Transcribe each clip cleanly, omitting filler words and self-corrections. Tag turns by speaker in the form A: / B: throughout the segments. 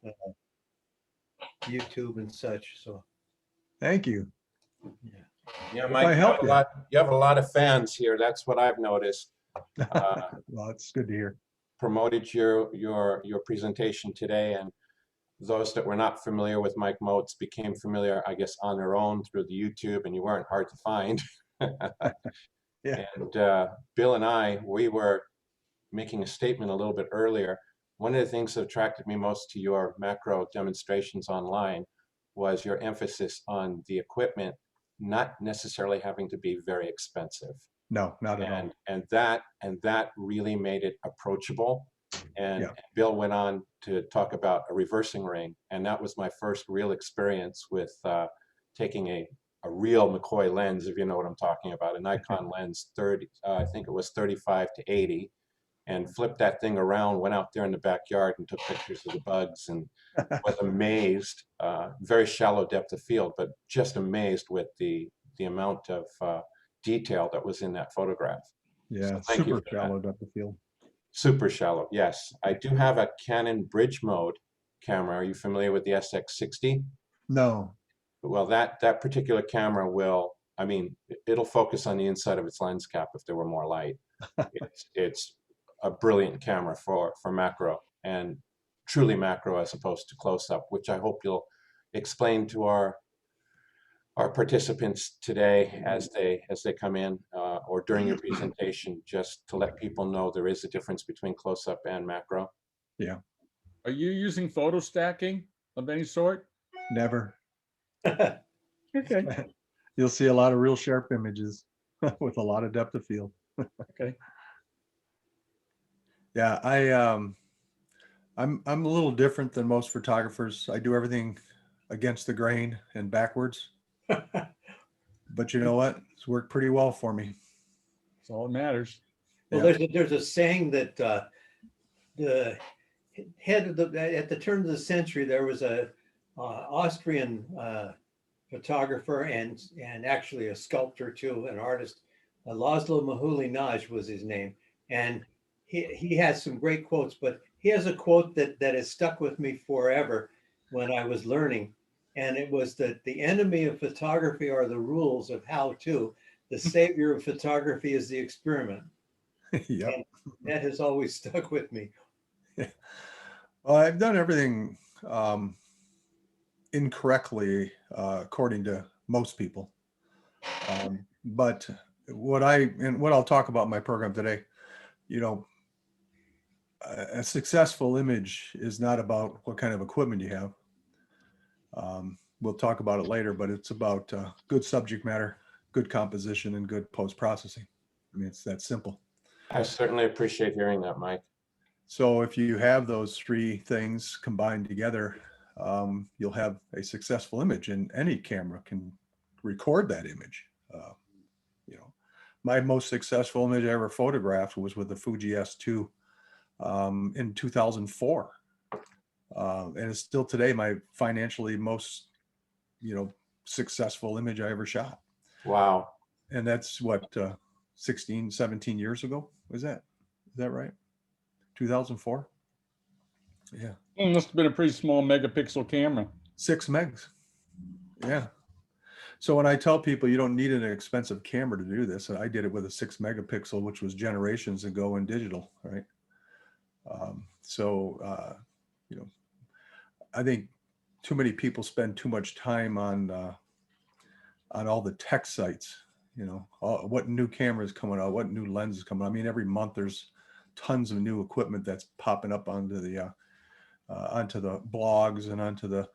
A: uh, YouTube and such. So
B: Thank you.
A: yeah.
C: Yeah,
B: If
C: Mike,
B: I help you.
C: you have a lot of fans here. That's what I've noticed.
B: Well, it's good to hear.
C: Promoted your presentation today, and those that were not familiar with Mike Moats became familiar, I guess, on their own through the YouTube, and you weren't hard to find.
B: Yeah.
C: And Bill and I, we were making a statement a little bit earlier. One of the things that attracted me most to your macro demonstrations online was your emphasis on the equipment not necessarily having to be very expensive.
B: No, not at all.
C: And that really made it approachable. And
B: Yeah.
C: Bill went on to talk about a reversing ring, and that was my first real experience with taking a real McCoy lens, if you know what I'm talking about, a Nikon lens 30, I think it was 35 to 80, and flipped that thing around, went out there in the backyard and took pictures of the bugs, and was amazed. Very shallow depth of field, but just amazed with the amount of detail that was in that photograph.
B: Yeah,
C: So thank you
B: super
C: for that.
B: shallow depth of field.
C: Super shallow, yes. I do have a Canon bridge mode camera. Are you familiar with the SX60?
B: No.
C: Well, that particular camera will, I mean, it'll focus on the inside of its lens cap if there were more light. It's a brilliant camera for macro, and truly macro as opposed to close-up, which I hope you'll explain to our participants today as they come in, or during your presentation, just to let people know there is a difference between close-up and macro.
B: Yeah.
D: Are you using photo stacking of any sort?
B: Never.
D: Okay.
B: You'll see a lot of real sharp images with a lot of depth of field.
D: Okay.
B: Yeah, I'm a little different than most photographers. I do everything against the grain and backwards. But you know what? It's worked pretty well for me.
D: That's all that matters.
A: Well,
B: Yeah.
A: there's a saying that the head of at the turn of the century, there was a Austrian photographer and actually a sculptor too, an artist. Laszlo Moholy-Nagy was his name, and he has some great quotes. But he has a quote that has stuck with me forever when I was learning, and it was that the enemy of photography are the rules of how to. The savior of photography is the experiment.
B: Yep.
A: And that has always stuck with me.
B: Well, I've done everything incorrectly, according to most people. But what I'll talk about in my program today, you know, a successful image is not about what kind of equipment you have. We'll talk about it later, but it's about good subject matter, good composition, and good post-processing. I mean, it's that simple.
C: I certainly appreciate hearing that, Mike.
B: So if you have those three things combined together, you'll have a successful image, and any camera can record that image. You know, my most successful image I ever photographed was with the Fuji S2 in 2004. And it's still today my financially most, successful image I ever shot.
C: Wow.
B: And that's what, 16, 17 years ago? Is that right? 2004? Yeah.
D: It must have been a pretty small megapixel camera.
B: 6 megs. Yeah. So when I tell people you don't need an expensive camera to do this, I did it with a 6 megapixel, which was generations ago in digital, right? I think too many people spend too much time on all the tech sites, what new cameras coming out, what new lenses coming out. I mean, every month there's tons of new equipment that's popping up onto the blogs and onto the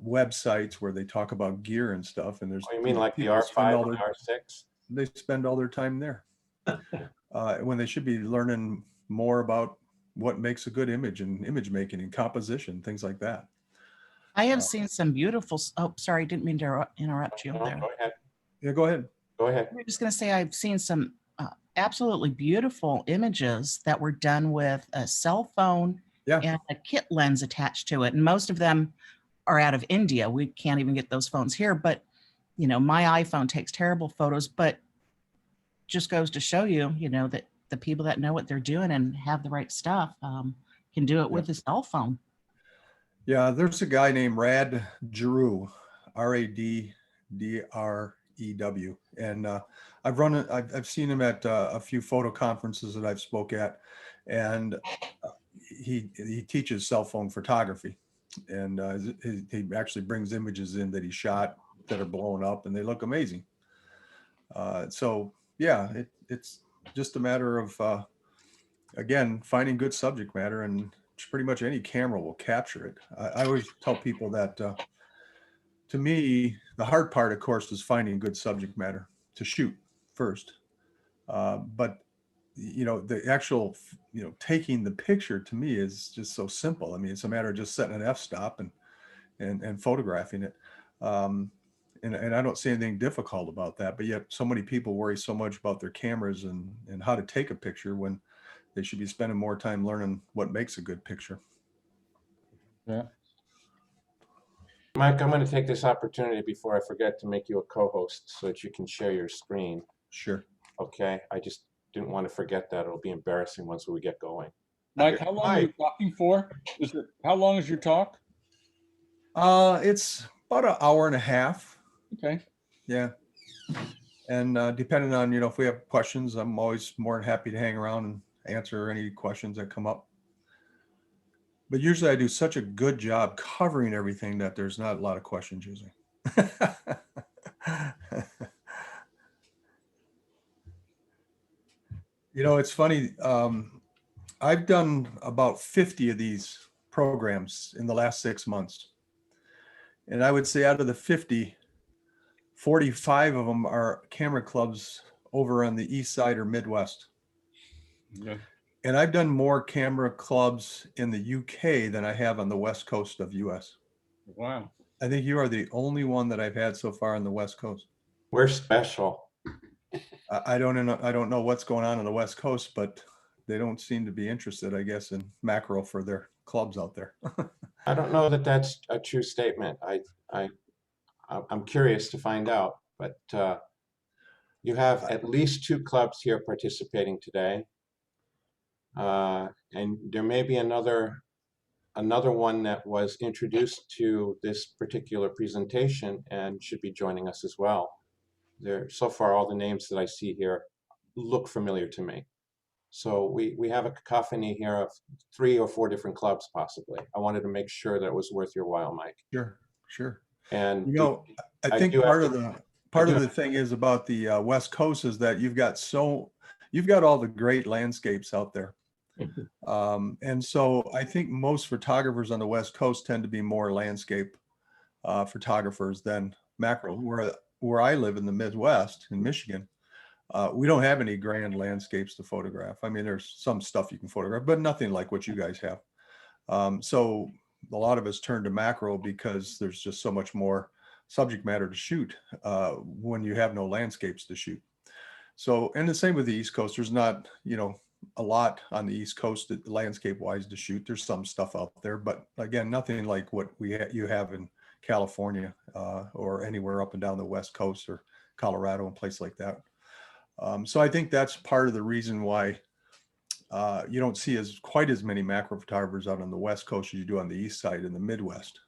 B: websites where they talk about gear and stuff. And there's,
C: Oh, you mean like the
B: people spend
C: R5 and R6?
B: they spend all their time there when they should be learning more about what makes a good image and image making and composition, things like that.
E: I have seen some beautiful, oh, sorry, didn't mean to interrupt you
C: No,
E: there.
C: go ahead.
B: Yeah, go ahead.
C: Go ahead.
E: I'm just going to say I've seen some absolutely beautiful images that were done with a cell phone and a kit lens attached to it. And most of them are out of India. We can't even get those phones here. But, my iPhone takes terrible photos, but just goes to show you, that the people that know what they're doing and have the right stuff can do it with a cell phone.
B: Yeah, there's a guy named Rad Drew, Raddrew, and I've seen him at a few photo conferences that I've spoke at, and he teaches cell phone photography, and he actually brings images in that he shot that are blown up, and they look amazing. So yeah, it's just a matter of again finding good subject matter, and pretty much any camera will capture it. I always tell people that to me, the hard part, of course, is finding good subject matter to shoot first. But the actual, taking the picture to me is just so simple. I mean, it's a matter of just setting an f-stop and photographing it. And I don't see anything difficult about that. But yet, so many people worry so much about their cameras and how to take a picture when they should be spending more time learning what makes a good picture.
D: Yeah.
C: Mike, I'm going to take this opportunity before I forget to make you a co-host so that you can share your screen.
B: Sure.
C: Okay, I just didn't want to forget that. It'll be embarrassing once we get going.
D: Mike, how long are you talking for? How long is your talk?
B: It's about an hour and a half.
D: Okay.
B: Yeah. And depending on, if we have questions, I'm always more than happy to hang around and answer any questions that come up. But usually I do such a good job covering everything that there's not a lot of questions usually. It's funny. I've done about 50 of these programs in the last 6 months. And I would say out of the 50, 45 of them are camera clubs over on the East Side or Midwest.
D: Yeah.
B: And I've done more camera clubs in the UK than I have on the West Coast of US.
D: Wow.
B: I think you are the only one that I've had so far on the West Coast.
C: We're special.
B: I don't know what's going on the West Coast, but they don't seem to be interested, I guess, in macro for their clubs out there.
C: I don't know that that's a true statement. I'm curious to find out, but you have at least 2 clubs here participating today. And there may be another one that was introduced to this particular presentation and should be joining us as well. So far, all the names that I see here look familiar to me. So we have a cacophony here of 3 or 4 different clubs, possibly. I wanted to make sure that it was worth your while, Mike.
B: Sure.
C: And
B: I think part of the thing is about the West Coast is that you've got all the great landscapes out there. And so I think most photographers on the West Coast tend to be more landscape photographers than macro. Where I live in the Midwest, in Michigan, we don't have any grand landscapes to photograph. I mean, there's some stuff you can photograph, but nothing like what you guys have. So a lot of us turn to macro because there's just so much more subject matter to shoot when you have no landscapes to shoot. So, and the same with the East Coast. There's not, a lot on the East Coast landscape wise to shoot. There's some stuff out there, but again, nothing like what you have in California or anywhere up and down the West Coast or Colorado and places like that. So I think that's part of the reason why you don't see quite as many macro photographers out on the West Coast as you do on the East Side in the Midwest.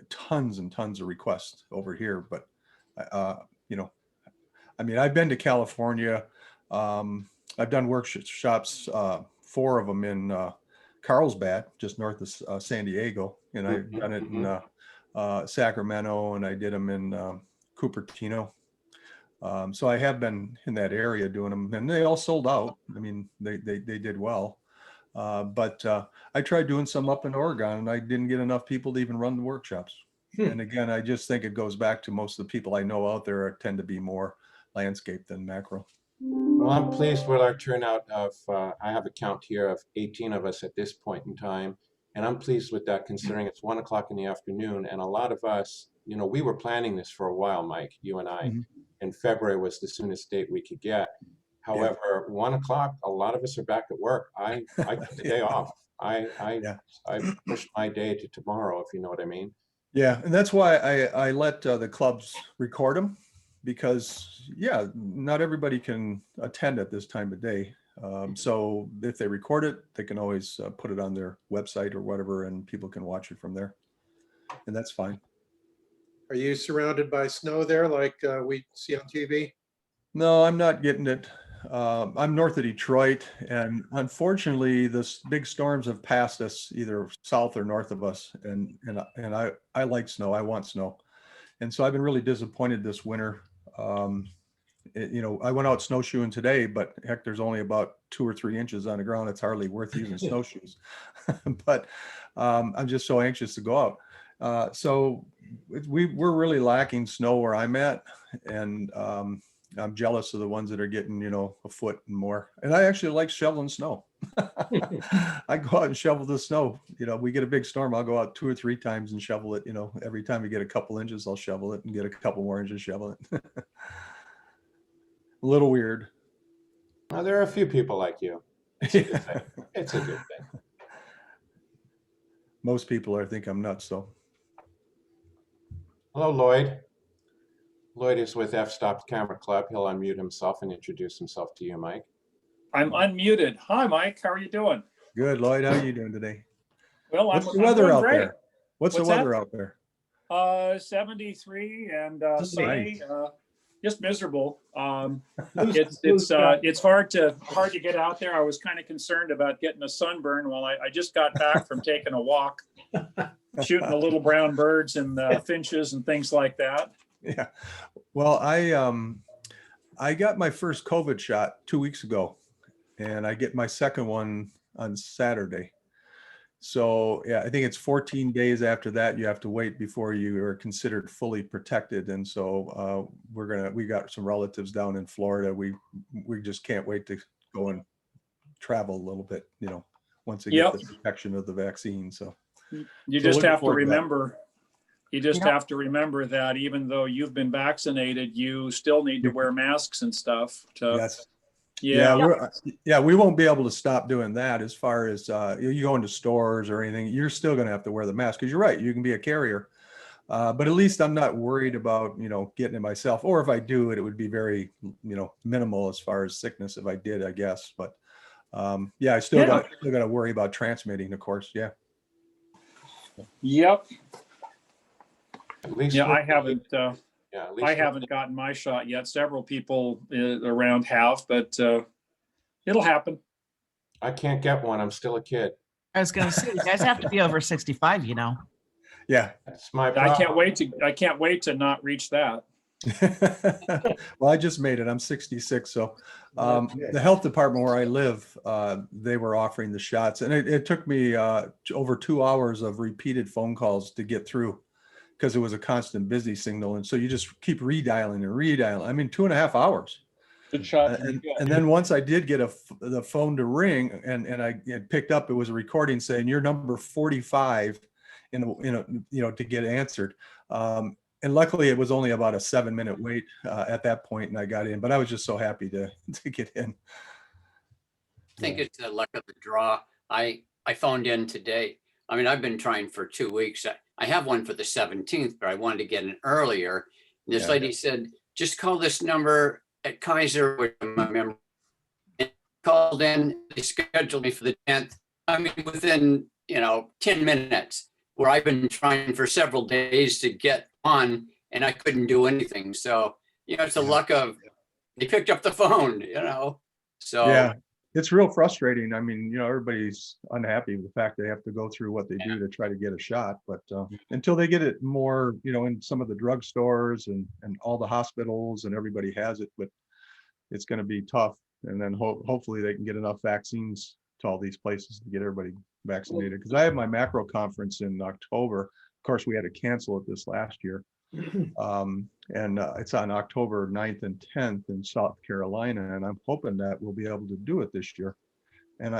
B: Tons and tons of requests over here, but I mean, I've been to California. I've done workshops, 4 of them in Carlsbad, just north of San Diego, and I've done it in Sacramento, and I did them in Cupertino. So I have been in that area doing them, and they all sold out. I mean, they did well. But I tried doing some up in Oregon, and I didn't get enough people to even run the workshops. And again, I just think it goes back to most of the people I know out there tend to be more landscape than macro.
C: Well, I'm pleased with our turnout of, I have a count here of 18 of us at this point in time. And I'm pleased with that considering it's 1 o'clock in the afternoon. And a lot of us, we were planning this for a while, Mike, you and I, and February was the soonest date we could get. However, 1 o'clock, a lot of us are back at work. I took the day off. I pushed my day to tomorrow, if you know what I mean.
B: Yeah, and that's why I let the clubs record them, because not everybody can attend at this time of day. So if they record it, they can always put it on their website or whatever, and people can watch it from there. and that's fine.
F: Are you surrounded by snow there like we see on TV?
B: No, I'm not getting it. I'm north of Detroit, and unfortunately, this big storms have passed us either south or north of us. And I like snow. I want snow, and so I've been really disappointed this winter. I went out snowshoeing today, but heck, there's only about 2 or 3 inches on the ground. It's hardly worth using snowshoes. But I'm just so anxious to go out. So we're really lacking snow where I'm at, and I'm jealous of the ones that are getting, a foot and more. And I actually like shoveling snow. I go out and shovel the snow. We get a big storm, I'll go out 2 or 3 times and shovel it. Every time we get a couple inches, I'll shovel it and get a couple more inches, shovel it. A little weird.
C: Well, there are a few people like you. It's a good thing. It's a good thing.
B: Most people think I'm nuts, though.
C: Hello, Lloyd. Lloyd is with F-Stop Camera Club. He'll unmute himself and introduce himself to you, Mike.
G: I'm unmuted. Hi, Mike. How are you doing?
B: Good, Lloyd. How are you doing today?
G: Well,
B: What's
G: I'm
B: the weather
G: doing
B: out
G: great.
B: there? What's the
G: What's
B: weather
G: that?
B: out there?
G: 73 and sunny.
B: Nice.
G: Just miserable. It's hard to get out there. I was kind of concerned about getting a sunburn. Well, I just got back from taking a walk, shooting the little brown birds and finches and things like that.
B: Yeah. Well, I got my first COVID shot 2 weeks ago, and I get my second one on Saturday. So yeah, I think it's 14 days after that you have to wait before you are considered fully protected. And so we got some relatives down in Florida. We just can't wait to go and travel a little bit, once they get the protection of the vaccine. So
G: You just
B: looking
G: have to
B: forward to that.
G: remember. You just have to remember that even though you've been vaccinated, you still need to wear masks and stuff.
B: Yes.
G: Yeah.
B: We won't be able to stop doing that as far as you go into stores or anything. You're still going to have to wear the mask because you're right. You can be a carrier, but at least I'm not worried about getting it myself. Or if I do it, it would be very minimal as far as sickness if I did, I guess. But I still got to worry about transmitting, of course. Yeah.
G: Yep.
C: At least
G: I haven't.
C: at least
G: I haven't gotten my shot yet. Several people around have, but it'll happen.
C: I can't get one. I'm still a kid.
E: I was going to say, you guys have to be over 65,
B: Yeah.
C: That's my problem.
G: I can't wait to not reach that.
B: Well, I just made it. I'm 66. So the health department where I live, they were offering the shots, and it took me over 2 hours of repeated phone calls to get through because it was a constant busy signal. And so you just keep redialing and redialing. I mean, 2.5 hours.
D: Good shot.
B: And then once I did get the phone to ring and I picked up, it was a recording saying you're number 45 to get answered. And luckily it was only about a 7-minute wait at that point, and I got in, but I was just so happy to get in.
H: I think it's the luck of the draw. I phoned in today. I mean, I've been trying for 2 weeks. I have one for the 17th, but I wanted to get in earlier. And this lady said, just call this number at Kaiser, which I'm a member. And called in, they scheduled me for the 10th. I mean, within, 10 minutes, where I've been trying for several days to get on and I couldn't do anything. So, it's the luck of, they picked up the phone, so.
B: Yeah, it's real frustrating. I mean, everybody's unhappy with the fact they have to go through what they do to try to get a shot, but until they get it more, in some of the drugstores and all the hospitals and everybody has it, but it's going to be tough. And then hopefully they can get enough vaccines to all these places to get everybody vaccinated. Because I have my macro conference in October. Of course, we had to cancel it this last year. And it's on October 9th and 10th in South Carolina, and I'm hoping that we'll be able to do it this year. And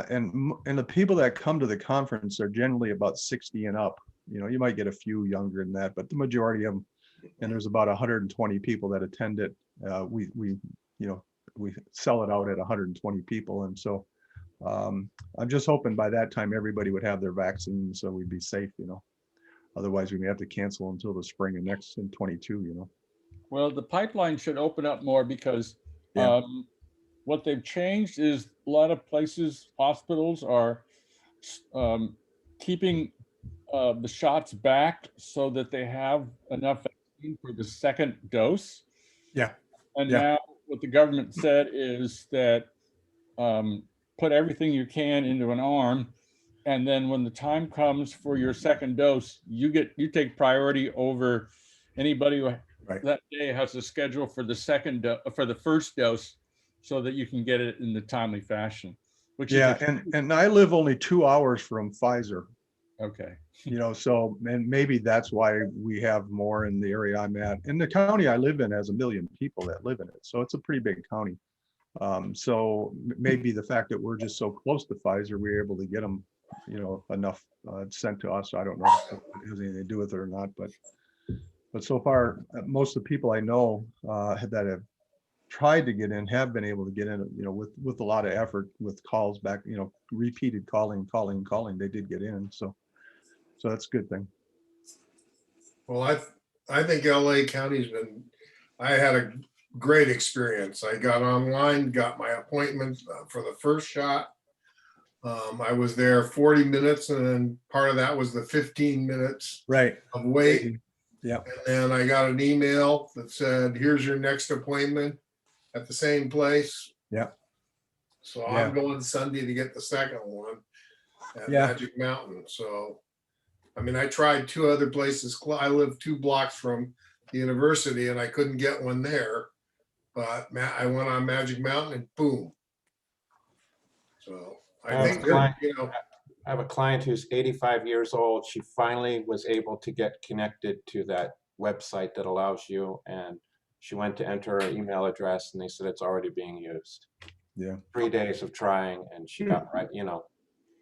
B: the people that come to the conference are generally about 60 and up. You might get a few younger than that, but the majority of them, and there's about 120 people that attend it. We sell it out at 120 people, and so I'm just hoping by that time everybody would have their vaccine, so we'd be safe. Otherwise, we may have to cancel until the spring of next in 22.
D: Well, the pipeline should open up more because what they've changed is a lot of places, hospitals are keeping the shots back so that they have enough vaccine for the second dose.
B: Yeah.
D: And
B: Yeah.
D: now what the government said is that put everything you can into an arm, and then when the time comes for your second dose, you take priority over anybody who
B: Right.
D: that day has a schedule for the first dose, so that you can get it in the timely fashion. Which
B: Yeah,
D: is
B: and I live only 2 hours from Pfizer,
D: okay.
B: so, and maybe that's why we have more in the area I'm at. And the county I live in has 1 million people that live in it, so it's a pretty big county. So maybe the fact that we're just so close to Pfizer, we're able to get them, enough sent to us. I don't know if it has anything to do with it or not, but so far, most of the people I know that have tried to get in have been able to get in, with a lot of effort, with calls back, repeated calling, they did get in. So that's a good thing.
I: Well, I think LA County's been, I had a great experience. I got online, got my appointment for the first shot. I was there 40 minutes, and then part of that was the 15 minutes
B: Right.
I: of wait.
B: Yeah.
I: And then I got an email that said, here's your next appointment at the same place.
B: Yeah.
I: So I'm going Sunday to get the second one at Magic Mountain. So, I mean, I tried 2 other places. I live 2 blocks from the university, and I couldn't get one there. But I went on Magic Mountain, and boom. So I think,
C: I have a client who's 85 years old. She finally was able to get connected to that website that allows you, and she went to enter her email address, and they said it's already being used.
B: Yeah.
C: 3 days of trying, and she got right.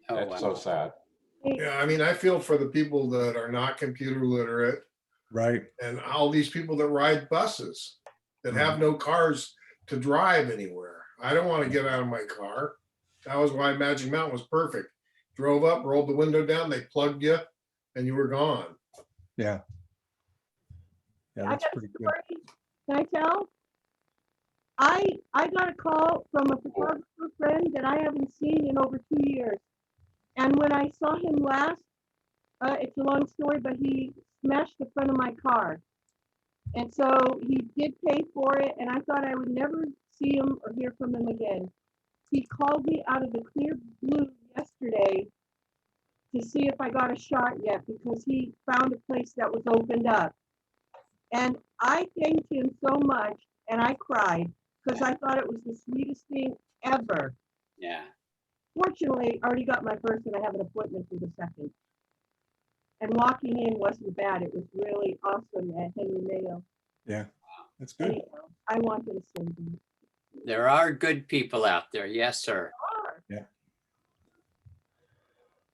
C: That's so sad.
I: yeah, I mean, I feel for the people that are not computer literate,
B: Right.
I: and all these people that ride buses that have no cars to drive anywhere. I don't want to get out of my car. That was why Magic Mountain was perfect. Drove up, rolled the window down, they plugged you, and you were gone.
B: Yeah. Yeah,
J: I
B: that's
J: got a
B: pretty good.
J: story. Can I tell? I got a call from a photographer friend that I haven't seen in over 2 years. And when I saw him last, it's a long story, but he smashed the front of my car. And so he did pay for it, and I thought I would never see him or hear from him again. He called me out of the clear blue yesterday to see if I got a shot yet, because he found a place that was opened up. And I thanked him so much, and I cried, because I thought it was the sweetest thing ever.
H: Yeah.
J: Fortunately, I already got my first, and I have an appointment for the second. And walking in wasn't bad. It was really awesome at Henry Mayo.
B: Yeah, that's good.
J: Anyhow, I wanted to say that.
H: There are good people out there. Yes, sir.
B: Yeah.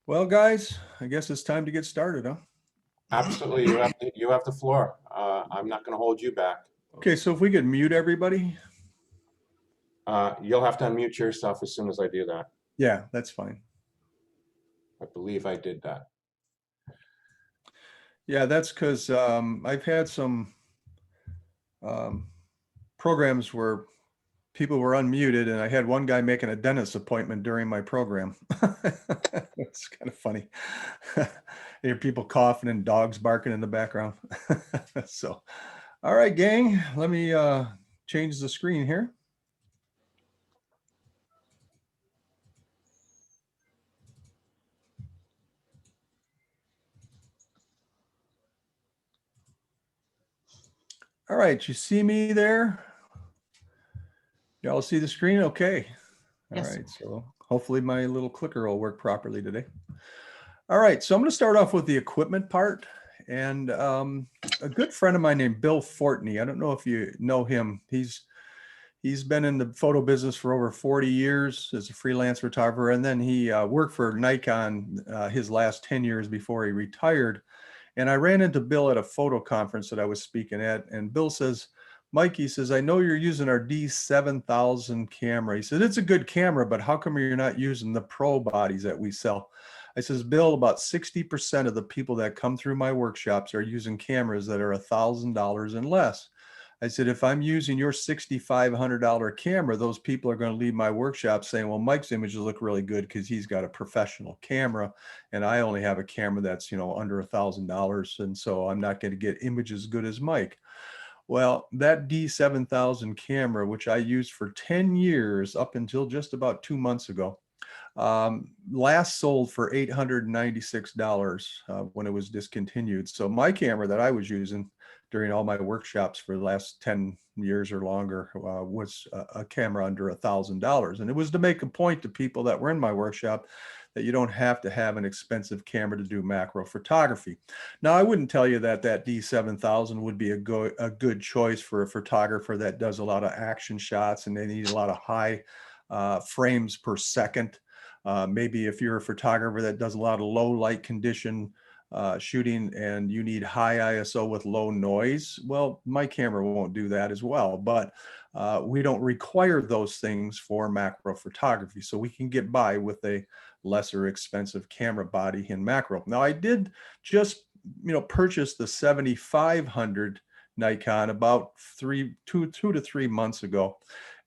B: Well, guys, I guess it's time to get started, huh?
C: Absolutely, you have the floor. I'm not going to hold you back.
B: Okay, so if we could mute everybody.
C: You'll have to unmute yourself as soon as I do that.
B: Yeah, that's fine.
C: I believe I did that.
B: Yeah, that's because I've had some programs where people were unmuted, and I had one guy making a dentist appointment during my program. It's kind of funny. I hear people coughing and dogs barking in the background. So, all right, gang, let me change the screen here. All right, you see me there? Y'all see the screen? Okay. All
E: Yes.
B: right, so hopefully my little clicker will work properly today. All right, so I'm going to start off with the equipment part. And a good friend of mine named Bill Fortney, I don't know if you know him. He's been in the photo business for over 40 years as a freelance photographer. And then he worked for Nikon his last 10 years before he retired. And I ran into Bill at a photo conference that I was speaking at. And Bill says, Mike, he says, I know you're using our D7000 camera. He said, it's a good camera, but how come you're not using the pro bodies that we sell? I says, Bill, about 60% of the people that come through my workshops are using cameras that are $1,000 and less. I said, if I'm using your $6,500 camera, those people are going to leave my workshop saying, well, Mike's images look really good because he's got a professional camera, and I only have a camera that's, you know, under $1,000. And so I'm not going to get images good as Mike. Well, that D7000 camera, which I used for 10 years up until just about 2 months ago, last sold for $896 when it was discontinued. So my camera that I was using during all my workshops for the last 10 years or longer was a camera under $1,000. And it was to make a point to people that were in my workshop that you don't have to have an expensive camera to do macro photography. Now, I wouldn't tell you that that D7000 would be a good choice for a photographer that does a lot of action shots and they need a lot of high frames per second. Maybe if you're a photographer that does a lot of low light condition shooting and you need high ISO with low noise, well, my camera won't do that as well. But we don't require those things for macro photography, so we can get by with a lesser expensive camera body in macro. Now, I did just, purchase the 7500 Nikon about 2 to 3 months ago.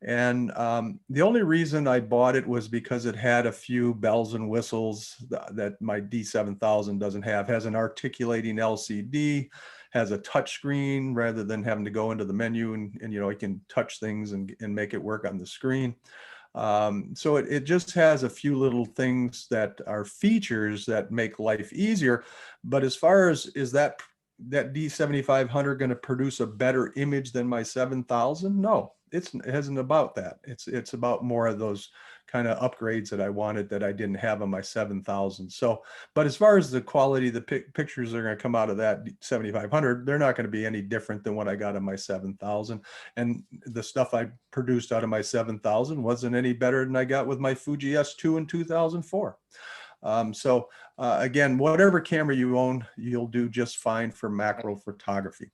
B: And the only reason I bought it was because it had a few bells and whistles that my D7000 doesn't have. It has an articulating LCD, has a touch screen rather than having to go into the menu and you can touch things and make it work on the screen. So it just has a few little things that are features that make life easier. But as far as is that D7500 going to produce a better image than my 7000? No, it isn't about that. It's about more of those kind of upgrades that I wanted that I didn't have on my 7000. So, but as far as the quality, the pictures that are going to come out of that 7500, they're not going to be any different than what I got on my 7000. And the stuff I produced out of my 7000 wasn't any better than I got with my Fuji S2 in 2004. Again, whatever camera you own, you'll do just fine for macro photography.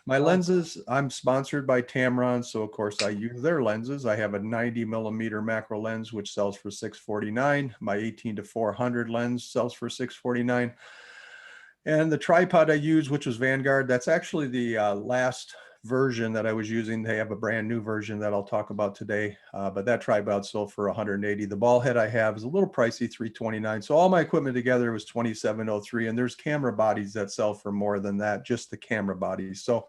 B: My lenses, I'm sponsored by Tamron, so of course I use their lenses. I have a 90mm macro lens, which sells for $649. My 18-400 lens sells for $649. And the tripod I use, which was Vanguard, that's actually the last version that I was using. They have a brand new version that I'll talk about today, but that tripod sold for $180. The ball head I have is a little pricey, $329. So all my equipment together was $2,703, and there's camera bodies that sell for more than that, just the camera bodies. So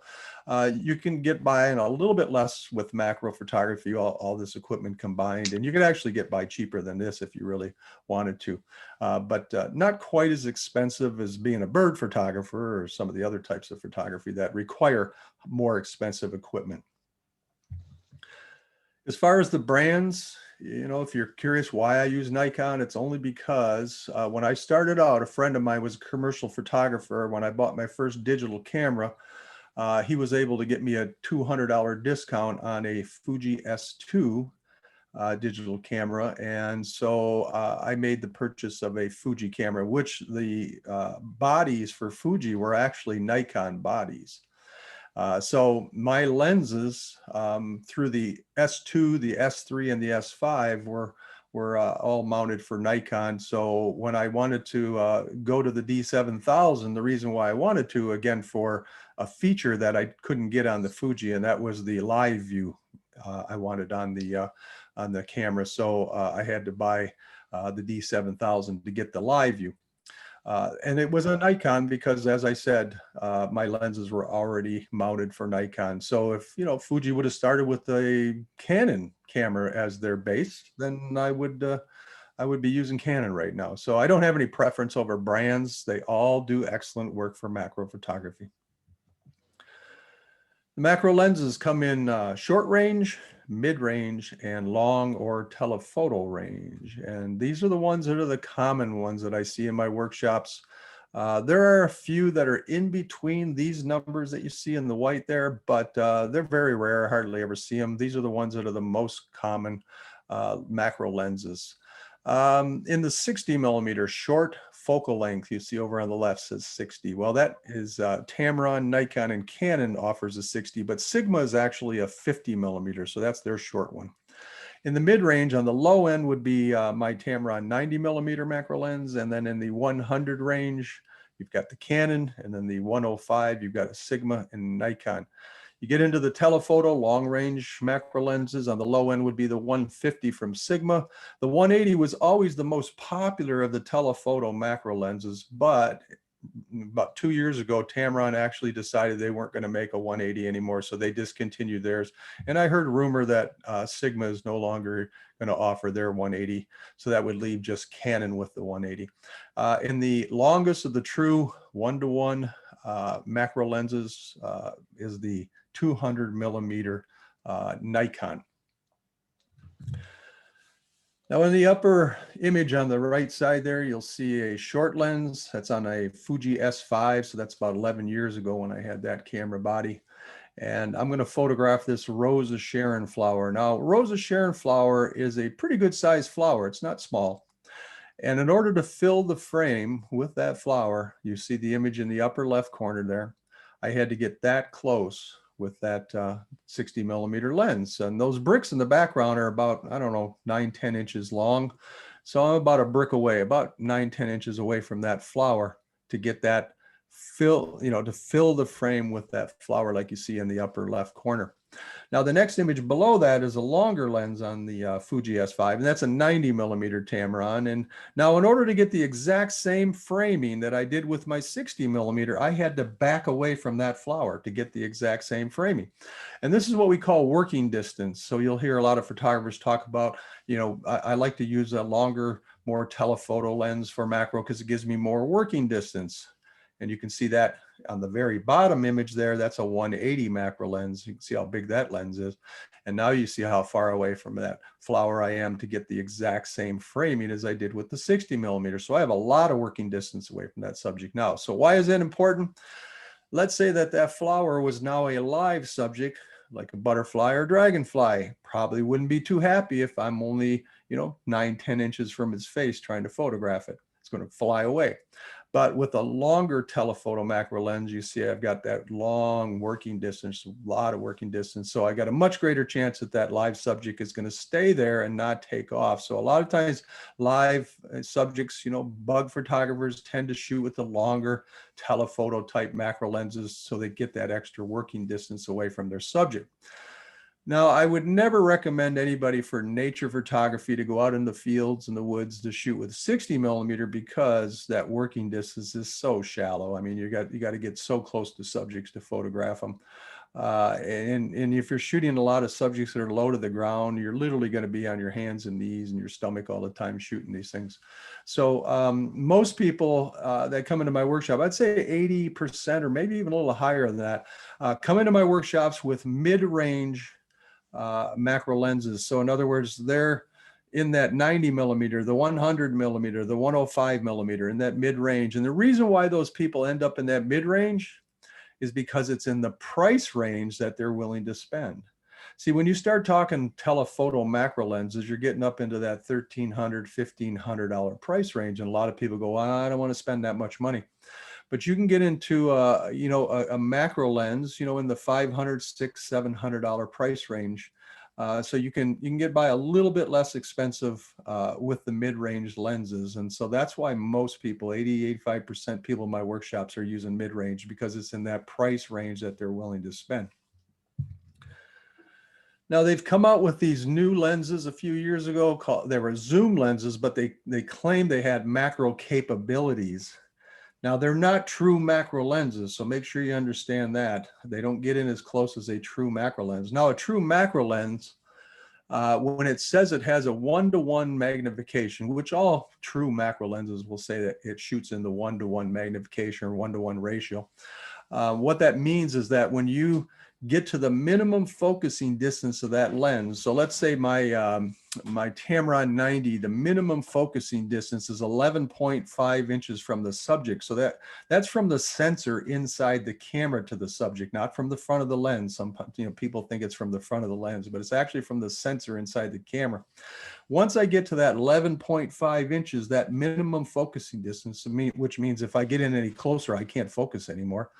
B: you can get by in a little bit less with macro photography, all this equipment combined, and you can actually get by cheaper than this if you really wanted to, but not quite as expensive as being a bird photographer or some of the other types of photography that require more expensive equipment. As far as the brands, if you're curious why I use Nikon, it's only because when I started out, a friend of mine was a commercial photographer. When I bought my first digital camera, he was able to get me a $200 discount on a Fuji S2 digital camera. And so I made the purchase of a Fuji camera, which the bodies for Fuji were actually Nikon bodies. So my lenses through the S2, the S3, and the S5 were all mounted for Nikon. So when I wanted to go to the D7000, the reason why I wanted to, again, for a feature that I couldn't get on the Fuji, and that was the live view I wanted on the camera. So I had to buy the D7000 to get the live view. And it was a Nikon because, as I said, my lenses were already mounted for Nikon. So if, Fuji would have started with a Canon camera as their base, then I would be using Canon right now. So I don't have any preference over brands. They all do excellent work for macro photography. The macro lenses come in short range, mid-range, and long or telephoto range. And these are the ones that are the common ones that I see in my workshops. There are a few that are in between these numbers that you see in the white there, but they're very rare. I hardly ever see them. These are the ones that are the most common macro lenses. In the 60mm short focal length, you see over on the left says 60. Well, that is Tamron, Nikon, and Canon offers a 60, but Sigma is actually a 50mm, so that's their short one. In the mid-range, on the low end would be my Tamron 90mm macro lens, and then in the 100 range, you've got the Canon, and then the 105, you've got a Sigma and Nikon. You get into the telephoto long range macro lenses. On the low end would be the 150 from Sigma. The 180 was always the most popular of the telephoto macro lenses, but about 2 years ago, Tamron actually decided they weren't going to make a 180 anymore, so they discontinued theirs. And I heard a rumor that Sigma is no longer going to offer their 180, so that would leave just Canon with the 180. In the longest of the true 1-to-1 macro lenses is the 200 millimeter Nikon. Now in the upper image on the right side there, you'll see a short lens that's on a Fuji S5. So that's about 11 years ago when I had that camera body. And I'm going to photograph this Rose of Sharon flower. Now, Rose of Sharon flower is a pretty good sized flower. It's not small. And in order to fill the frame with that flower, you see the image in the upper left corner there. I had to get that close with that 60 millimeter lens. And those bricks in the background are about, I don't know, 9-10 inches long. So I'm about a brick away, about 9-10 inches away from that flower to get that to fill the frame with that flower like you see in the upper left corner. Now the next image below that is a longer lens on the Fuji S5, and that's a 90 millimeter Tamron. And now in order to get the exact same framing that I did with my 60 millimeter, I had to back away from that flower to get the exact same framing. And this is what we call working distance. So you'll hear a lot of photographers talk about, I like to use a longer, more telephoto lens for macro because it gives me more working distance. And you can see that on the very bottom image there, that's a 180 macro lens. You can see how big that lens is. And now you see how far away from that flower I am to get the exact same framing as I did with the 60 millimeter. So I have a lot of working distance away from that subject now. So why is that important? Let's say that that flower was now a live subject, like a butterfly or dragonfly. Probably wouldn't be too happy if I'm only, 9-10 inches from its face trying to photograph it. It's going to fly away. But with a longer telephoto macro lens, you see I've got that long working distance, a lot of working distance. So I got a much greater chance that that live subject is going to stay there and not take off. So a lot of times live subjects, bug photographers tend to shoot with the longer telephoto type macro lenses so they get that extra working distance away from their subject. Now, I would never recommend anybody for nature photography to go out in the fields and the woods to shoot with 60 millimeter because that working distance is so shallow. I mean, you got to get so close to subjects to photograph them. And if you're shooting a lot of subjects that are low to the ground, you're literally going to be on your hands and knees and your stomach all the time shooting these things. So most people that come into my workshop, I'd say 80% or maybe even a little higher than that, come into my workshops with mid-range macro lenses. So in other words, they're in that 90 millimeter, the 100 millimeter, the 105 millimeter, in that mid-range. And the reason why those people end up in that mid-range is because it's in the price range that they're willing to spend. See, when you start talking telephoto macro lenses, you're getting up into that $1,300, $1,500 price range. And a lot of people go, I don't want to spend that much money. But you can get into a macro lens, in the $500, $600, $700 price range. So you can get by a little bit less expensive with the mid-range lenses. And so that's why most people, 80-85% people in my workshops are using mid-range because it's in that price range that they're willing to spend. Now they've come out with these new lenses a few years ago. They were zoom lenses, but they claimed they had macro capabilities. Now, they're not true macro lenses, so make sure you understand that. They don't get in as close as a true macro lens. Now, a true macro lens, when it says it has a 1-to-1 magnification, which all true macro lenses will say that it shoots in the 1-to-1 magnification or 1-to-1 ratio. What that means is that when you get to the minimum focusing distance of that lens, so let's say my Tamron 90, the minimum focusing distance is 11.5 inches from the subject. So that's from the sensor inside the camera to the subject, not from the front of the lens. Some people think it's from the front of the lens, but it's actually from the sensor inside the camera. Once I get to that 11.5 inches, that minimum focusing distance, which means if I get in any closer, I can't focus anymore.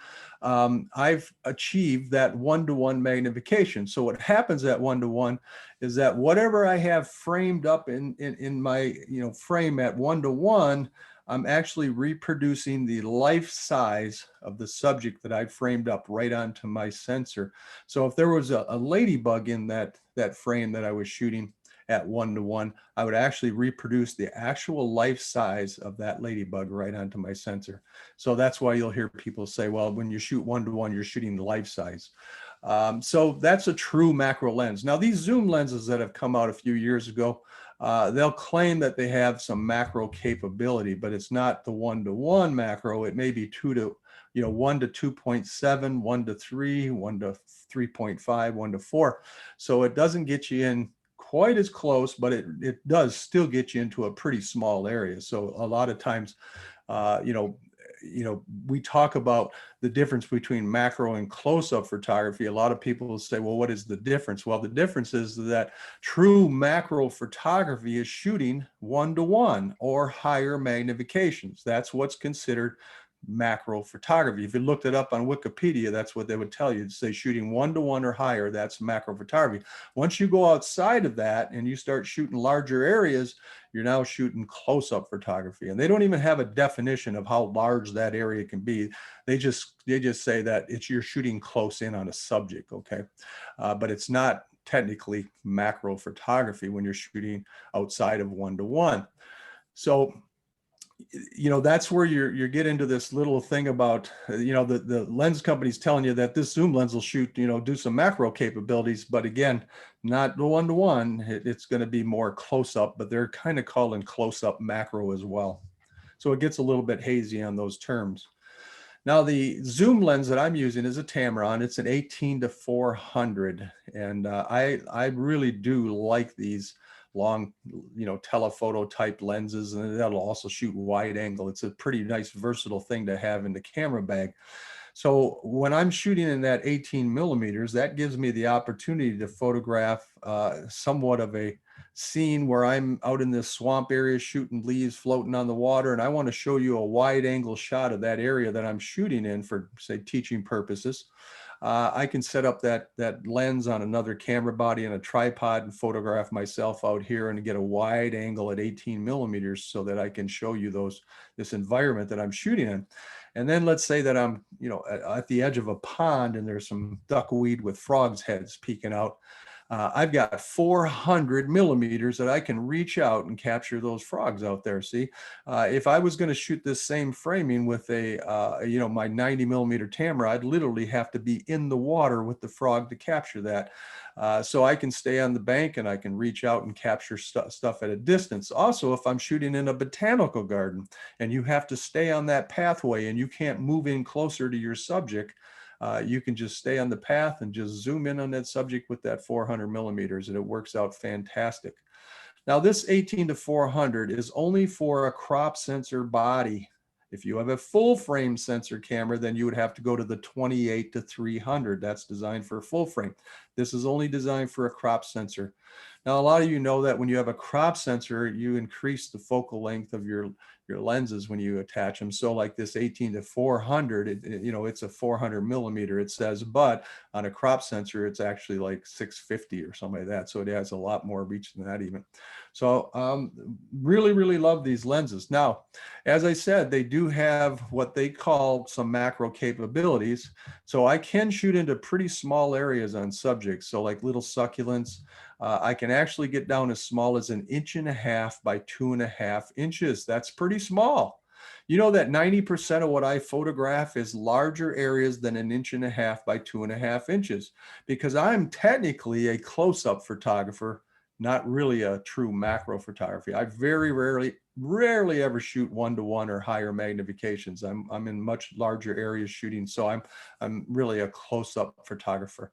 B: I've achieved that 1-to-1 magnification. So what happens at 1-to-1 is that whatever I have framed up in my frame at 1-to-1, I'm actually reproducing the life size of the subject that I framed up right onto my sensor. So if there was a ladybug in that frame that I was shooting at 1:1, I would actually reproduce the actual life size of that ladybug right onto my sensor. So that's why you'll hear people say, well, when you shoot 1:1, you're shooting the life size. So that's a true macro lens. Now, these zoom lenses that have come out a few years ago, they'll claim that they have some macro capability, but it's not the 1:1 macro. It may be 1 to 2.7, 1 to 3, 1 to 3.5, 1 to 4. So it doesn't get you in quite as close, but it does still get you into a pretty small area. So a lot of times, we talk about the difference between macro and close-up photography. A lot of people will say, well, what is the difference? Well, the difference is that true macro photography is shooting 1:1 or higher magnifications. That's what's considered macro photography. If you looked it up on Wikipedia, that's what they would tell you. To say shooting 1:1 or higher, that's macro photography. Once you go outside of that and you start shooting larger areas, you're now shooting close-up photography. And they don't even have a definition of how large that area can be. They just say that you're shooting close in on a subject, okay? But it's not technically macro photography when you're shooting outside of 1:1. So that's where you get into this little thing about, the lens companies telling you that this zoom lens will shoot, do some macro capabilities. But again, not the 1:1, it's going to be more close up, but they're kind of calling close up macro as well. So it gets a little bit hazy on those terms. Now, the zoom lens that I'm using is a Tamron. It's an 18-400. And I really do like these long, telephoto type lenses, and that'll also shoot wide angle. It's a pretty nice versatile thing to have in the camera bag. So when I'm shooting in that 18 millimeters, that gives me the opportunity to photograph somewhat of a scene where I'm out in this swamp area shooting leaves floating on the water, and I want to show you a wide angle shot of that area that I'm shooting in for, say, teaching purposes. I can set up that lens on another camera body and a tripod and photograph myself out here and get a wide angle at 18 millimeters so that I can show you this environment that I'm shooting in. And then let's say that I'm, at the edge of a pond and there's some duckweed with frogs' heads peeking out. I've got 400 millimeters that I can reach out and capture those frogs out there. See, if I was going to shoot this same framing with my 90 millimeter Tamron, I'd literally have to be in the water with the frog to capture that. So I can stay on the bank and I can reach out and capture stuff at a distance. Also, if I'm shooting in a botanical garden and you have to stay on that pathway and you can't move in closer to your subject, you can just stay on the path and just zoom in on that subject with that 400 millimeters, and it works out fantastic. Now, this 18-400 is only for a crop sensor body. If you have a full frame sensor camera, then you would have to go to the 28-300. That's designed for a full frame. This is only designed for a crop sensor. Now, a lot of you know that when you have a crop sensor, you increase the focal length of your lenses when you attach them. So like this 18-400, it's a 400 millimeter, it says, but on a crop sensor, it's actually like 650 or something like that. So it has a lot more reach than that even. So really, really love these lenses. Now, as I said, they do have what they call some macro capabilities. So I can shoot into pretty small areas on subjects. So like little succulents, I can actually get down as small as 1.5 inches by 2.5 inches. That's pretty small. You know that 90% of what I photograph is larger areas than 1.5 inches by 2.5 inches, because I'm technically a close-up photographer, not really a true macro photography. I very rarely ever shoot 1:1 or higher magnifications. I'm in much larger areas shooting, so I'm really a close-up photographer.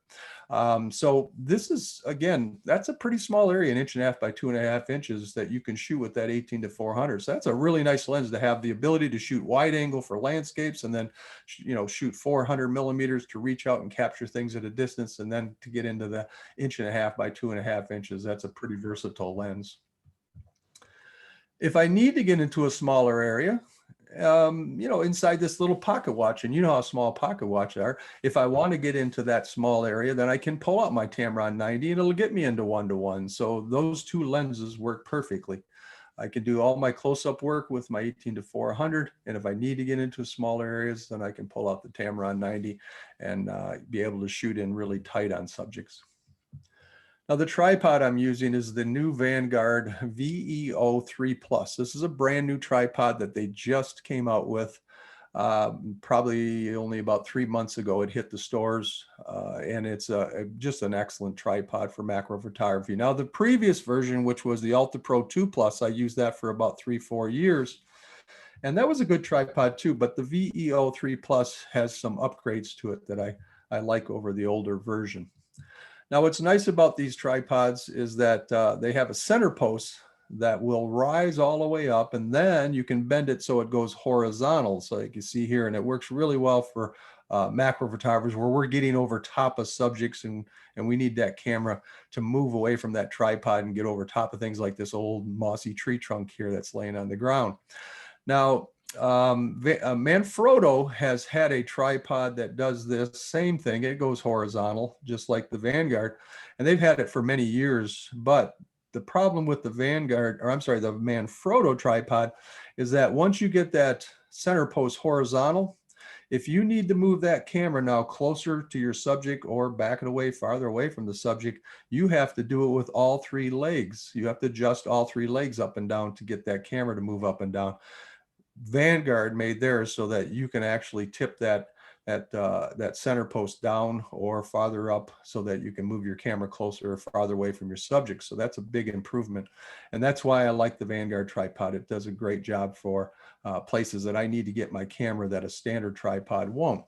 B: So this is, again, that's a pretty small area, 1.5 inches by 2.5 inches that you can shoot with that 18-400. So that's a really nice lens to have the ability to shoot wide angle for landscapes, and then shoot 400 millimeters to reach out and capture things at a distance, and then to get into the 1.5 inches by 2.5 inches. That's a pretty versatile lens. If I need to get into a smaller area, inside this little pocket watch, and you know how small pocket watches are, if I want to get into that small area, then I can pull out my Tamron 90 and it'll get me into 1:1. So those two lenses work perfectly. I can do all my close-up work with my 18-400, and if I need to get into smaller areas, then I can pull out the Tamron 90 and be able to shoot in really tight on subjects. Now the tripod I'm using is the new Vanguard VEO 3 Plus. This is a brand new tripod that they just came out with. Probably only about 3 months ago it hit the stores, and it's just an excellent tripod for macro photography. Now the previous version, which was the Ultra Pro 2 Plus, I used that for about 3-4 years, and that was a good tripod too, but the VEO 3 Plus has some upgrades to it that I like over the older version. Now what's nice about these tripods is that they have a center post that will rise all the way up, and then you can bend it so it goes horizontal. So you can see here, and it works really well for macro photographers where we're getting over top of subjects and we need that camera to move away from that tripod and get over top of things like this old mossy tree trunk here that's laying on the ground. Now, Manfrotto has had a tripod that does this same thing. It goes horizontal, just like the Vanguard, and they've had it for many years, but the problem with the Vanguard, or I'm sorry, the Manfrotto tripod is that once you get that center post horizontal, if you need to move that camera now closer to your subject or back it away, farther away from the subject, you have to do it with all 3 legs. You have to adjust all 3 legs up and down to get that camera to move up and down. Vanguard made theirs so that you can actually tip that center post down or farther up so that you can move your camera closer or farther away from your subject. So that's a big improvement. And that's why I like the Vanguard tripod. It does a great job for places that I need to get my camera that a standard tripod won't.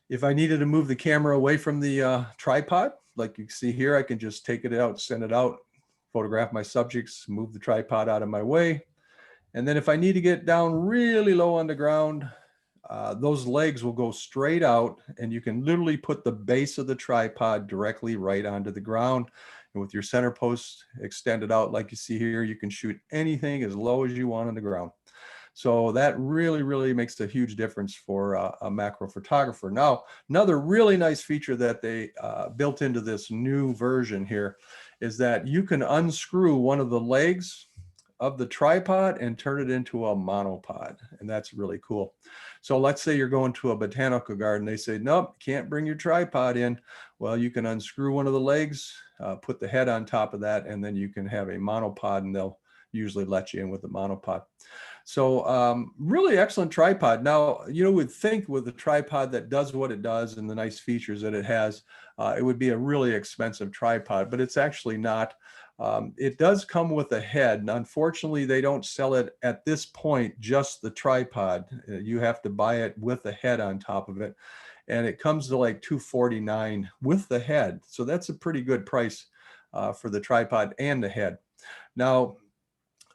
B: If I needed to move the camera away from the tripod, like you see here, I can just take it out, send it out, photograph my subjects, move the tripod out of my way. And then if I need to get down really low on the ground, those legs will go straight out, and you can literally put the base of the tripod directly right onto the ground. And with your center post extended out like you see here, you can shoot anything as low as you want on the ground. So that really, really makes a huge difference for a macro photographer. Now, another really nice feature that they built into this new version here is that you can unscrew one of the legs of the tripod and turn it into a monopod, and that's really cool. So let's say you're going to a botanical garden, they say, nope, can't bring your tripod in. Well, you can unscrew one of the legs, put the head on top of that, and then you can have a monopod, and they'll usually let you in with the monopod. So really excellent tripod. Now, you would think with a tripod that does what it does and the nice features that it has, it would be a really expensive tripod, but it's actually not. It does come with a head, and unfortunately they don't sell it at this point, just the tripod. You have to buy it with a head on top of it, and it comes to like $249 with the head. So that's a pretty good price for the tripod and the head. Now,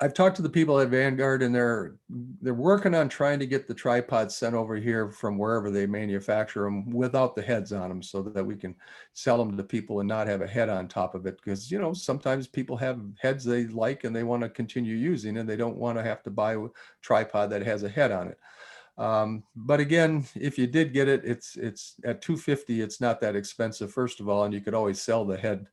B: I've talked to the people at Vanguard, and they're working on trying to get the tripods sent over here from wherever they manufacture them without the heads on them, so that we can sell them to people and not have a head on top of it. Because sometimes people have heads they like and they want to continue using, and they don't want to have to buy a tripod that has a head on it. But again, if you did get it, it's at $250. It's not that expensive, first of all, and you could always sell the head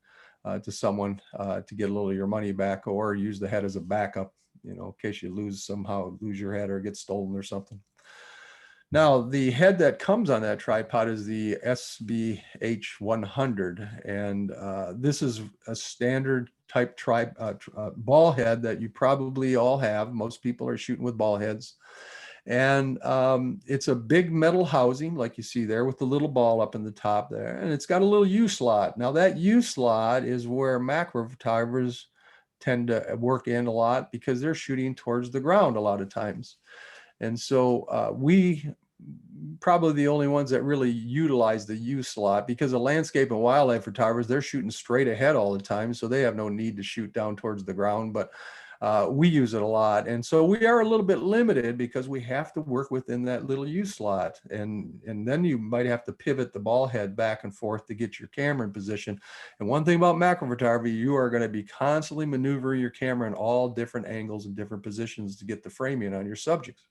B: to someone to get a little of your money back, or use the head as a backup, in case you lose your head or get stolen or something. Now, the head that comes on that tripod is the SBH100, and this is a standard type ball head that you probably all have. Most people are shooting with ball heads. And it's a big metal housing, like you see there, with the little ball up in the top there. And it's got a little U slot. Now that U slot is where macro photographers tend to work in a lot, because they're shooting towards the ground a lot of times. And so we probably the only ones that really utilize the U slot, because the landscape and wildlife photographers, they're shooting straight ahead all the time. So they have no need to shoot down towards the ground. But we use it a lot, and so we are a little bit limited because we have to work within that little U slot, and then you might have to pivot the ball head back and forth to get your camera in position. And one thing about macro photography, you are going to be constantly maneuvering your camera in all different angles and different positions to get the framing on your subjects.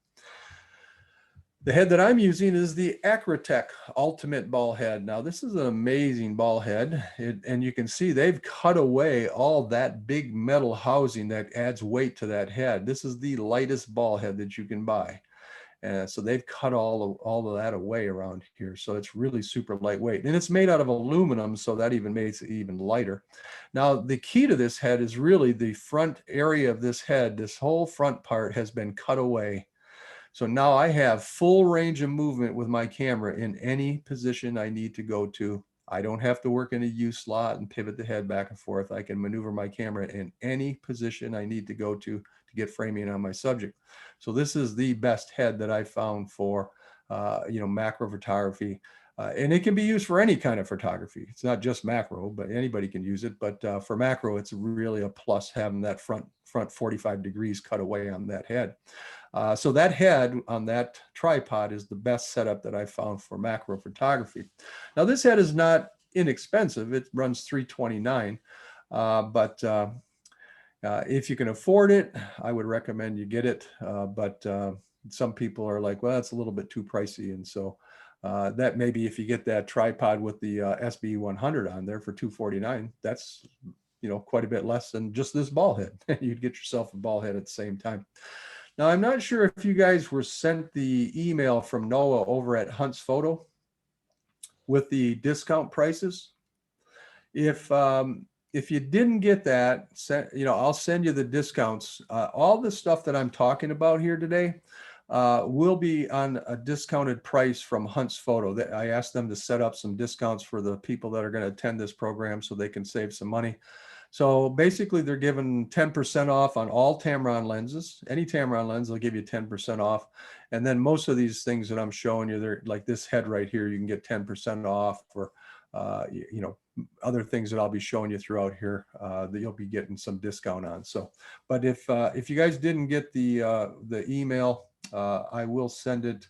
B: The head that I'm using is the Acrotech Ultimate Ball Head. Now, this is an amazing ball head, and you can see they've cut away all that big metal housing that adds weight to that head. This is the lightest ball head that you can buy. So they've cut all of that away around here. So it's really super lightweight. And it's made out of aluminum, so that even makes it even lighter. Now, the key to this head is really the front area of this head. This whole front part has been cut away. So now I have full range of movement with my camera in any position I need to go to. I don't have to work in a U slot and pivot the head back and forth. I can maneuver my camera in any position I need to go to get framing on my subject. So this is the best head that I found for, macro photography. And it can be used for any kind of photography. It's not just macro, but anybody can use it. But for macro, it's really a plus having that front 45 degrees cut away on that head. So that head on that tripod is the best setup that I found for macro photography. Now, this head is not inexpensive. It runs $329, but if you can afford it, I would recommend you get it. But some people are like, well, it's a little bit too pricey. And so that maybe if you get that tripod with the SB100 on there for $249, that's quite a bit less than just this ball head. You'd get yourself a ball head at the same time. Now, I'm not sure if you guys were sent the email from Noah over at Hunt's Photo with the discount prices. If you didn't get that, I'll send you the discounts. All the stuff that I'm talking about here today will be on a discounted price from Hunt's Photo. I asked them to set up some discounts for the people that are going to attend this program so they can save some money. So basically, they're giving 10% off on all Tamron lenses. Any Tamron lens, they'll give you 10% off. And then most of these things that I'm showing you, they're like this head right here, you can get 10% off, or other things that I'll be showing you throughout here that you'll be getting some discount on. So, but if you guys didn't get the email, I will send it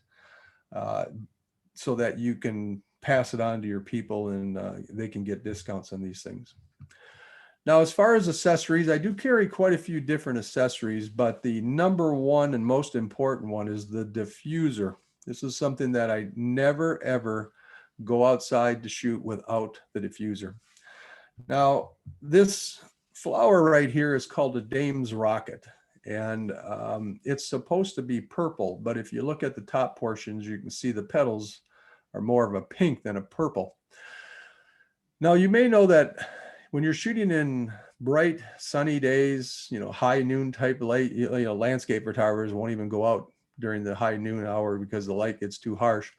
B: so that you can pass it on to your people and they can get discounts on these things. Now, as far as accessories, I do carry quite a few different accessories, but the number one and most important one is the diffuser. This is something that I never, ever go outside to shoot without the diffuser. Now, this flower right here is called a dame's rocket, and it's supposed to be purple, but if you look at the top portions, you can see the petals are more of a pink than a purple. Now, you may know that when you're shooting in bright sunny days, high noon type light, landscape photographers won't even go out during the high noon hour because the light gets too harsh.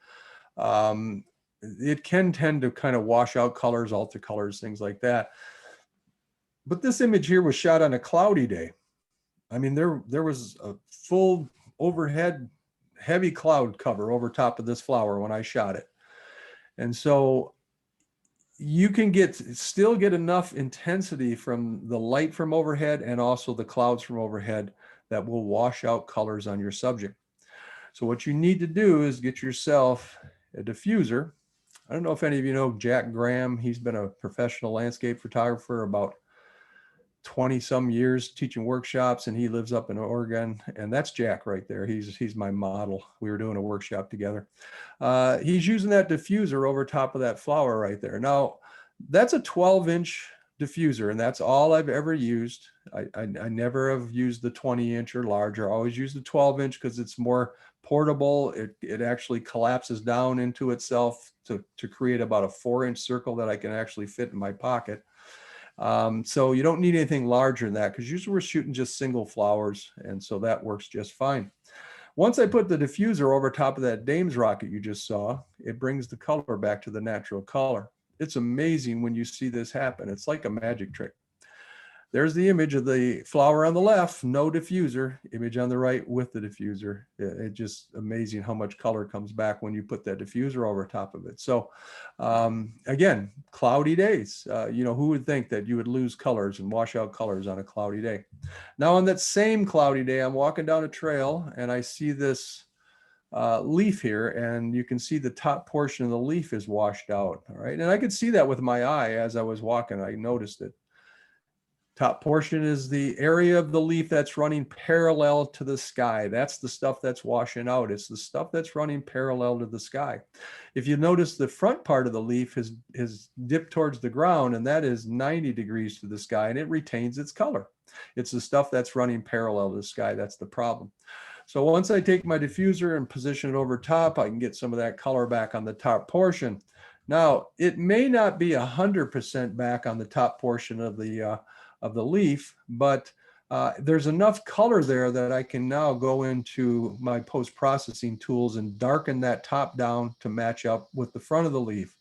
B: It can tend to kind of wash out colors, alter colors, things like that. But this image here was shot on a cloudy day. I mean, there was a full overhead heavy cloud cover over top of this flower when I shot it. And so you can still get enough intensity from the light from overhead and also the clouds from overhead that will wash out colors on your subject. So what you need to do is get yourself a diffuser. I don't know if any of you know Jack Graham. He's been a professional landscape photographer about 20 some years teaching workshops, and he lives up in Oregon, and that's Jack right there. He's my model. We were doing a workshop together. He's using that diffuser over top of that flower right there. Now, that's a 12-inch diffuser, and that's all I've ever used. I never have used the 20-inch or larger. I always use the 12-inch because it's more portable. It actually collapses down into itself to create about a 4-inch circle that I can actually fit in my pocket. So you don't need anything larger than that because usually we're shooting just single flowers, and so that works just fine. Once I put the diffuser over top of that dame's rocket you just saw, it brings the color back to the natural color. It's amazing when you see this happen. It's like a magic trick. There's the image of the flower on the left, no diffuser, image on the right with the diffuser. It's just amazing how much color comes back when you put that diffuser over top of it. So again, cloudy days, who would think that you would lose colors and wash out colors on a cloudy day? Now on that same cloudy day, I'm walking down a trail and I see this leaf here, and you can see the top portion of the leaf is washed out. All right. And I could see that with my eye as I was walking. I noticed it. Top portion is the area of the leaf that's running parallel to the sky. That's the stuff that's washing out. It's the stuff that's running parallel to the sky. If you notice, the front part of the leaf is dipped towards the ground, and that is 90 degrees to the sky, and it retains its color. It's the stuff that's running parallel to the sky. That's the problem. So once I take my diffuser and position it over top, I can get some of that color back on the top portion. Now, it may not be 100% back on the top portion of the leaf, but there's enough color there that I can now go into my post-processing tools and darken that top down to match up with the front of the leaf.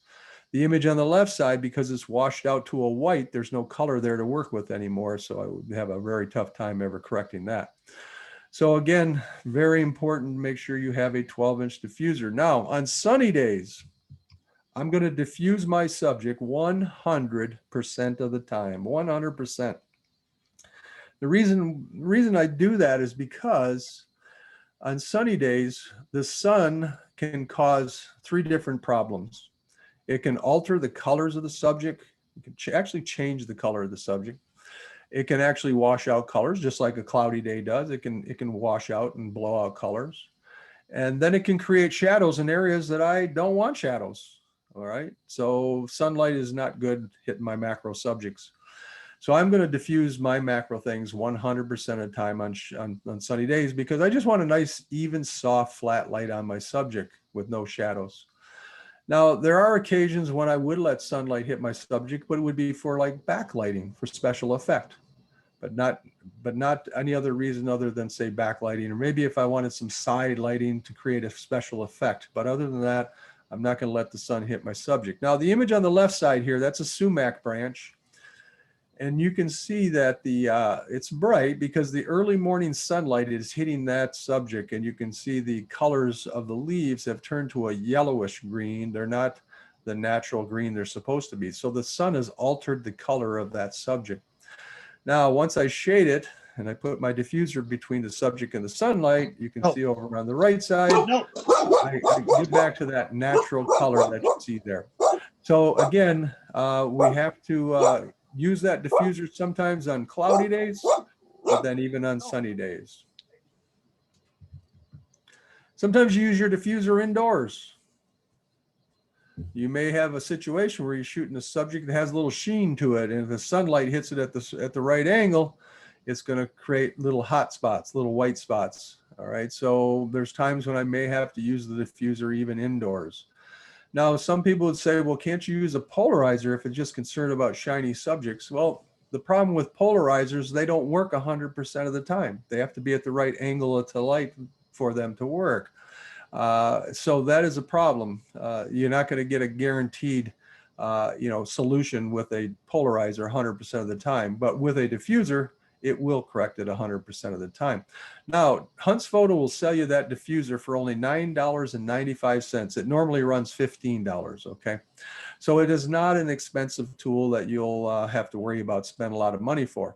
B: The image on the left side, because it's washed out to a white, there's no color there to work with anymore, so I would have a very tough time ever correcting that. So again, very important to make sure you have a 12-inch diffuser. Now, on sunny days, I'm going to diffuse my subject 100% of the time, 100%. The reason I do that is because on sunny days, the sun can cause 3 different problems. It can alter the colors of the subject. It can actually change the color of the subject. It can actually wash out colors, just like a cloudy day does. It can wash out and blow out colors. And then it can create shadows in areas that I don't want shadows. All right. So sunlight is not good hitting my macro subjects. So I'm going to diffuse my macro things 100% of the time on sunny days, because I just want a nice, even, soft, flat light on my subject with no shadows. Now, there are occasions when I would let sunlight hit my subject, but it would be for like backlighting, for special effect, but not any other reason other than, say, backlighting, or maybe if I wanted some side lighting to create a special effect. But other than that, I'm not going to let the sun hit my subject. Now, the image on the left side here, that's a sumac branch. And you can see that it's bright because the early morning sunlight is hitting that subject, and you can see the colors of the leaves have turned to a yellowish green. They're not the natural green they're supposed to be. So the sun has altered the color of that subject. Now, once I shade it and I put my diffuser between the subject and the sunlight, you can see over on the right side, I get back to that natural color that you see there. So again, we have to use that diffuser sometimes on cloudy days, but then even on sunny days. Sometimes you use your diffuser indoors. You may have a situation where you're shooting a subject that has a little sheen to it, and if the sunlight hits it at the right angle, it's going to create little hot spots, little white spots. All right, so there's times when I may have to use the diffuser even indoors. Now, some people would say, well, can't you use a polarizer if it's just concerned about shiny subjects? Well, the problem with polarizers, they don't work 100% of the time. They have to be at the right angle to light for them to work. So that is a problem. You're not going to get a guaranteed, solution with a polarizer 100% of the time. But with a diffuser, it will correct it 100% of the time. Now, Hunt's Photo will sell you that diffuser for only $9.95. It normally runs $15, okay? So it is not an expensive tool that you'll have to worry about spending a lot of money for.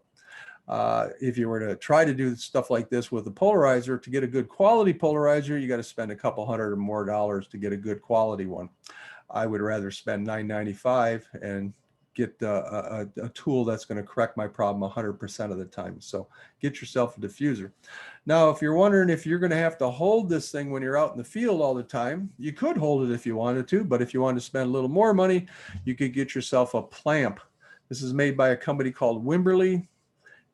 B: If you were to try to do stuff like this with a polarizer, to get a good quality polarizer, you got to spend a couple $100 or more to get a good quality one. I would rather spend $9.95 and get a tool that's going to correct my problem 100% of the time. So get yourself a diffuser. Now, if you're wondering if you're going to have to hold this thing when you're out in the field all the time, you could hold it if you wanted to, but if you wanted to spend a little more money, you could get yourself a clamp. This is made by a company called Wimberly.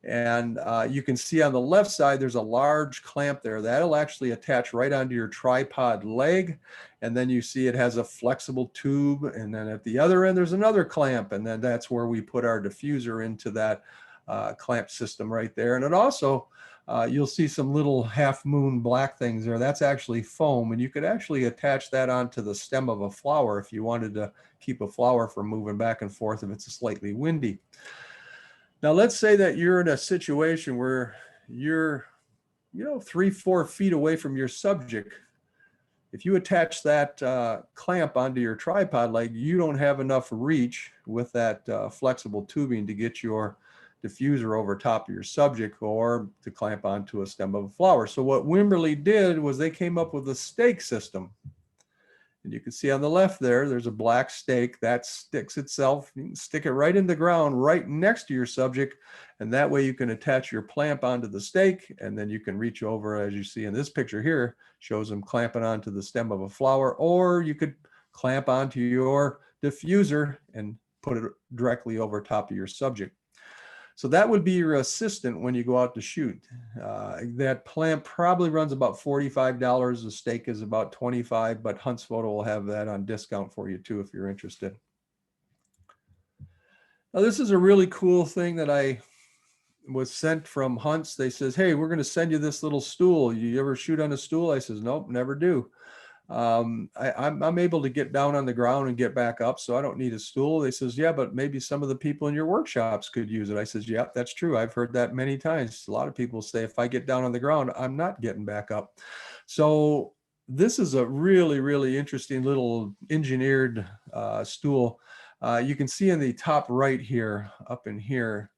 B: And you can see on the left side, there's a large clamp there. That'll actually attach right onto your tripod leg. And then you see it has a flexible tube. And then at the other end, there's another clamp. And then that's where we put our diffuser into that clamp system right there. And it also, you'll see some little half moon black things there. That's actually foam. And you could actually attach that onto the stem of a flower if you wanted to keep a flower from moving back and forth if it's slightly windy. Now, let's say that you're in a situation where you're, 3-4 feet away from your subject. If you attach that clamp onto your tripod leg, you don't have enough reach with that flexible tubing to get your diffuser over top of your subject or to clamp onto a stem of a flower. So what Wimberly did was they came up with a stake system. And you can see on the left there, there's a black stake that sticks itself. You can stick it right in the ground, right next to your subject. And that way you can attach your clamp onto the stake, and then you can reach over, as you see in this picture here, shows them clamping onto the stem of a flower, or you could clamp onto your diffuser and put it directly over top of your subject. So that would be your assistant when you go out to shoot. That clamp probably runs about $45. The stake is about $25, but Hunts Photo will have that on discount for you too if you're interested. Now this is a really cool thing that I was sent from Hunts. They says, hey, we're going to send you this little stool. You ever shoot on a stool? I says, nope, never do. I'm able to get down on the ground and get back up, so I don't need a stool. They says, yeah, but maybe some of the people in your workshops could use it. I says, yeah, that's true. I've heard that many times. A lot of people say, if I get down on the ground, I'm not getting back up. So this is a really, really interesting little engineered stool. You can see in the top right here, up in here,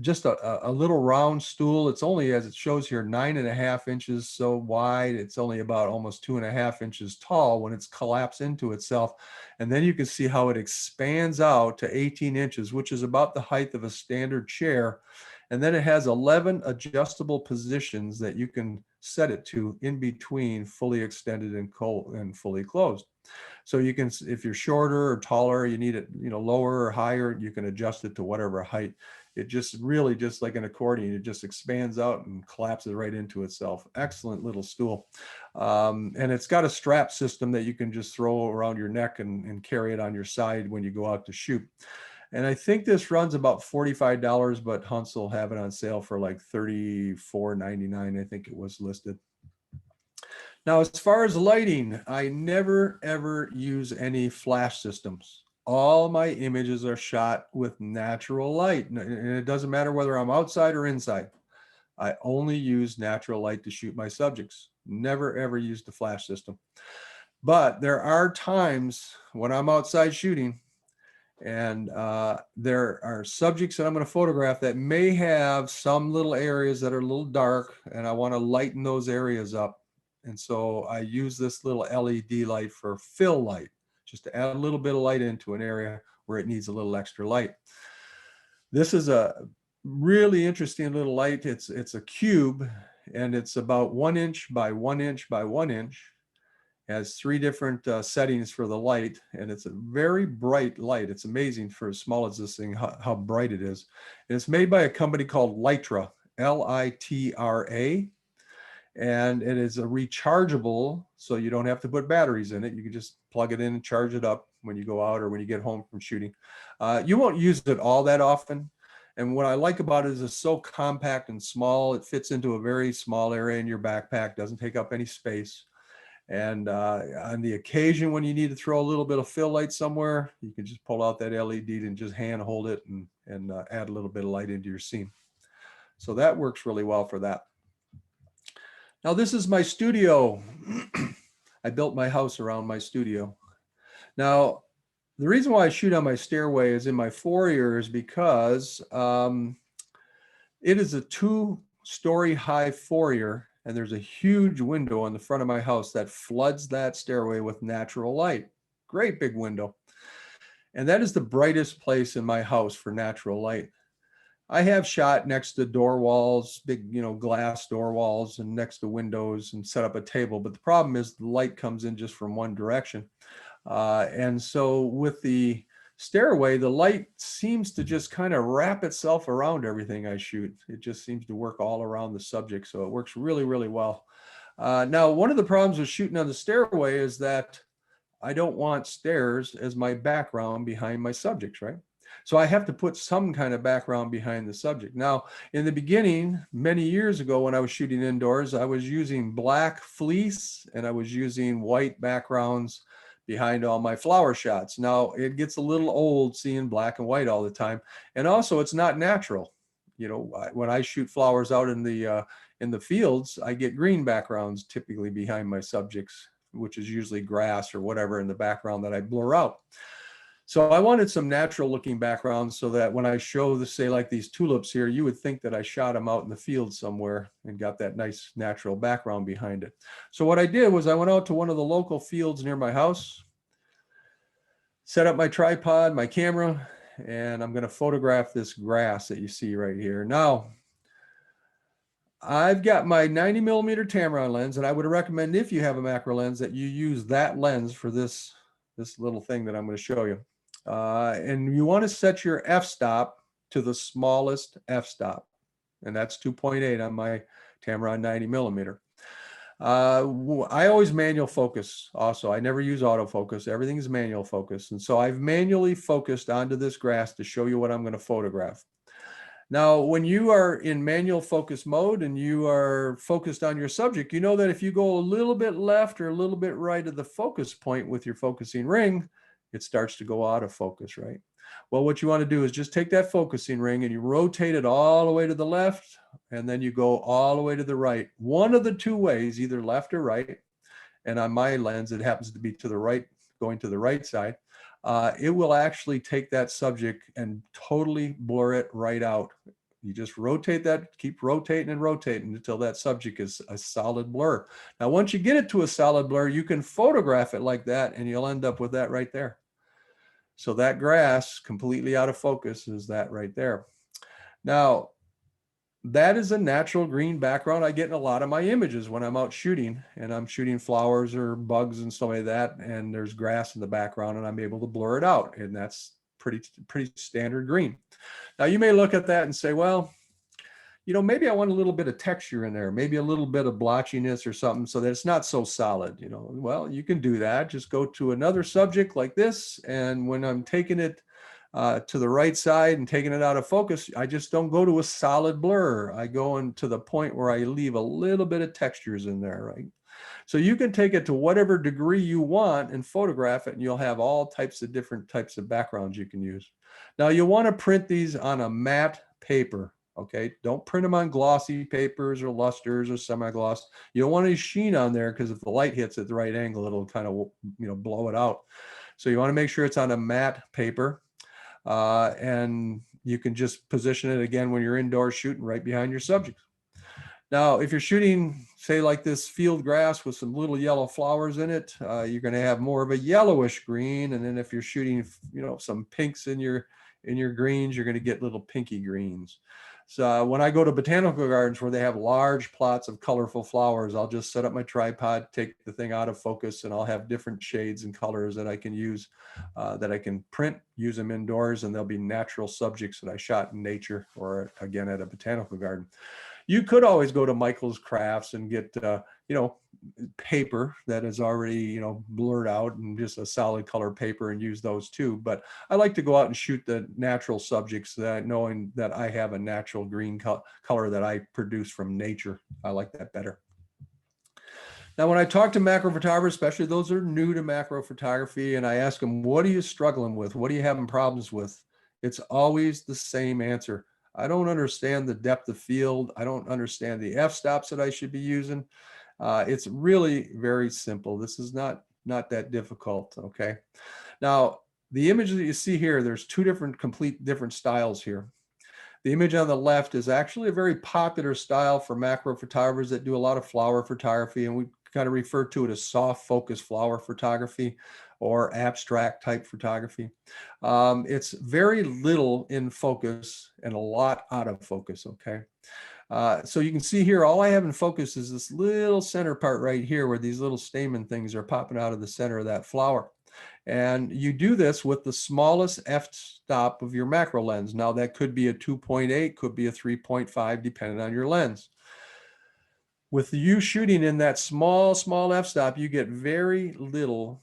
B: just a little round stool. It's only, as it shows here, 9.5 inches so wide. It's only about almost 2.5 inches tall when it's collapsed into itself. And then you can see how it expands out to 18 inches, which is about the height of a standard chair. And then it has 11 adjustable positions that you can set it to in between fully extended and fully closed. So you can, if you're shorter or taller, you need it, lower or higher, you can adjust it to whatever height. It just really, just like an accordion, it just expands out and collapses right into itself. Excellent little stool. And it's got a strap system that you can just throw around your neck and carry it on your side when you go out to shoot. And I think this runs about $45, but Hunts will have it on sale for like $34.99. I think it was listed. Now, as far as lighting, I never, ever use any flash systems. All my images are shot with natural light. And it doesn't matter whether I'm outside or inside. I only use natural light to shoot my subjects. Never, ever use the flash system. But there are times when I'm outside shooting and there are subjects that I'm going to photograph that may have some little areas that are a little dark, and I want to lighten those areas up. And so I use this little LED light for fill light, just to add a little bit of light into an area where it needs a little extra light. This is a really interesting little light. It's a cube, and it's about 1 inch by 1 inch by 1 inch. It has 3 different settings for the light, and it's a very bright light. It's amazing for as small as this thing, how bright it is. And it's made by a company called Litra, L-I-T-R-A. And it is a rechargeable, so you don't have to put batteries in it. You can just plug it in and charge it up when you go out or when you get home from shooting. You won't use it all that often. And what I like about it is it's so compact and small. It fits into a very small area in your backpack, doesn't take up any space. And on the occasion when you need to throw a little bit of fill light somewhere, you can just pull out that LED and just hand hold it and add a little bit of light into your scene. So that works really well for that. Now this is my studio. I built my house around my studio. Now, the reason why I shoot on my stairway is in my foyer is because it is a 2-story high foyer, and there's a huge window on the front of my house that floods that stairway with natural light. Great big window. And that is the brightest place in my house for natural light. I have shot next to door walls, big, glass door walls, and next to windows, and set up a table. But the problem is the light comes in just from one direction. And so with the stairway, the light seems to just kind of wrap itself around everything I shoot. It just seems to work all around the subject. So it works really, really well. Now, one of the problems with shooting on the stairway is that I don't want stairs as my background behind my subjects, right? So I have to put some kind of background behind the subject. Now, in the beginning, many years ago when I was shooting indoors, I was using black fleece and I was using white backgrounds behind all my flower shots. Now, it gets a little old seeing black and white all the time. And also, it's not natural. When I shoot flowers out in the fields, I get green backgrounds typically behind my subjects, which is usually grass or whatever in the background that I blur out. So I wanted some natural looking backgrounds so that when I show the, say like these tulips here, you would think that I shot them out in the field somewhere and got that nice natural background behind it. So what I did was I went out to one of the local fields near my house, set up my tripod, my camera, and I'm going to photograph this grass that you see right here. Now, I've got my 90mm Tamron lens, and I would recommend, if you have a macro lens, that you use that lens for this little thing that I'm going to show you. And you want to set your f-stop to the smallest f-stop, and that's 2.8 on my Tamron 90mm. I always manual focus also. I never use autofocus. Everything is manual focus. And so I've manually focused onto this grass to show you what I'm going to photograph. Now, when you are in manual focus mode and you are focused on your subject, you know that if you go a little bit left or a little bit right of the focus point with your focusing ring, it starts to go out of focus, right? Well, what you want to do is just take that focusing ring and you rotate it all the way to the left, and then you go all the way to the right. One of the two ways, either left or right. And on my lens, it happens to be to the right, going to the right side. It will actually take that subject and totally blur it right out. You just rotate that, keep rotating and rotating until that subject is a solid blur. Now, once you get it to a solid blur, you can photograph it like that and you'll end up with that right there. So that grass completely out of focus is that right there. Now, that is a natural green background I get in a lot of my images when I'm out shooting, and I'm shooting flowers or bugs and stuff like that, and there's grass in the background and I'm able to blur it out, and that's pretty standard green. Now you may look at that and say, well, you know, maybe I want a little bit of texture in there, maybe a little bit of blotchiness or something so that it's not so solid, you know. Well, you can do that. Just go to another subject like this, and when I'm taking it to the right side and taking it out of focus, I just don't go to a solid blur. I go into the point where I leave a little bit of textures in there, right? So you can take it to whatever degree you want and photograph it, and you'll have all types of different types of backgrounds you can use. Now you'll want to print these on a matte paper, okay? Don't print them on glossy papers or lusters or semi-gloss. You don't want any sheen on there, because if the light hits at the right angle, it'll kind of, you know, blow it out. So you want to make sure it's on a matte paper. And you can just position it again when you're indoors shooting right behind your subject. Now, if you're shooting, say like this field grass with some little yellow flowers in it, you're going to have more of a yellowish green. And then if you're shooting, you know, some pinks in your greens, you're going to get little pinky greens. So when I go to botanical gardens where they have large plots of colorful flowers, I'll just set up my tripod, take the thing out of focus, and I'll have different shades and colors that I can use, that I can print, use them indoors, and they'll be natural subjects that I shot in nature or again at a botanical garden. You could always go to Michael's Crafts and get, you know, paper that is already, you know, blurred out and just a solid color paper and use those too. But I like to go out and shoot the natural subjects, that knowing that I have a natural green color that I produce from nature. I like that better. Now, when I talk to macro photographers, especially those that are new to macro photography, and I ask them, what are you struggling with? What are you having problems with? It's always the same answer. I don't understand the depth of field. I don't understand the f-stops that I should be using. It's really very simple. This is not that difficult, okay? Now, the images that you see here, there's two complete different styles here. The image on the left is actually a very popular style for macro photographers that do a lot of flower photography, and we kind of refer to it as soft focus flower photography or abstract type photography. It's very little in focus and a lot out of focus, okay? So you can see here, all I have in focus is this little center part right here where these little stamen things are popping out of the center of that flower. And you do this with the smallest f-stop of your macro lens. Now that could be a 2.8, could be a 3.5, depending on your lens. With you shooting in that small f-stop, you get very little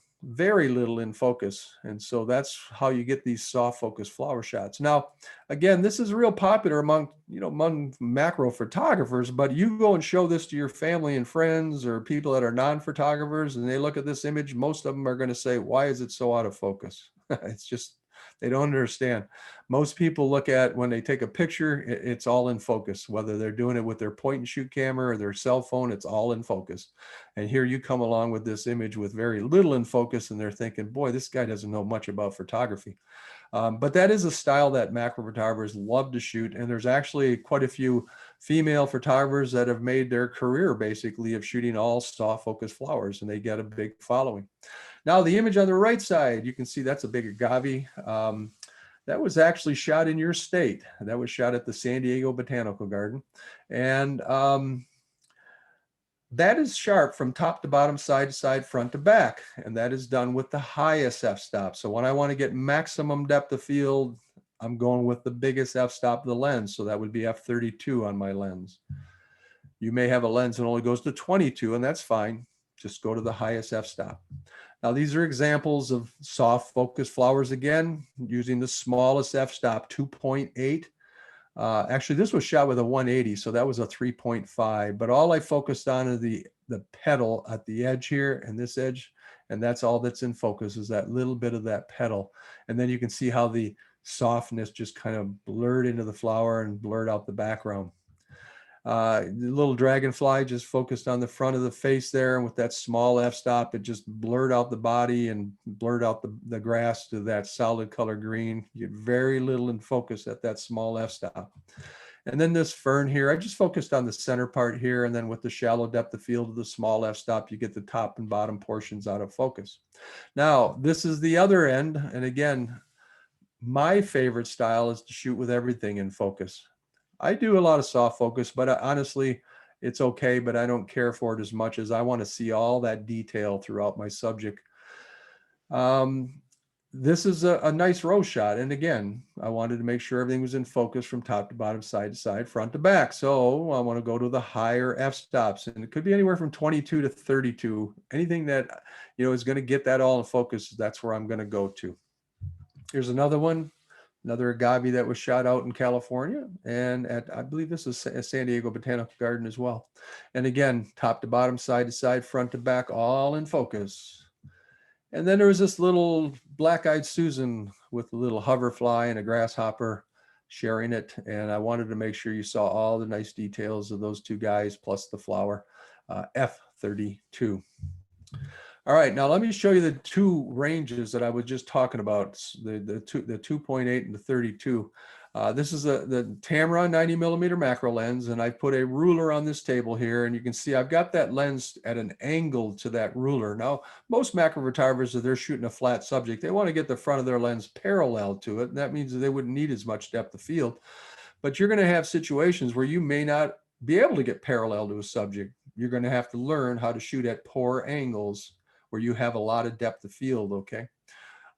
B: in focus. And so that's how you get these soft focus flower shots. Now, again, this is real popular among macro photographers, but you go and show this to your family and friends or people that are non-photographers, and they look at this image, most of them are going to say, why is it so out of focus? It's just They don't understand. Most people look at when they take a picture, it's all in focus, whether they're doing it with their point and shoot camera or their cell phone, it's all in focus. And here you come along with this image with very little in focus, and they're thinking, boy, this guy doesn't know much about photography. But that is a style that macro photographers love to shoot. And there's actually quite a few female photographers that have made their career basically of shooting all soft focus flowers, and they get a big following. Now the image on the right side, you can see that's a big agave. That was actually shot in your state. That was shot at the San Diego Botanical Garden. And that is sharp from top to bottom, side to side, front to back. And that is done with the highest f-stop. So when I want to get maximum depth of field, I'm going with the biggest f-stop of the lens. So that would be f32 on my lens. You may have a lens that only goes to 22, and that's fine. Just go to the highest f-stop. Now, these are examples of soft focus flowers again, using the smallest f-stop, 2.8. Actually, this was shot with a 180, so that was a 3.5. But all I focused on is the petal at the edge here and this edge, and that's all that's in focus is that little bit of that petal. And then you can see how the softness just kind of blurred into the flower and blurred out the background. The little dragonfly just focused on the front of the face there, and with that small f-stop, it just blurred out the body and blurred out the grass to that solid color green. You get very little in focus at that small f-stop. And then this fern here, I just focused on the center part here, and then with the shallow depth of field of the small f-stop, you get the top and bottom portions out of focus. Now, this is the other end, and again, my favorite style is to shoot with everything in focus. I do a lot of soft focus, but honestly, it's okay, but I don't care for it as much as I want to see all that detail throughout my subject. This is a nice row shot. And again, I wanted to make sure everything was in focus from top to bottom, side to side, front to back. So I want to go to the higher f-stops, and it could be anywhere from 22 to 32. Anything that, is going to get that all in focus, that's where I'm going to go to. Here's another one. Another agave that was shot out in California, and I believe this is San Diego Botanical Garden as well. And again, top to bottom, side to side, front to back, all in focus. And then there was this little black-eyed Susan with a little hoverfly and a grasshopper sharing it. And I wanted to make sure you saw all the nice details of those two guys plus the flower, F32. All right, now let me show you the two ranges that I was just talking about, the 2.8 and the 32. This is the Tamara 90 millimeter macro lens, and I put a ruler on this table here, and you can see I've got that lens at an angle to that ruler. Now, most macro photographers, if they're shooting a flat subject, they want to get the front of their lens parallel to it, and that means that they wouldn't need as much depth of field. But you're going to have situations where you may not be able to get parallel to a subject. You're going to have to learn how to shoot at poor angles where you have a lot of depth of field, okay?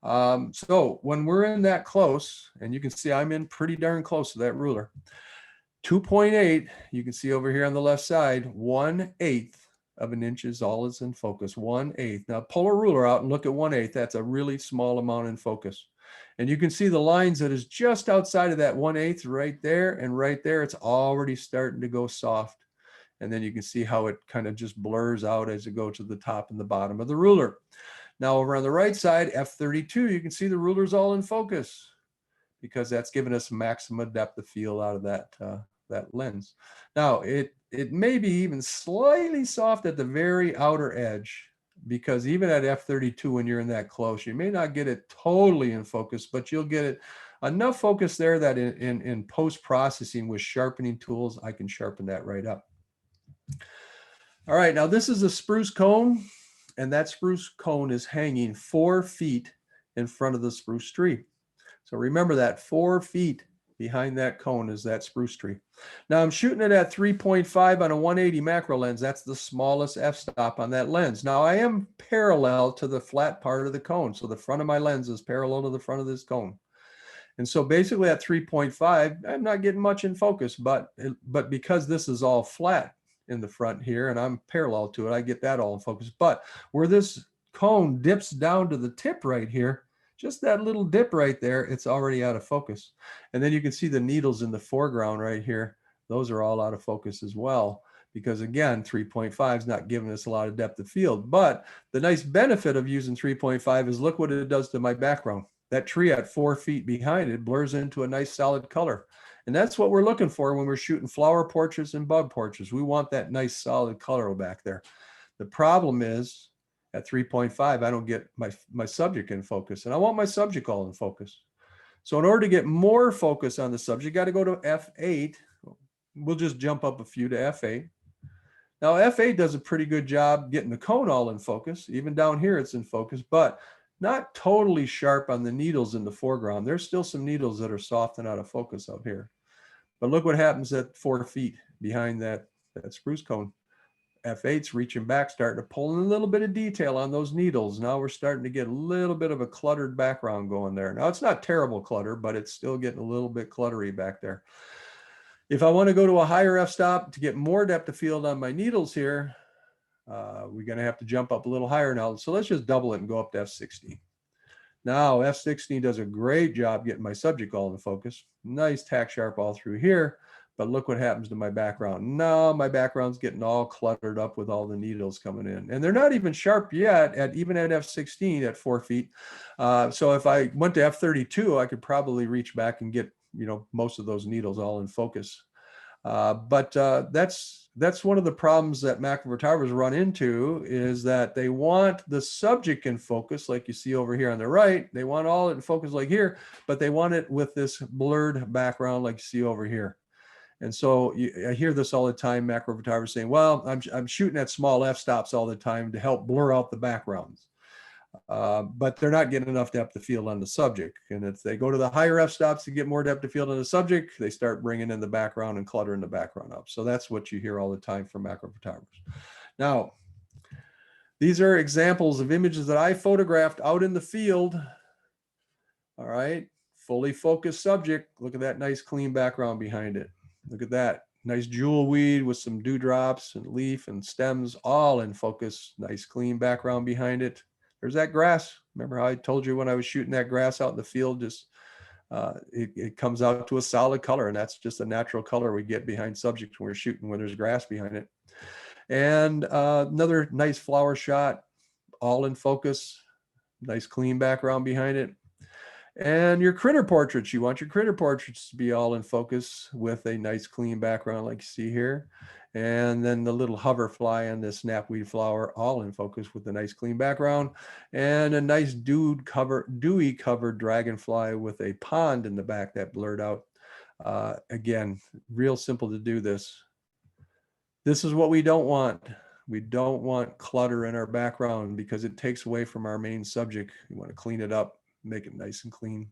B: So when we're in that close, and you can see I'm in pretty darn close to that ruler, 2.8, you can see over here on the left side, 1/8 of an inch is all is in focus, 1/8. Now pull a ruler out and look at 1/8, that's a really small amount in focus. And you can see the lines that is just outside of that 1/8 right there, and right there, it's already starting to go soft. And then you can see how it kind of just blurs out as it goes to the top and the bottom of the ruler. Now over on the right side, F32, you can see the ruler's all in focus because that's giving us maximum depth of field out of that lens. Now it may be even slightly soft at the very outer edge, because even at F32, when you're in that close, you may not get it totally in focus, but you'll get it enough focus there that in post-processing with sharpening tools, I can sharpen that right up. All right, now this is a spruce cone, and that spruce cone is hanging 4 feet in front of the spruce tree. So remember that 4 feet behind that cone is that spruce tree. Now I'm shooting it at 3.5 on a 180 macro lens. That's the smallest f-stop on that lens. Now I am parallel to the flat part of the cone. So the front of my lens is parallel to the front of this cone. And so basically at 3.5, I'm not getting much in focus, but because this is all flat in the front here and I'm parallel to it, I get that all in focus. But where this cone dips down to the tip right here, just that little dip right there, it's already out of focus. And then you can see the needles in the foreground right here. Those are all out of focus as well, because again, 3.5 is not giving us a lot of depth of field. But the nice benefit of using 3.5 is look what it does to my background. that tree at 4 feet behind it blurs into a nice solid color. And that's what we're looking for when we're shooting flower portraits and bud portraits. We want that nice solid color back there. The problem is at 3.5, I don't get my subject in focus, and I want my subject all in focus. So in order to get more focus on the subject, you got to go to F8. We'll just jump up a few to F8. Now F8 does a pretty good job getting the cone all in focus. Even down here it's in focus, but not totally sharp on the needles in the foreground. There's still some needles that are soft and out of focus out here. But look what happens at 4 feet behind that spruce cone. F8's reaching back, starting to pull in a little bit of detail on those needles. Now we're starting to get a little bit of a cluttered background going there. Now it's not terrible clutter, but it's still getting a little bit cluttery back there. If I want to go to a higher f-stop to get more depth of field on my needles here, we're going to have to jump up a little higher now. So let's just double it and go up to f16. Now f16 does a great job getting my subject all in focus. Nice tack sharp all through here. But look what happens to my background. Now my background's getting all cluttered up with all the needles coming in. And they're not even sharp yet, even at f16 at 4 feet. So if I went to f32, I could probably reach back and get, you know, most of those needles all in focus. But that's one of the problems that macro photographers run into, is that they want the subject in focus, like you see over here on the right. They want all in focus like here, but they want it with this blurred background like you see over here. And so I hear this all the time, macro photographers saying, well, I'm shooting at small f-stops all the time to help blur out the backgrounds. But they're not getting enough depth of field on the subject. And if they go to the higher f-stops to get more depth of field on the subject, they start bringing in the background and cluttering the background up. So that's what you hear all the time from macro photographers. Now, these are examples of images that I photographed out in the field. All right, fully focused subject. Look at that nice clean background behind it. Look at that. Nice jewel weed with some dewdrops and leaf and stems all in focus. Nice clean background behind it. There's that grass. Remember how I told you when I was shooting that grass out in the field, just it comes out to a solid color, and that's just a natural color we get behind subjects when we're shooting when there's grass behind it. And another nice flower shot, all in focus. Nice clean background behind it. And your critter portraits, you want your critter portraits to be all in focus with a nice clean background like you see here. And then the little hoverfly and the snapweed flower all in focus with a nice clean background. And a nice dewy covered dragonfly with a pond in the back that blurred out. Again, real simple to do this. This is what we don't want. We don't want clutter in our background because it takes away from our main subject. You want to clean it up. Make it nice and clean.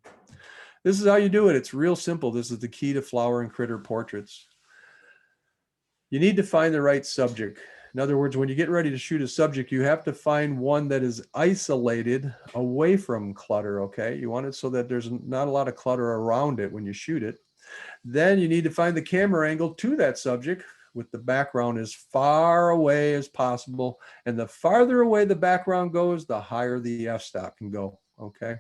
B: This is how you do it. It's real simple. This is the key to flower and critter portraits. You need to find the right subject. In other words, when you get ready to shoot a subject, you have to find one that is isolated away from clutter, okay? You want it so that there's not a lot of clutter around it when you shoot it. Then you need to find the camera angle to that subject with the background as far away as possible. And the farther away the background goes, the higher the f-stop can go, okay?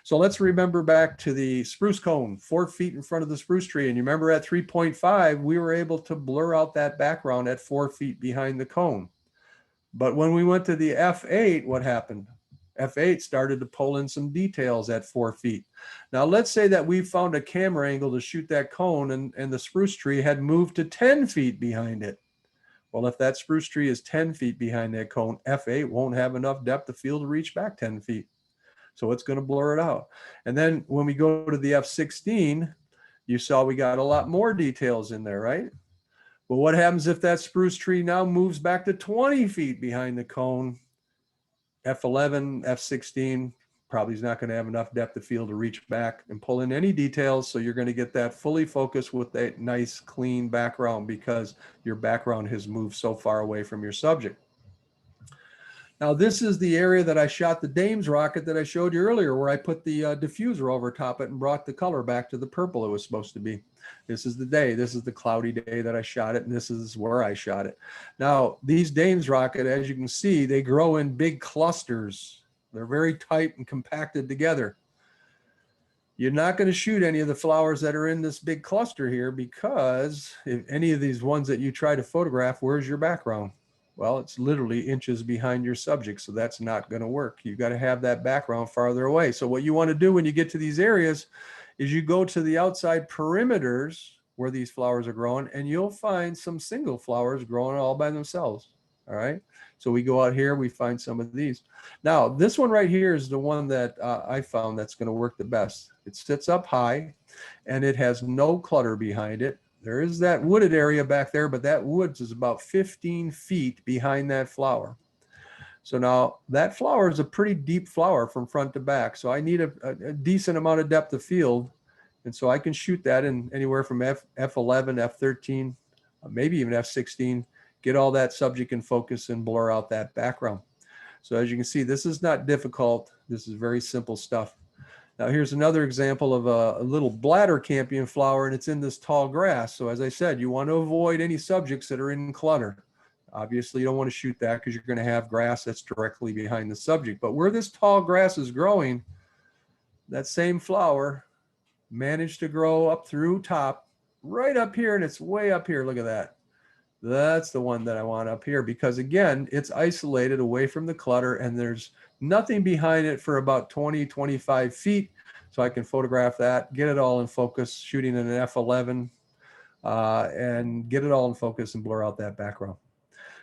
B: So let's remember back to the spruce cone, 4 feet in front of the spruce tree. And you remember at 3.5, we were able to blur out that background at 4 feet behind the cone. But when we went to the F8, what happened? F8 started to pull in some details at 4 feet. Now let's say that we found a camera angle to shoot that cone and the spruce tree had moved to 10 feet behind it. Well, if that spruce tree is 10 feet behind that cone, F8 won't have enough depth of field to reach back 10 feet. So it's going to blur it out. And then when we go to the F16, you saw we got a lot more details in there, right? Well, what happens if that spruce tree now moves back to 20 feet behind the cone? F11, F16 probably is not going to have enough depth of field to reach back and pull in any details. So you're going to get that fully focused with that nice clean background because your background has moved so far away from your subject. Now, this is the area that I shot the Dames rocket that I showed you earlier, where I put the diffuser over top it and brought the color back to the purple it was supposed to be. This is the day. This is the cloudy day that I shot it, and this is where I shot it. Now, these Dames rocket, as you can see, they grow in big clusters. They're very tight and compacted together. You're not going to shoot any of the flowers that are in this big cluster here because if any of these ones that you try to photograph, where's your background? Well, it's literally inches behind your subject, so that's not going to work. You've got to have that background farther away. So what you want to do when you get to these areas is you go to the outside perimeters where these flowers are growing, and you'll find some single flowers growing all by themselves. All right. So we go out here, we find some of these. Now, this one right here is the one that I found that's going to work the best. It sits up high and it has no clutter behind it. There is that wooded area back there, but that woods is about 15 feet behind that flower. So now that flower is a pretty deep flower from front to back. So I need a decent amount of depth of field. And so I can shoot that in anywhere from F11, F13, maybe even F16, get all that subject in focus and blur out that background. So as you can see, this is not difficult. This is very simple stuff. Now here's another example of a little bladder campion flower, and it's in this tall grass. So as I said, you want to avoid any subjects that are in clutter. Obviously, you don't want to shoot that because you're going to have grass that's directly behind the subject. But where this tall grass is growing, that same flower managed to grow up through top, right up here, and it's way up here. Look at that. That's the one that I want up here because, again, it's isolated away from the clutter, and there's nothing behind it for about 20, 25 feet. So I can photograph that, get it all in focus, shooting in an F11, and get it all in focus and blur out that background.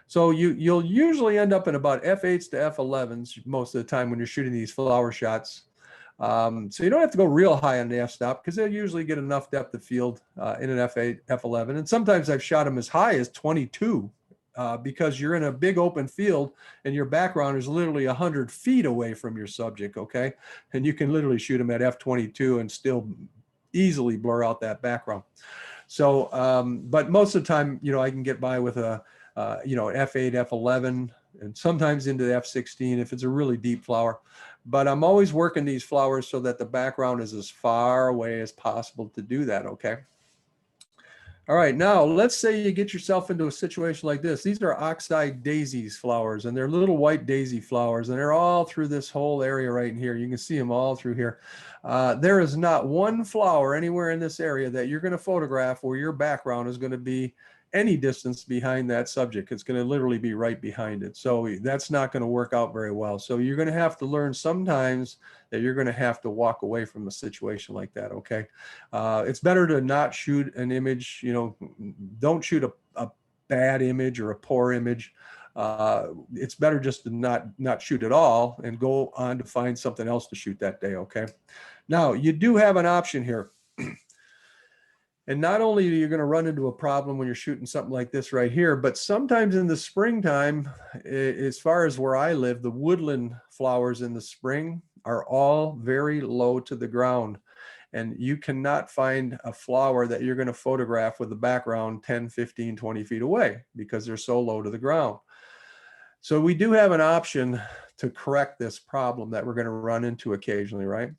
B: So you'll usually end up in about F8s to F11s most of the time when you're shooting these flower shots. So you don't have to go real high on the f-stop because they'll usually get enough depth of field in an F8, F11. And sometimes I've shot them as high as 22 because you're in a big open field and your background is literally 100 feet away from your subject, okay? And you can literally shoot them at F22 and still easily blur out that background. So, but most of the time, I can get by with a F8, F11, and sometimes into the F16 if it's a really deep flower. But I'm always working these flowers so that the background is as far away as possible to do that, okay? All right, now let's say you get yourself into a situation like this. These are oxeye daisies flowers, and they're little white daisy flowers, and they're all through this whole area right in here. You can see them all through here. There is not one flower anywhere in this area that you're going to photograph where your background is going to be any distance behind that subject. It's going to literally be right behind it. So that's not going to work out very well. So you're going to have to learn sometimes that you're going to have to walk away from a situation like that, okay? It's better to not shoot an image, don't shoot a bad image or a poor image. It's better just to not shoot at all and go on to find something else to shoot that day, okay? Now, you do have an option here. And not only are you going to run into a problem when you're shooting something like this right here, but sometimes in the springtime, as far as where I live, the woodland flowers in the spring are all very low to the ground. And you cannot find a flower that you're going to photograph with the background 10, 15, 20 feet away because they're so low to the ground. So we do have an option to correct this problem that we're going to run into occasionally, right?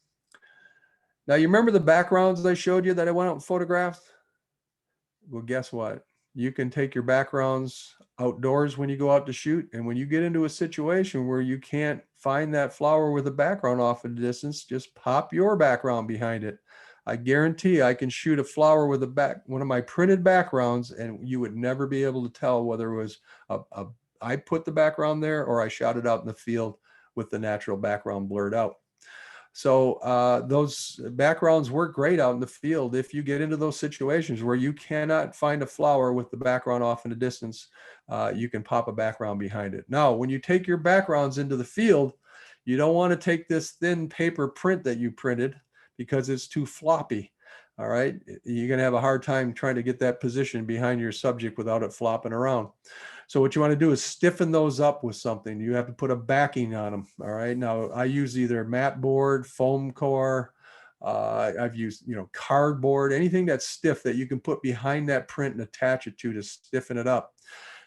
B: Now, you remember the backgrounds I showed you that I went out and photographed? Well, guess what? You can take your backgrounds outdoors when you go out to shoot. And when you get into a situation where you can't find that flower with a background off in the distance, just pop your background behind it. I guarantee I can shoot a flower with one of my printed backgrounds, and you would never be able to tell whether it was I put the background there or I shot it out in the field with the natural background blurred out. So those backgrounds work great out in the field. If you get into those situations where you cannot find a flower with the background off in the distance, you can pop a background behind it. Now, when you take your backgrounds into the field, you don't want to take this thin paper print that you printed because it's too floppy. All right. You're going to have a hard time trying to get that position behind your subject without it flopping around. So what you want to do is stiffen those up with something. You have to put a backing on them. All right. Now I use either mat board, foam core. I've used, cardboard, anything that's stiff that you can put behind that print and attach it to stiffen it up.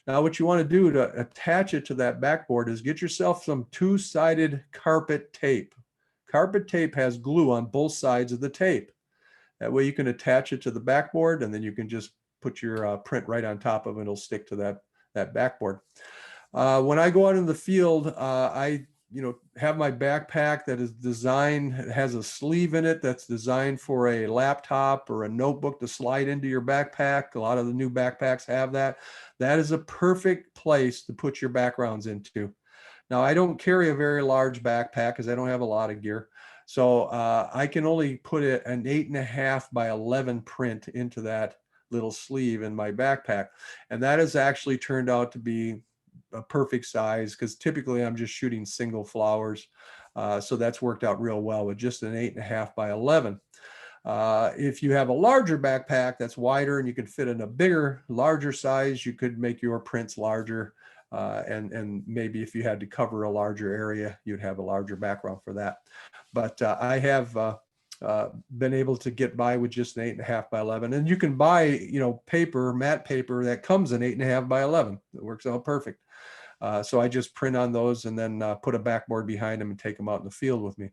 B: Now what you want to do to attach it to that backboard is get yourself some two-sided carpet tape. Carpet tape has glue on both sides of the tape. That way you can attach it to the backboard, and then you can just put your print right on top of it. It'll stick to that backboard. When I go out in the field, I have my backpack that is designed, has a sleeve in it that's designed for a laptop or a notebook to slide into your backpack. A lot of the new backpacks have that. That is a perfect place to put your backgrounds into. Now, I don't carry a very large backpack because I don't have a lot of gear. So I can only put an 8.5 by 11 print into that little sleeve in my backpack. And that has actually turned out to be a perfect size because typically I'm just shooting single flowers. So that's worked out real well with just an 8.5 by 11. If you have a larger backpack that's wider and you can fit in a bigger, larger size, you could make your prints larger. And maybe if you had to cover a larger area, you'd have a larger background for that. But I have been able to get by with just an 8.5 by 11. And you can buy, paper, matte paper that comes in 8.5 by 11. It works out perfect. So I just print on those and then put a backboard behind them and take them out in the field with me.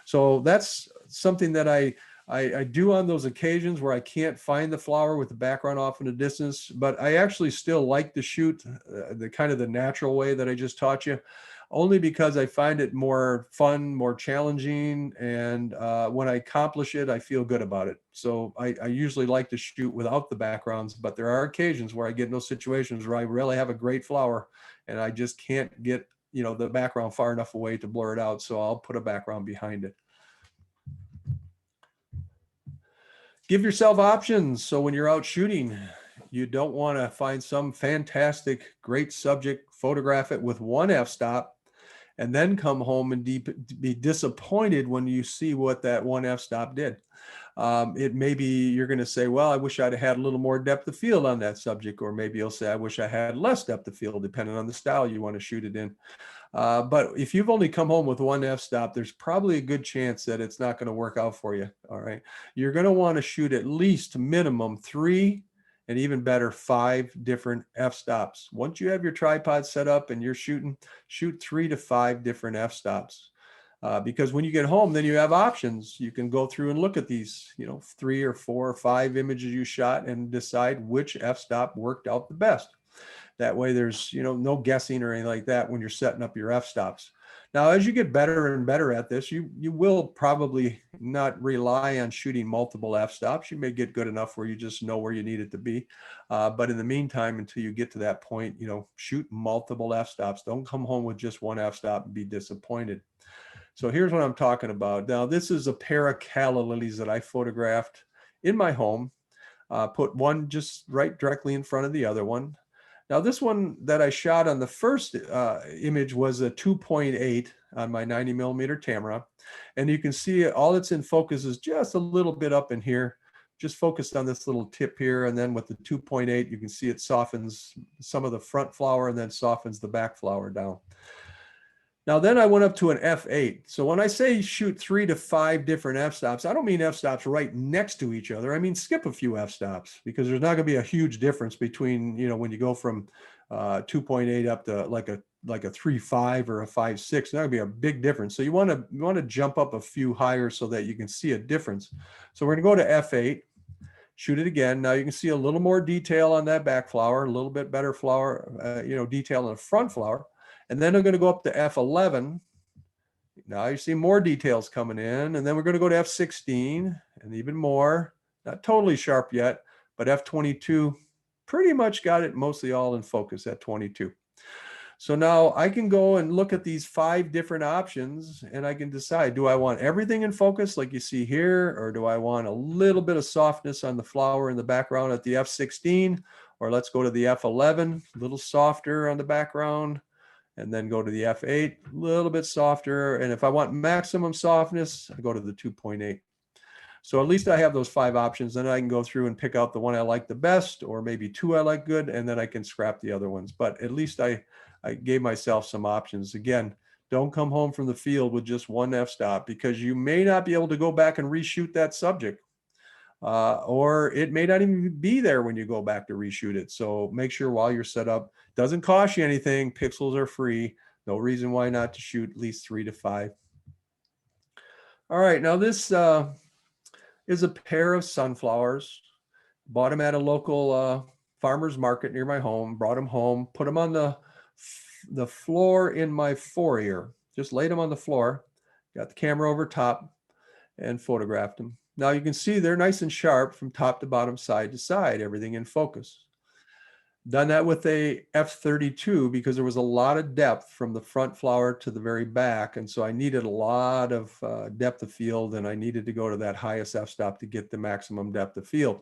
B: So that's something that I do on those occasions where I can't find the flower with the background off in the distance, but I actually still like to shoot the kind of the natural way that I just taught you, only because I find it more fun, more challenging. And when I accomplish it, I feel good about it. So I usually like to shoot without the backgrounds, but there are occasions where I get in those situations where I really have a great flower and I just can't get, the background far enough away to blur it out. So I'll put a background behind it. Give yourself options. So when you're out shooting, you don't want to find some fantastic, great subject, photograph it with one f-stop, and then come home and be disappointed when you see what that one f-stop did. It may be you're going to say, well, I wish I'd had a little more depth of field on that subject. Or maybe you'll say, I wish I had less depth of field, depending on the style you want to shoot it in. But if you've only come home with one f-stop, there's probably a good chance that it's not going to work out for you. All right. You're going to want to shoot at least minimum 3 and even better 5 different f-stops. Once you have your tripod set up and you're shooting, shoot 3 to 5 different f-stops. Because when you get home, then you have options. You can go through and look at these, 3 or 4 or 5 images you shot and decide which f-stop worked out the best. That way there's, no guessing or anything like that when you're setting up your f-stops. Now, as you get better and better at this, you will probably not rely on shooting multiple f-stops. You may get good enough where you just know where you need it to be. But in the meantime, until you get to that point, shoot multiple f-stops. Don't come home with just one f-stop and be disappointed. So here's what I'm talking about. Now, this is a pair of calla lilies that I photographed in my home. Put one just right directly in front of the other one. Now, this one that I shot on the first image was a 2.8 on my 90 millimeter Tamara. And you can see all that's in focus is just a little bit up in here, just focused on this little tip here. And then with the 2.8, you can see it softens some of the front flower and then softens the back flower down. Now, then I went up to an f8. So when I say shoot 3 to 5 different f-stops, I don't mean f-stops right next to each other. I mean, skip a few f-stops because there's not going to be a huge difference between, when you go from 2.8 up to like a 3.5 or a 5.6. That would be a big difference. So you want to jump up a few higher so that you can see a difference. So we're going to go to f8. Shoot it again. Now you can see a little more detail on that back flower, a little bit better flower, detail on the front flower. And then I'm going to go up to f11. Now you see more details coming in. And then we're going to go to f16 and even more. Not totally sharp yet, but f22 pretty much got it mostly all in focus at 22. So now I can go and look at these 5 different options and I can decide, do I want everything in focus like you see here, or do I want a little bit of softness on the flower in the background at the f16, or let's go to the f11, a little softer on the background, and then go to the f8, a little bit softer. And if I want maximum softness, I go to the 2.8. So at least I have those 5 options. Then I can go through and pick out the one I like the best, or maybe 2 I like good, and then I can scrap the other ones. But at least I gave myself some options. Again, don't come home from the field with just one f-stop because you may not be able to go back and reshoot that subject. Or it may not even be there when you go back to reshoot it. So make sure while you're set up, doesn't cost you anything. Pixels are free. No reason why not to shoot at least 3 to 5. All right, now this is a pair of sunflowers. Bought them at a local farmer's market near my home, brought them home, put them on the floor in my foyer. just laid them on the floor, got the camera over top, and photographed them. Now you can see they're nice and sharp from top to bottom, side to side, everything in focus. Done that with a f/32 because there was a lot of depth from the front flower to the very back. And so I needed a lot of depth of field, and I needed to go to that highest f-stop to get the maximum depth of field.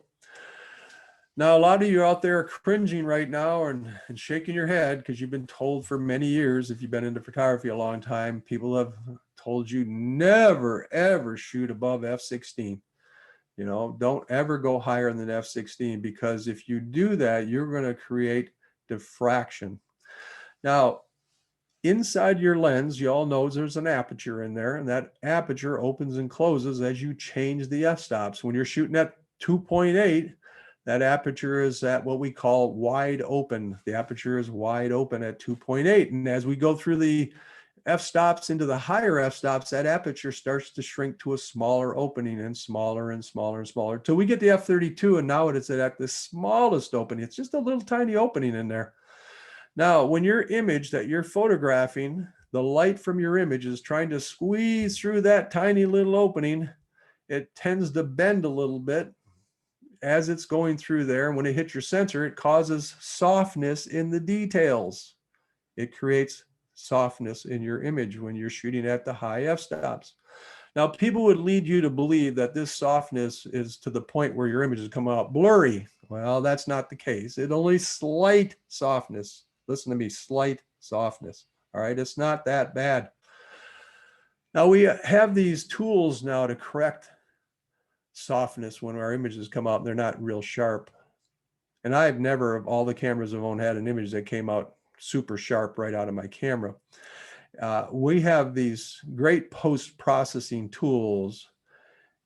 B: Now, a lot of you out there are cringing right now and shaking your head because you've been told for many years, if you've been into photography a long time, people have told you never, ever shoot above f/16. You know, don't ever go higher than f/16, because if you do that, you're going to create diffraction. Now, inside your lens, you all know there's an aperture in there, and that aperture opens and closes as you change the f-stops. When you're shooting at 2.8, that aperture is at what we call wide open. The aperture is wide open at 2.8. And as we go through the f-stops into the higher f-stops, that aperture starts to shrink to a smaller opening, and smaller and smaller and smaller till we get the f/32, and now it is at the smallest opening. It's just a little tiny opening in there. Now, when your image that you're photographing, the light from your image is trying to squeeze through that tiny little opening, it tends to bend a little bit as it's going through there. And when it hits your sensor, it causes softness in the details. It creates softness in your image when you're shooting at the high f-stops. Now, people would lead you to believe that this softness is to the point where your images come out blurry. Well, that's not the case. It's only slight softness. Listen to me, slight softness. All right, it's not that bad. Now, we have these tools now to correct softness when our images come out and they're not real sharp. And I've never, of all the cameras I've owned, had an image that came out super sharp right out of my camera. We have these great post-processing tools,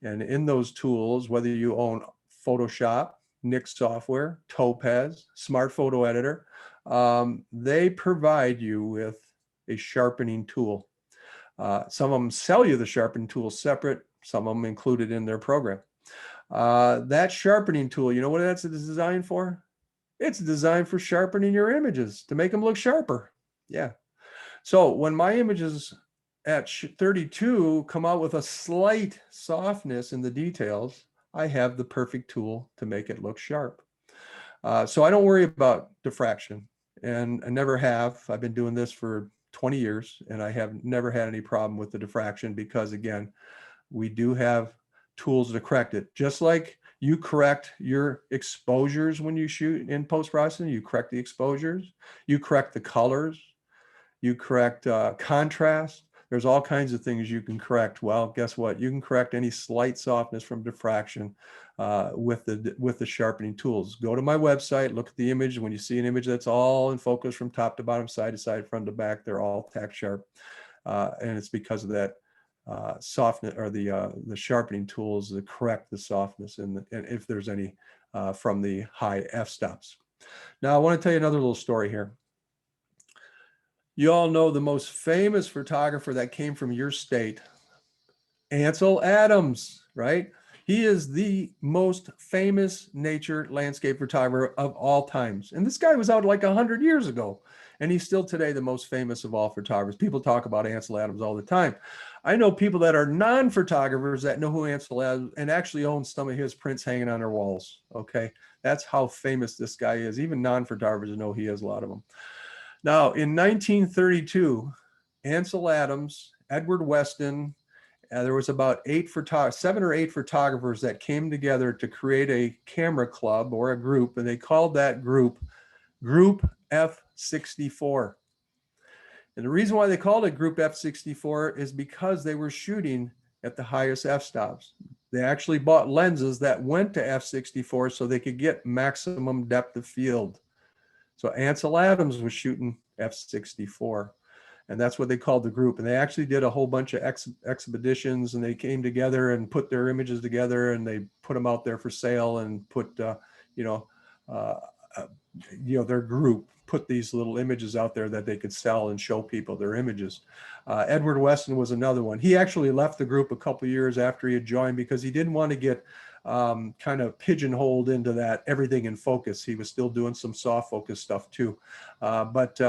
B: and in those tools, whether you own Photoshop, Nix software, Topaz, Smart Photo Editor, they provide you with a sharpening tool. Some of them sell you the sharpening tool separate, some of them included in their program. That sharpening tool, you know what that's designed for? It's designed for sharpening your images to make them look sharper. Yeah. So when my images at 32 come out with a slight softness in the details, I have the perfect tool to make it look sharp. So I don't worry about diffraction, and I never have. I've been doing this for 20 years, and I have never had any problem with the diffraction because, again, we do have tools to correct it. Just like you correct your exposures when you shoot in post-processing, you correct the exposures, you correct the colors, you correct contrast. There's all kinds of things you can correct. Well, guess what? You can correct any slight softness from diffraction with the sharpening tools. Go to my website, look at the image. When you see an image that's all in focus from top to bottom, side to side, front to back, they're all tack sharp. And it's because of that softness, or the sharpening tools that correct the softness and if there's any from the high f-stops. Now I want to tell you another little story here. You all know the most famous photographer that came from your state, Ansel Adams, right? He is the most famous nature landscape photographer of all times. And this guy was out like 100 years ago, and he's still today the most famous of all photographers. People talk about Ansel Adams all the time. I know people that are non-photographers that know who Ansel Adams and actually own some of his prints hanging on their walls, okay? That's how famous this guy is. Even non-photographers know he is, a lot of them. Now, in 1932, Ansel Adams, Edward Weston, there was about 7 or 8 photographers that came together to create a camera club or a group, and they called that group Group F64. And the reason why they called it Group F64 is because they were shooting at the highest f-stops. They actually bought lenses that went to f64 so they could get maximum depth of field. So Ansel Adams was shooting f64, and that's what they called the group. And they actually did a whole bunch of expeditions, and they came together and put their images together, and they put them out there for sale, and put, their group put these little images out there that they could sell and show people their images. Edward Weston was another one. He actually left the group a couple of years after he had joined because he didn't want to get kind of pigeonholed into that everything in focus. He was still doing some soft focus stuff too. But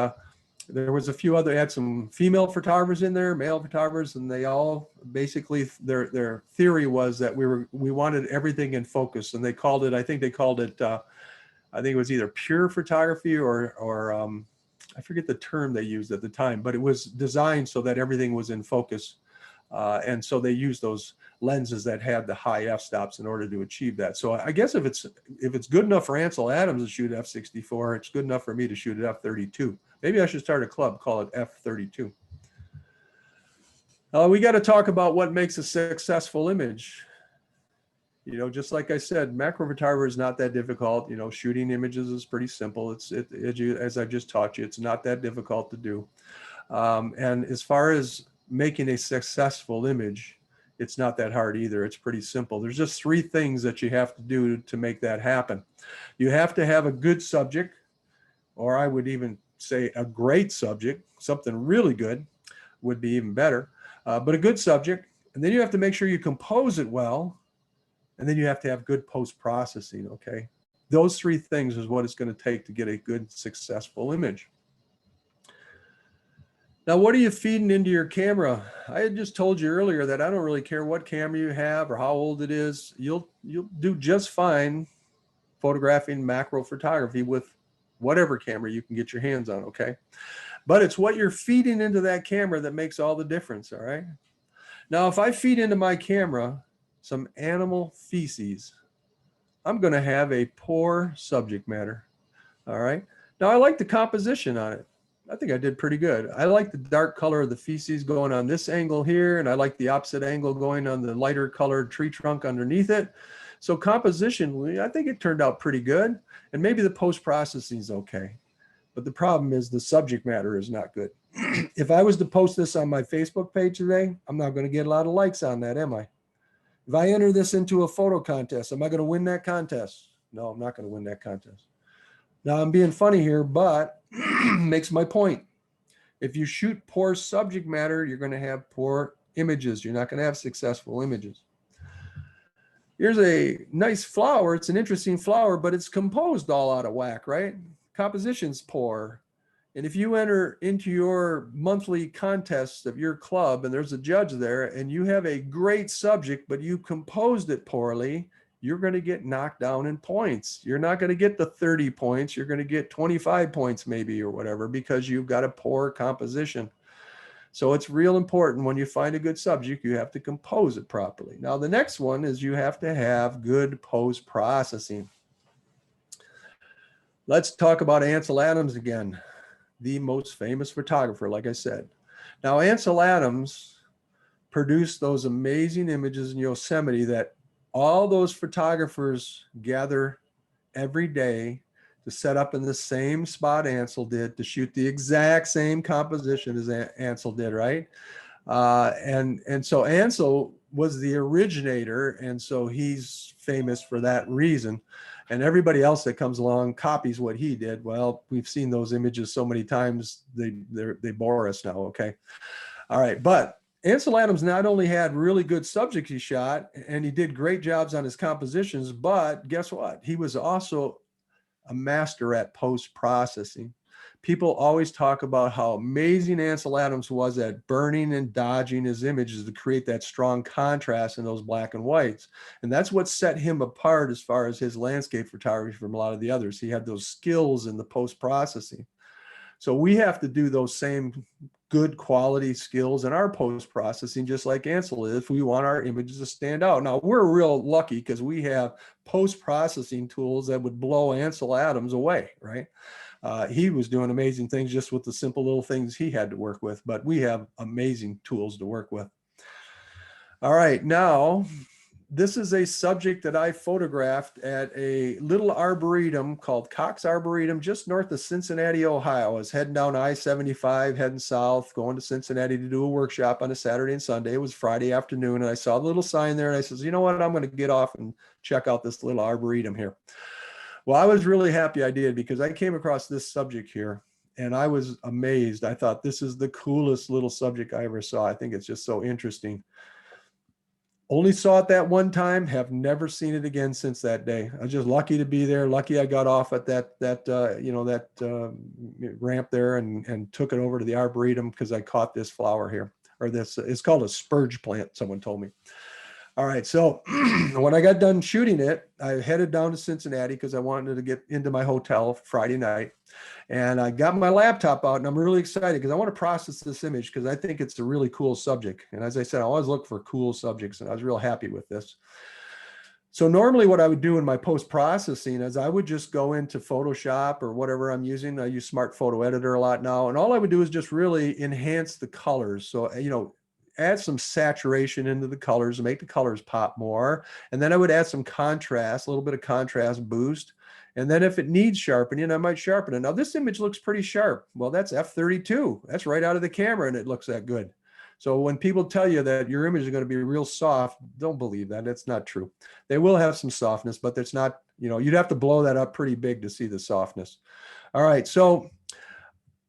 B: there was a few other, had some female photographers in there, male photographers, and they all basically, their theory was that we wanted everything in focus, and they called it, I think I think it was either pure photography or I forget the term they used at the time, but it was designed so that everything was in focus. And so they used those lenses that had the high f-stops in order to achieve that. So I guess if it's good enough for Ansel Adams to shoot f/64, it's good enough for me to shoot at f/32. Maybe I should start a club, call it f/32. We got to talk about what makes a successful image. You know, just like I said, macro photography is not that difficult. You know, shooting images is pretty simple. As I just taught you, it's not that difficult to do. And as far as making a successful image, it's not that hard either. It's pretty simple. There's just 3 things that you have to do to make that happen. You have to have a good subject, or I would even say a great subject. Something really good would be even better, but a good subject. And then you have to make sure you compose it well. And then you have to have good post-processing, okay? Those 3 things is what it's going to take to get a good, successful image. Now, what are you feeding into your camera? I had just told you earlier that I don't really care what camera you have or how old it is. You'll do just fine photographing macro photography with whatever camera you can get your hands on, okay? But it's what you're feeding into that camera that makes all the difference, all right? Now, if I feed into my camera some animal feces, I'm going to have a poor subject matter. All right. Now, I like the composition on it. I think I did pretty good. I like the dark color of the feces going on this angle here, and I like the opposite angle going on the lighter colored tree trunk underneath it. So composition, I think it turned out pretty good. And maybe the post-processing is okay. But the problem is the subject matter is not good. If I was to post this on my Facebook page today, I'm not going to get a lot of likes on that, am I? If I enter this into a photo contest, am I going to win that contest? No, I'm not going to win that contest. Now, I'm being funny here, but makes my point. If you shoot poor subject matter, you're going to have poor images. You're not going to have successful images. Here's a nice flower. It's an interesting flower, but it's composed all out of whack, right? Composition's poor. And if you enter into your monthly contest of your club and there's a judge there and you have a great subject, but you composed it poorly, you're going to get knocked down in points. You're not going to get the 30 points. You're going to get 25 points maybe or whatever because you've got a poor composition. So it's real important when you find a good subject, you have to compose it properly. Now, the next one is you have to have good post-processing. Let's talk about Ansel Adams again. The most famous photographer, like I said. Now, Ansel Adams produced those amazing images in Yosemite that all those photographers gather every day to set up in the same spot Ansel did to shoot the exact same composition as Ansel did, right? And so Ansel was the originator, and so he's famous for that reason. And everybody else that comes along copies what he did. Well, we've seen those images so many times, they bore us now, okay? All right, but Ansel Adams not only had really good subjects he shot, and he did great jobs on his compositions, but guess what? He was also a master at post-processing. People always talk about how amazing Ansel Adams was at burning and dodging his images to create that strong contrast in those black and whites. And that's what set him apart as far as his landscape photography from a lot of the others. He had those skills in the post-processing. So we have to do those same good quality skills in our post-processing, just like Ansel is, if we want our images to stand out. Now, we're real lucky because we have post-processing tools that would blow Ansel Adams away, right? He was doing amazing things just with the simple little things he had to work with, but we have amazing tools to work with. All right, now, this is a subject that I photographed at a little arboretum called Cox Arboretum, just north of Cincinnati, Ohio. I was heading down I-75, heading south, going to Cincinnati to do a workshop on a Saturday and Sunday. It was Friday afternoon, and I saw the little sign there, and I says, you know what, I'm going to get off and check out this little arboretum here. Well, I was really happy I did because I came across this subject here, and I was amazed. I thought this is the coolest little subject I ever saw. I think it's just so interesting. Only saw it that one time, have never seen it again since that day. I was just lucky to be there. Lucky I got off at that ramp there and took it over to the Arboretum because I caught this flower here, or this, it's called a spurge plant, someone told me. All right, so when I got done shooting it, I headed down to Cincinnati because I wanted to get into my hotel Friday night. And I got my laptop out, and I'm really excited because I want to process this image because I think it's a really cool subject. And as I said, I always look for cool subjects, and I was real happy with this. So normally what I would do in my post-processing is I would just go into Photoshop or whatever I'm using. I use Smart Photo Editor a lot now. And all I would do is just really enhance the colors. So, add some saturation into the colors and make the colors pop more. And then I would add some contrast, a little bit of contrast boost. And then if it needs sharpening, I might sharpen it. Now this image looks pretty sharp. Well, that's f32. That's right out of the camera and it looks that good. So when people tell you that your image is going to be real soft, don't believe that. That's not true. They will have some softness, but it's not, you'd have to blow that up pretty big to see the softness. All right. So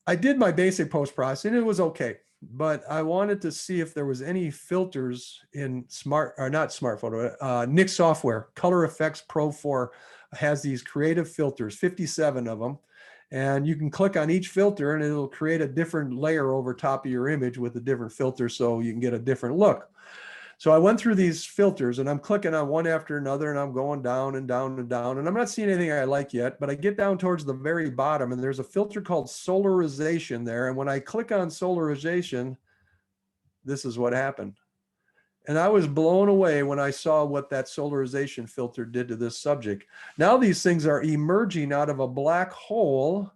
B: I did my basic post-processing. It was okay. But I wanted to see if there was any filters in Nik software. Color Effects Pro 4 has these creative filters, 57 of them. And you can click on each filter and it'll create a different layer over top of your image with a different filter so you can get a different look. So I went through these filters and I'm clicking on one after another and I'm going down and down and down and I'm not seeing anything I like yet, but I get down towards the very bottom and there's a filter called solarization there. And when I click on solarization, this is what happened. And I was blown away when I saw what that solarization filter did to this subject. Now these things are emerging out of a black hole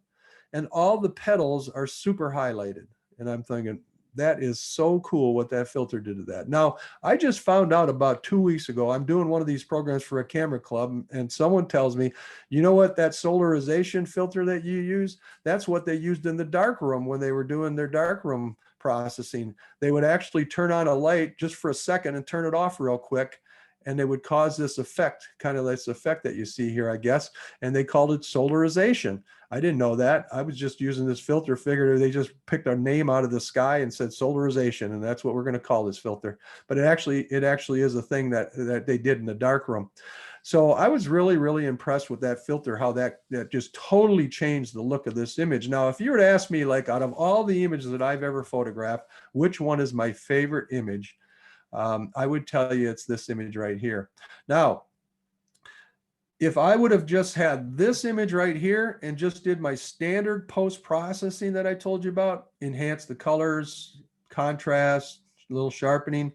B: and all the petals are super highlighted. And I'm thinking, that is so cool what that filter did to that. Now, I just found out about 2 weeks ago, I'm doing one of these programs for a camera club and someone tells me, you know what, that solarization filter that you use, that's what they used in the darkroom when they were doing their darkroom processing. They would actually turn on a light just for a second and turn it off real quick. And they would cause this effect, kind of this effect that you see here, I guess. And they called it solarization. I didn't know that. I was just using this filter, figured they just picked a name out of the sky and said solarization. And that's what we're going to call this filter. But it actually is a thing that they did in the darkroom. So I was really, really impressed with that filter, how that just totally changed the look of this image. Now, if you were to ask me, like, out of all the images that I've ever photographed, which one is my favorite image? I would tell you it's this image right here. Now, if I would have just had this image right here and just did my standard post-processing that I told you about, enhance the colors, contrast, a little sharpening,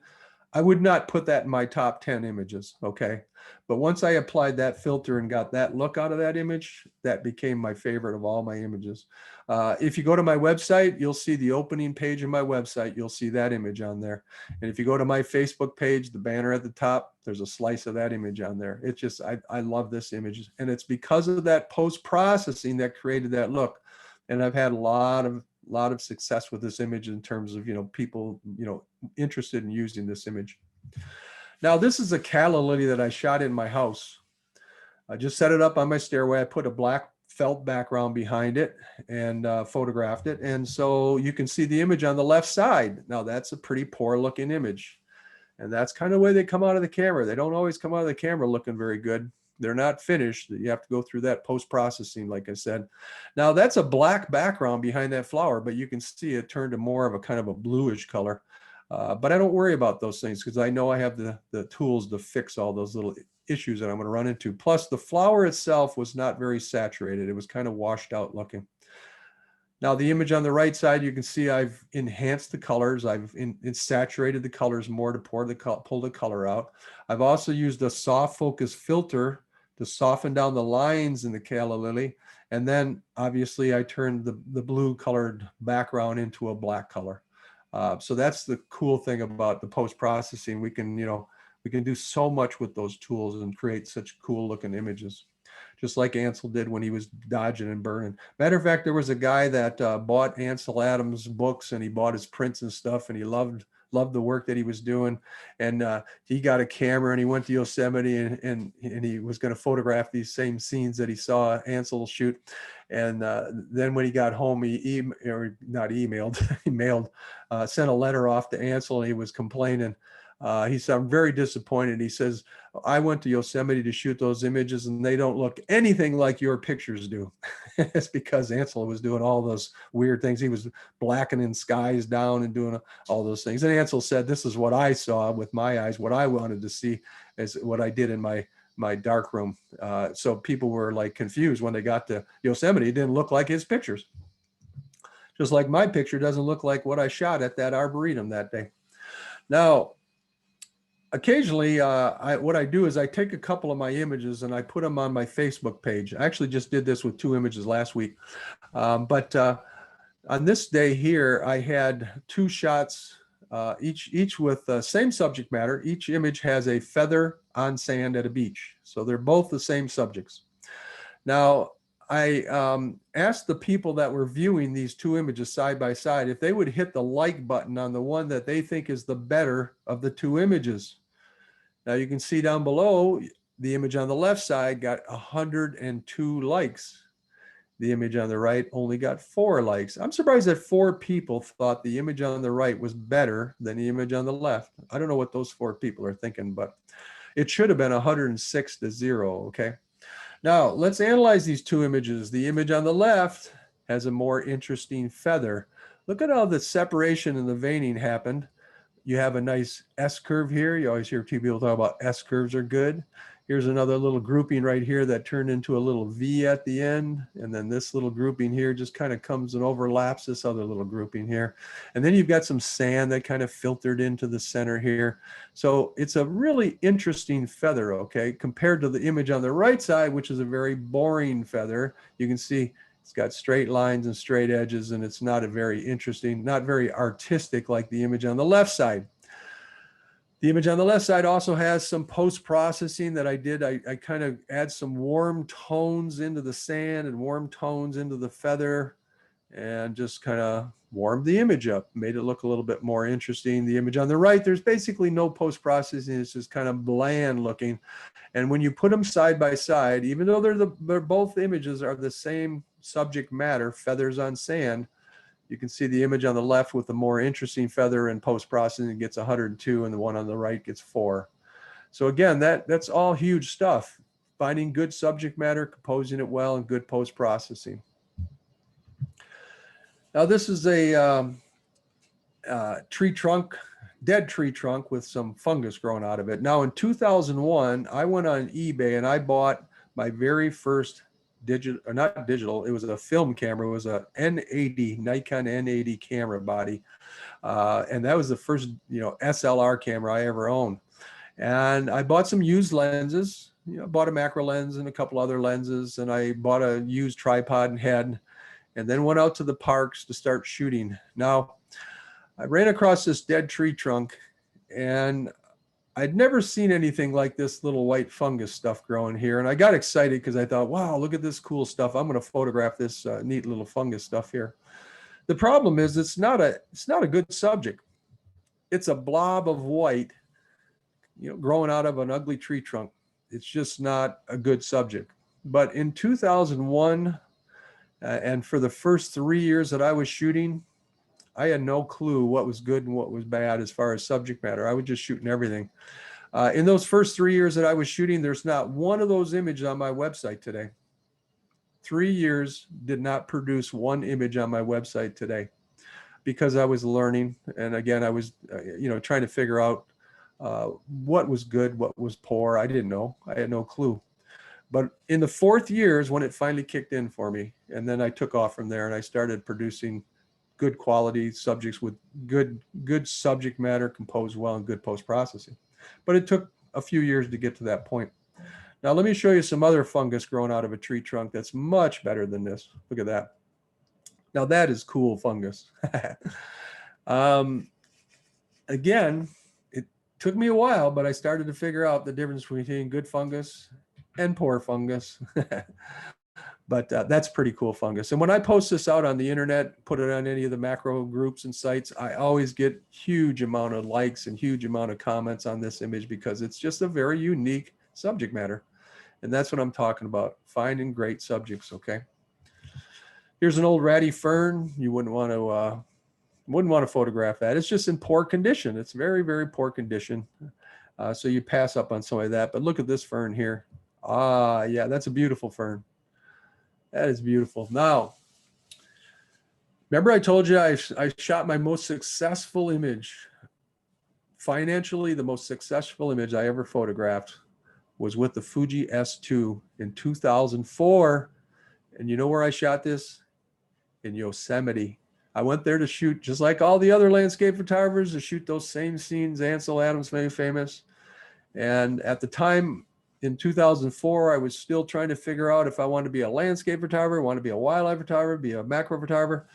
B: I would not put that in my top 10 images, okay? But once I applied that filter and got that look out of that image, that became my favorite of all my images. If you go to my website, you'll see the opening page of my website. You'll see that image on there. And if you go to my Facebook page, the banner at the top, there's a slice of that image on there. It's just, I love this image. And it's because of that post-processing that created that look. And I've had a lot of success with this image in terms of, people, interested in using this image. Now, this is a calla lily that I shot in my house. I just set it up on my stairway. I put a black felt background behind it and photographed it. And so you can see the image on the left side. Now, that's a pretty poor looking image. And that's kind of the way they come out of the camera. They don't always come out of the camera looking very good. They're not finished. You have to go through that post-processing, like I said. Now, that's a black background behind that flower, but you can see it turned to more of a kind of a bluish color. But I don't worry about those things because I know I have the tools to fix all those little issues that I'm going to run into. Plus, the flower itself was not very saturated. It was kind of washed out looking. Now, the image on the right side, you can see I've enhanced the colors. I've saturated the colors more to pull the color out. I've also used a soft focus filter to soften down the lines in the calla lily. And then, obviously, I turned the blue colored background into a black color. So that's the cool thing about the post-processing. We can do so much with those tools and create such cool looking images, just like Ansel did when he was dodging and burning. Matter of fact, there was a guy that bought Ansel Adams books and he bought his prints and stuff and he loved the work that he was doing. And he got a camera and he went to Yosemite and he was going to photograph these same scenes that he saw Ansel shoot. And then when he got home, he mailed, sent a letter off to Ansel and he was complaining. He said, I'm very disappointed. He says, I went to Yosemite to shoot those images and they don't look anything like your pictures do. It's because Ansel was doing all those weird things. He was blackening skies down and doing all those things. And Ansel said, this is what I saw with my eyes. What I wanted to see is what I did in my dark room. So people were like confused when they got to Yosemite. It didn't look like his pictures. Just like my picture doesn't look like what I shot at that Arboretum that day. Now, occasionally, what I do is I take a couple of my images and I put them on my Facebook page. I actually just did this with 2 images last week. But on this day here, I had 2 shots, each with the same subject matter. Each image has a feather on sand at a beach. So they're both the same subjects. Now, I asked the people that were viewing these 2 images side by side if they would hit the like button on the one that they think is the better of the 2 images. Now you can see down below, the image on the left side got 102 likes. The image on the right only got 4 likes. I'm surprised that 4 people thought the image on the right was better than the image on the left. I don't know what those 4 people are thinking, but it should have been 106 to 0, okay? Now, let's analyze these 2 images. The image on the left has a more interesting feather. Look at how the separation and the veining happened. You have a nice S curve here. You always hear 2 people talk about S curves are good. Here's another little grouping right here that turned into a little V at the end. And then this little grouping here just kind of comes and overlaps this other little grouping here. And then you've got some sand that kind of filtered into the center here. So it's a really interesting feather, okay, compared to the image on the right side, which is a very boring feather. You can see it's got straight lines and straight edges, and it's not a very interesting, not very artistic like the image on the left side. The image on the left side also has some post-processing that I did. I kind of add some warm tones into the sand and warm tones into the feather and just kind of warmed the image up, made it look a little bit more interesting. The image on the right, there's basically no post-processing. It's just kind of bland looking. And when you put them side by side, even though they're both images are the same subject matter, feathers on sand, you can see the image on the left with the more interesting feather and post-processing gets 102 and the one on the right gets 4. So again, that's all huge stuff. Finding good subject matter, composing it well, and good post-processing. Now this is a tree trunk, dead tree trunk with some fungus growing out of it. Now in 2001, I went on eBay and I bought my very first digital, or not digital, it was a film camera. It was a N80, Nikon N80 camera body. And that was the first, SLR camera I ever owned. And I bought some used lenses, bought a macro lens and a couple other lenses. And I bought a used tripod and head, and then went out to the parks to start shooting. Now, I ran across this dead tree trunk, and I'd never seen anything like this little white fungus stuff growing here. And I got excited because I thought, wow, look at this cool stuff. I'm going to photograph this neat little fungus stuff here. The problem is it's not a good subject. It's a blob of white, growing out of an ugly tree trunk. It's just not a good subject. But in 2001, and for the first 3 years that I was shooting, I had no clue what was good and what was bad as far as subject matter. I was just shooting everything. In those first 3 years that I was shooting, there's not one of those images on my website today. 3 years did not produce one image on my website today because I was learning. And again, I was, trying to figure out what was good, what was poor. I didn't know. I had no clue. But in the 4th year is when it finally kicked in for me. And then I took off from there and I started producing good quality subjects with good subject matter, composed well, and good post-processing. But it took a few years to get to that point. Now let me show you some other fungus growing out of a tree trunk that's much better than this. Look at that. Now that is cool fungus. Again, it took me a while, but I started to figure out the difference between good fungus and poor fungus. But that's pretty cool fungus. And when I post this out on the internet, put it on any of the macro groups and sites, I always get huge amount of likes and huge amount of comments on this image because it's just a very unique subject matter. And that's what I'm talking about, finding great subjects, okay? Here's an old ratty fern. You wouldn't want to wouldn't want to photograph that. It's just in poor condition. It's very, very poor condition. So you pass up on some of that. But look at this fern here. Ah, yeah, that's a beautiful fern. That is beautiful. Now, remember I told you I shot my most successful image. Financially, the most successful image I ever photographed was with the Fuji S2 in 2004. And you know where I shot this? In Yosemite. I went there to shoot, just like all the other landscape photographers, to shoot those same scenes Ansel Adams made famous. And at the time, in 2004, I was still trying to figure out if I wanted to be a landscape photographer, want to be a wildlife photographer, be a macro photographer.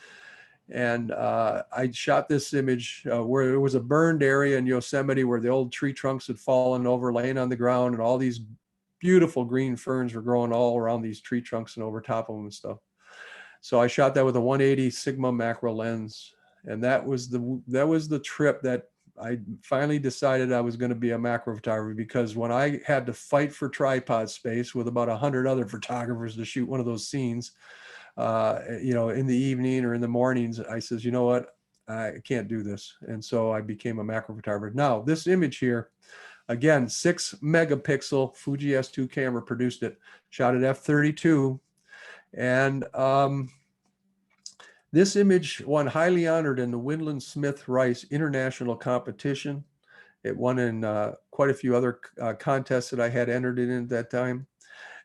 B: And I shot this image where there was a burned area in Yosemite where the old tree trunks had fallen over, laying on the ground, and all these beautiful green ferns were growing all around these tree trunks and over top of them and stuff. So I shot that with a 180 Sigma macro lens, and that was the trip that I finally decided I was going to be a macro photographer, because when I had to fight for tripod space with about 100 other photographers to shoot one of those scenes, in the evening or in the mornings, I says, you know what, I can't do this. And so I became a macro photographer. Now, this image here, again, 6 megapixel Fuji S2 camera produced it, shot at f32. And this image won highly honored in the Windland Smith Rice International Competition. It won in quite a few other contests that I had entered in at that time.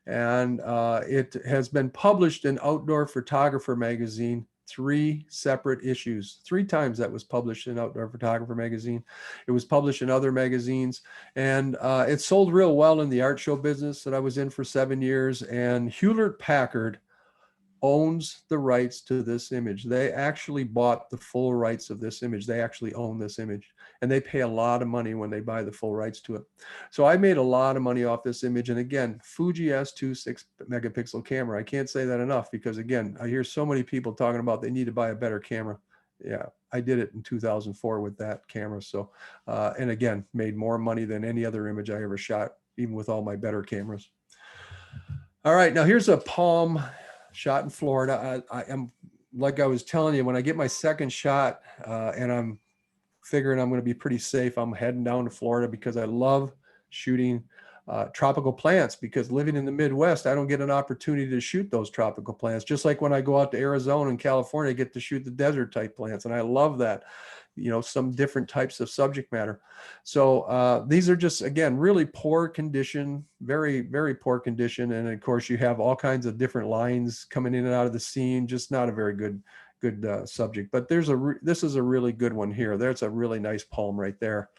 B: And it has been published in Outdoor Photographer magazine, 3 separate issues. 3 times that was published in Outdoor Photographer magazine. It was published in other magazines, and it sold real well in the art show business that I was in for 7 years. And Hewlett Packard owns the rights to this image. They actually bought the full rights of this image. They actually own this image, and they pay a lot of money when they buy the full rights to it. So I made a lot of money off this image. And again, Fuji S2 6 megapixel camera. I can't say that enough, because again, I hear so many people talking about they need to buy a better camera. Yeah, I did it in 2004 with that camera. So, and again, made more money than any other image I ever shot, even with all my better cameras. All right, now here's a palm shot in Florida. I am, like I was telling you, when I get my second shot and I'm figuring I'm going to be pretty safe, I'm heading down to Florida, because I love shooting tropical plants, because living in the Midwest, I don't get an opportunity to shoot those tropical plants. Just like when I go out to Arizona and California, I get to shoot the desert type plants. And I love that, some different types of subject matter. So these are just, again, really poor condition, very, very poor condition. And of course you have all kinds of different lines coming in and out of the scene, just not a very good subject. But this is a really good one here. There's a really nice palm right there.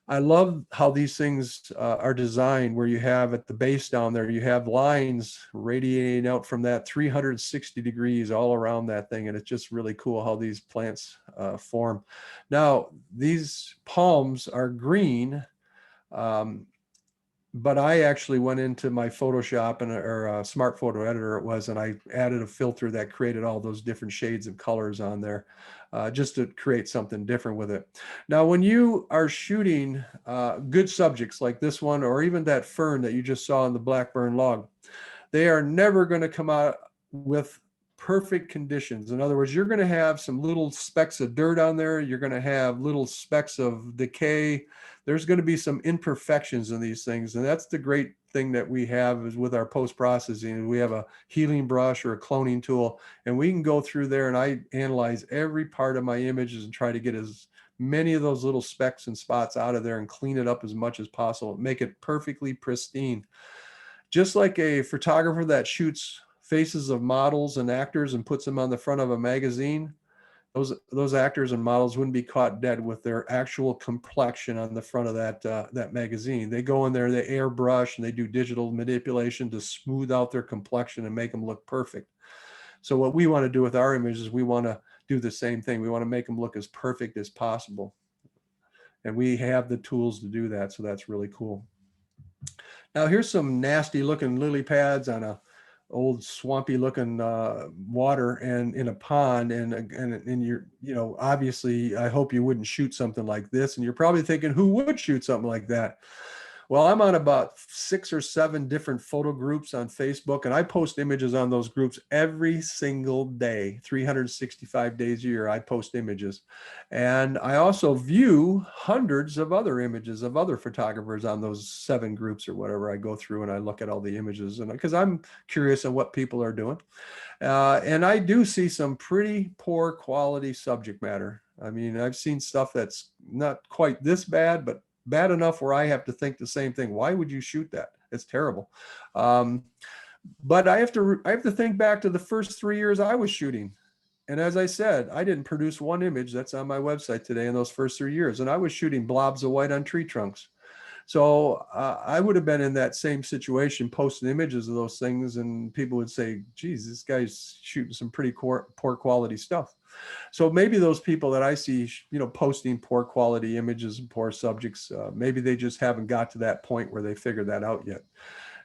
B: I love how these things are designed, where you have at the base down there, you have lines radiating out from that 360 degrees all around that thing. And it's just really cool how these plants form. Now, these palms are green, but I actually went into my Photoshop or Smart Photo Editor and I added a filter that created all those different shades of colors on there, just to create something different with it. Now, when you are shooting good subjects like this one, or even that fern that you just saw in the blackburn log, they are never going to come out with perfect conditions. In other words, you're going to have some little specks of dirt on there. You're going to have little specks of decay. There's going to be some imperfections in these things. And that's the great thing that we have is with our post-processing. We have a healing brush or a cloning tool, and we can go through there and I analyze every part of my images and try to get as many of those little specks and spots out of there and clean it up as much as possible, make it perfectly pristine. Just like a photographer that shoots faces of models and actors and puts them on the front of a magazine, those actors and models wouldn't be caught dead with their actual complexion on the front of that magazine. They go in there, they airbrush, and they do digital manipulation to smooth out their complexion and make them look perfect. So what we want to do with our images, we want to do the same thing. We want to make them look as perfect as possible. And we have the tools to do that. So that's really cool. Now here's some nasty looking lily pads on a old swampy looking water and in a pond, and you're obviously I hope you wouldn't shoot something like this, and you're probably thinking, who would shoot something like that? Well, I'm on about 6 or 7 different photo groups on Facebook, and I post images on those groups every single day, 365 days a year. I post images. And I also view hundreds of other images of other photographers on those 7 groups or whatever. I go through and I look at all the images, and because I'm curious on what people are doing. And I do see some pretty poor quality subject matter. I mean, I've seen stuff that's not quite this bad, but bad enough where I have to think the same thing. Why would you shoot that? It's terrible. But I have to think back to the first 3 years I was shooting. And as I said, I didn't produce one image that's on my website today in those first 3 years. And I was shooting blobs of white on tree trunks. So I would have been in that same situation, posting images of those things, and people would say, geez, this guy's shooting some pretty poor quality stuff. So maybe those people that I see, posting poor quality images and poor subjects, maybe they just haven't got to that point where they figured that out yet.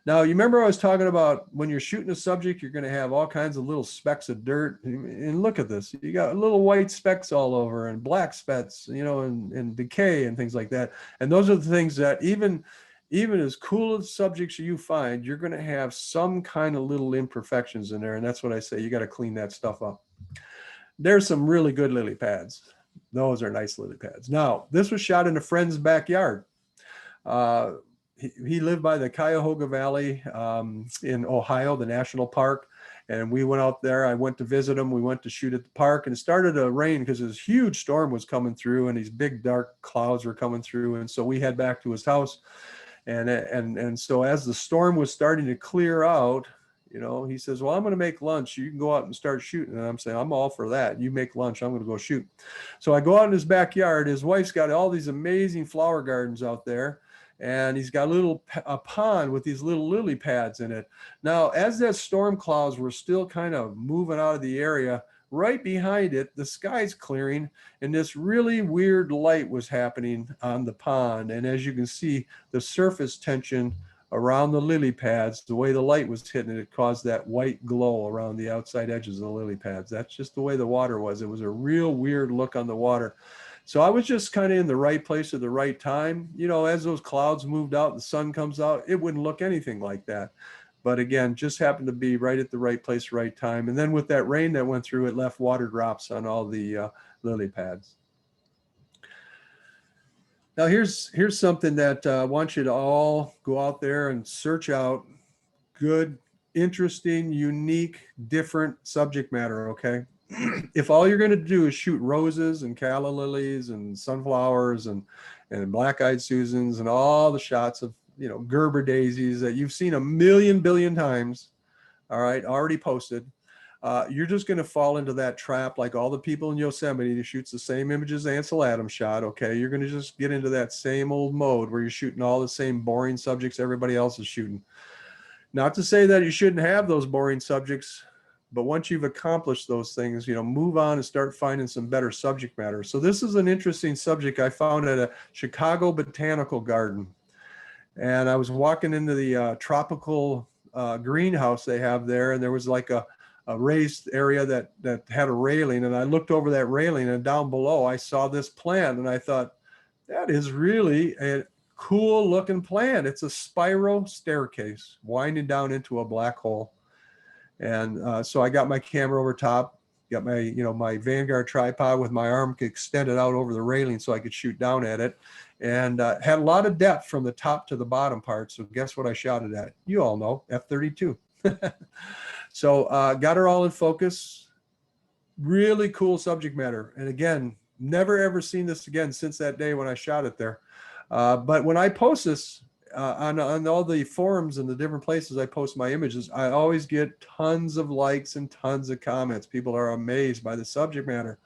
B: Now, you remember I was talking about when you're shooting a subject, you're going to have all kinds of little specks of dirt. And look at this. You got little white specks all over and black specks, and decay and things like that. And those are the things that even as cool as subjects you find, you're going to have some kind of little imperfections in there. And that's what I say. You got to clean that stuff up. There's some really good lily pads. Those are nice lily pads. Now, this was shot in a friend's backyard. He lived by the Cuyahoga Valley in Ohio, the national park. And we went out there. I went to visit him. We went to shoot at the park, and it started to rain because this huge storm was coming through and these big dark clouds were coming through. And so we head back to his house. And so as the storm was starting to clear out, he says, well, I'm going to make lunch. You can go out and start shooting. And I'm saying, I'm all for that. You make lunch. I'm going to go shoot. So I go out in his backyard. His wife's got all these amazing flower gardens out there. And he's got a pond with these little lily pads in it. Now, as that storm clouds were still kind of moving out of the area, right behind it, the sky's clearing, and this really weird light was happening on the pond. And as you can see, the surface tension around the lily pads, the way the light was hitting it, caused that white glow around the outside edges of the lily pads. That's just the way the water was. It was a real weird look on the water. So I was just kind of in the right place at the right time. As those clouds moved out, the sun comes out, it wouldn't look anything like that. But again, just happened to be right at the right place, right time. And then with that rain that went through, it left water drops on all the lily pads. Now here's something that I want you to all go out there and search out. Good, interesting, unique, different subject matter, okay? If all you're going to do is shoot roses and calla lilies and sunflowers and black-eyed Susans and all the shots of, Gerber daisies that you've seen a million billion times, all right, already posted, you're just going to fall into that trap like all the people in Yosemite who shoots the same images Ansel Adams shot, okay? You're going to just get into that same old mode where you're shooting all the same boring subjects everybody else is shooting. Not to say that you shouldn't have those boring subjects, but once you've accomplished those things, move on and start finding some better subject matter. So this is an interesting subject I found at a Chicago botanical garden. And I was walking into the tropical greenhouse they have there, and there was like a raised area that had a railing. And I looked over that railing, and down below I saw this plant, and I thought, that is really a cool looking plant. It's a spiral staircase winding down into a black hole. And so I got my camera over top, got my, my Vanguard tripod with my arm extended out over the railing so I could shoot down at it, and had a lot of depth from the top to the bottom part. So guess what I shot it at? You all know, F-32. So got her all in focus. Really cool subject matter. And again, never ever seen this again since that day when I shot it there. But when I post this, on all the forums and the different places I post my images, I always get tons of likes and tons of comments. People are amazed by the subject matter.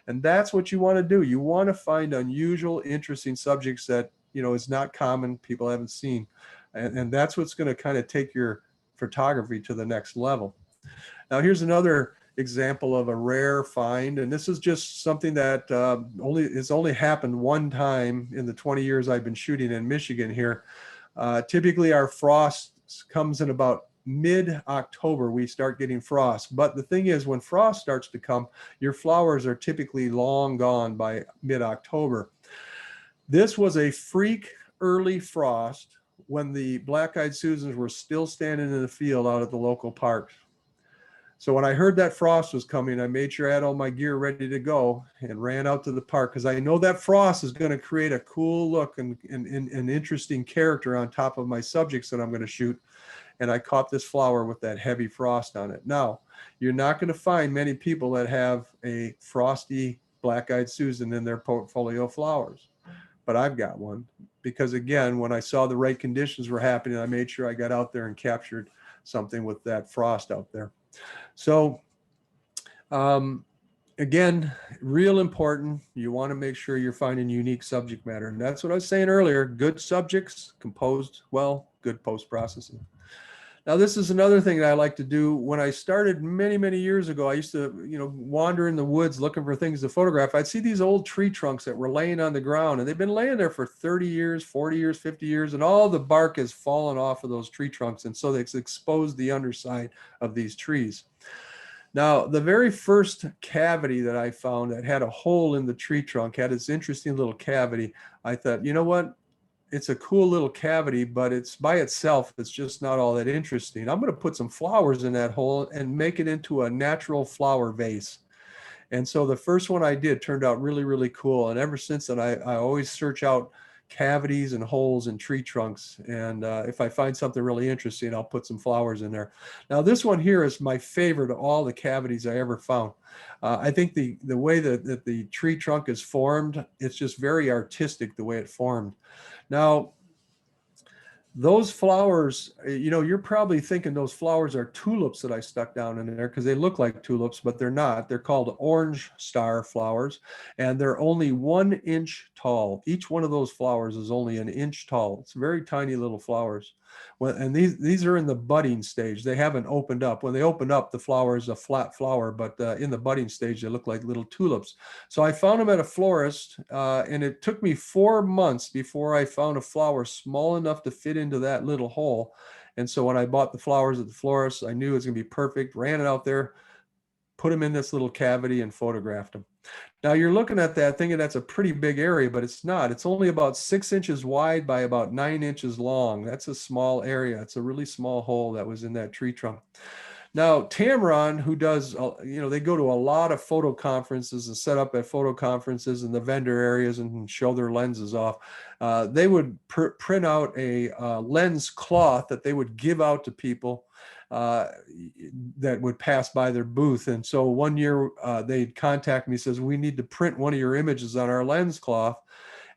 B: And that's what you want to do. You want to find unusual, interesting subjects that, is not common, people haven't seen. And that's what's going to kind of take your photography to the next level. Now, here's another example of a rare find. And this is just something that it's only happened one time in the 20 years I've been shooting in Michigan here. Typically our frost comes in about mid-October, we start getting frost. But the thing is, when frost starts to come, your flowers are typically long gone by mid-October. This was a freak early frost when the black-eyed Susans were still standing in the field out at the local park. So when I heard that frost was coming, I made sure I had all my gear ready to go and ran out to the park because I know that frost is going to create a cool look and an interesting character on top of my subjects that I'm going to shoot. And I caught this flower with that heavy frost on it. Now, you're not going to find many people that have a frosty black-eyed Susan in their portfolio of flowers, but I've got one because, again, when I saw the right conditions were happening, I made sure I got out there and captured something with that frost out there. So again, real important. You want to make sure you're finding unique subject matter. And that's what I was saying earlier. Good subjects composed well, good post-processing. Now, this is another thing that I like to do. When I started many, many years ago, I used to, wander in the woods looking for things to photograph. I'd see these old tree trunks that were laying on the ground, and they've been laying there for 30 years, 40 years, 50 years, and all the bark has fallen off of those tree trunks. And so it's exposed the underside of these trees. Now, the very first cavity that I found that had a hole in the tree trunk, had this interesting little cavity. I thought, you know what? It's a cool little cavity, but it's by itself, it's just not all that interesting. I'm going to put some flowers in that hole and make it into a natural flower vase. And so the first one I did turned out really, really cool. And ever since then, I always search out cavities and holes in tree trunks. And if I find something really interesting, I'll put some flowers in there. Now, this one here is my favorite of all the cavities I ever found. I think the way that the tree trunk is formed, it's just very artistic the way it formed. Now, those flowers, you're probably thinking those flowers are tulips that I stuck down in there because they look like tulips, but they're not. They're called orange star flowers, and they're only 1 inch tall. Each one of those flowers is only 1 inch tall. It's very tiny little flowers. Well, and these are in the budding stage. They haven't opened up. When they open up, the flower is a flat flower, but in the budding stage, they look like little tulips. So I found them at a florist, and it took me 4 months before I found a flower small enough to fit into that little hole. And so when I bought the flowers at the florist, I knew it was going to be perfect. Ran it out there, put them in this little cavity, and photographed them. Now you're looking at that thinking that's a pretty big area, but it's not. It's only about 6 inches wide by about 9 inches long. That's a small area. It's a really small hole that was in that tree trunk. Now, Tamron, who does, they go to a lot of photo conferences and set up at photo conferences in the vendor areas and show their lenses off. They would print out a lens cloth that they would give out to people that would pass by their booth. And so one year they'd contact me, says, we need to print one of your images on our lens cloth.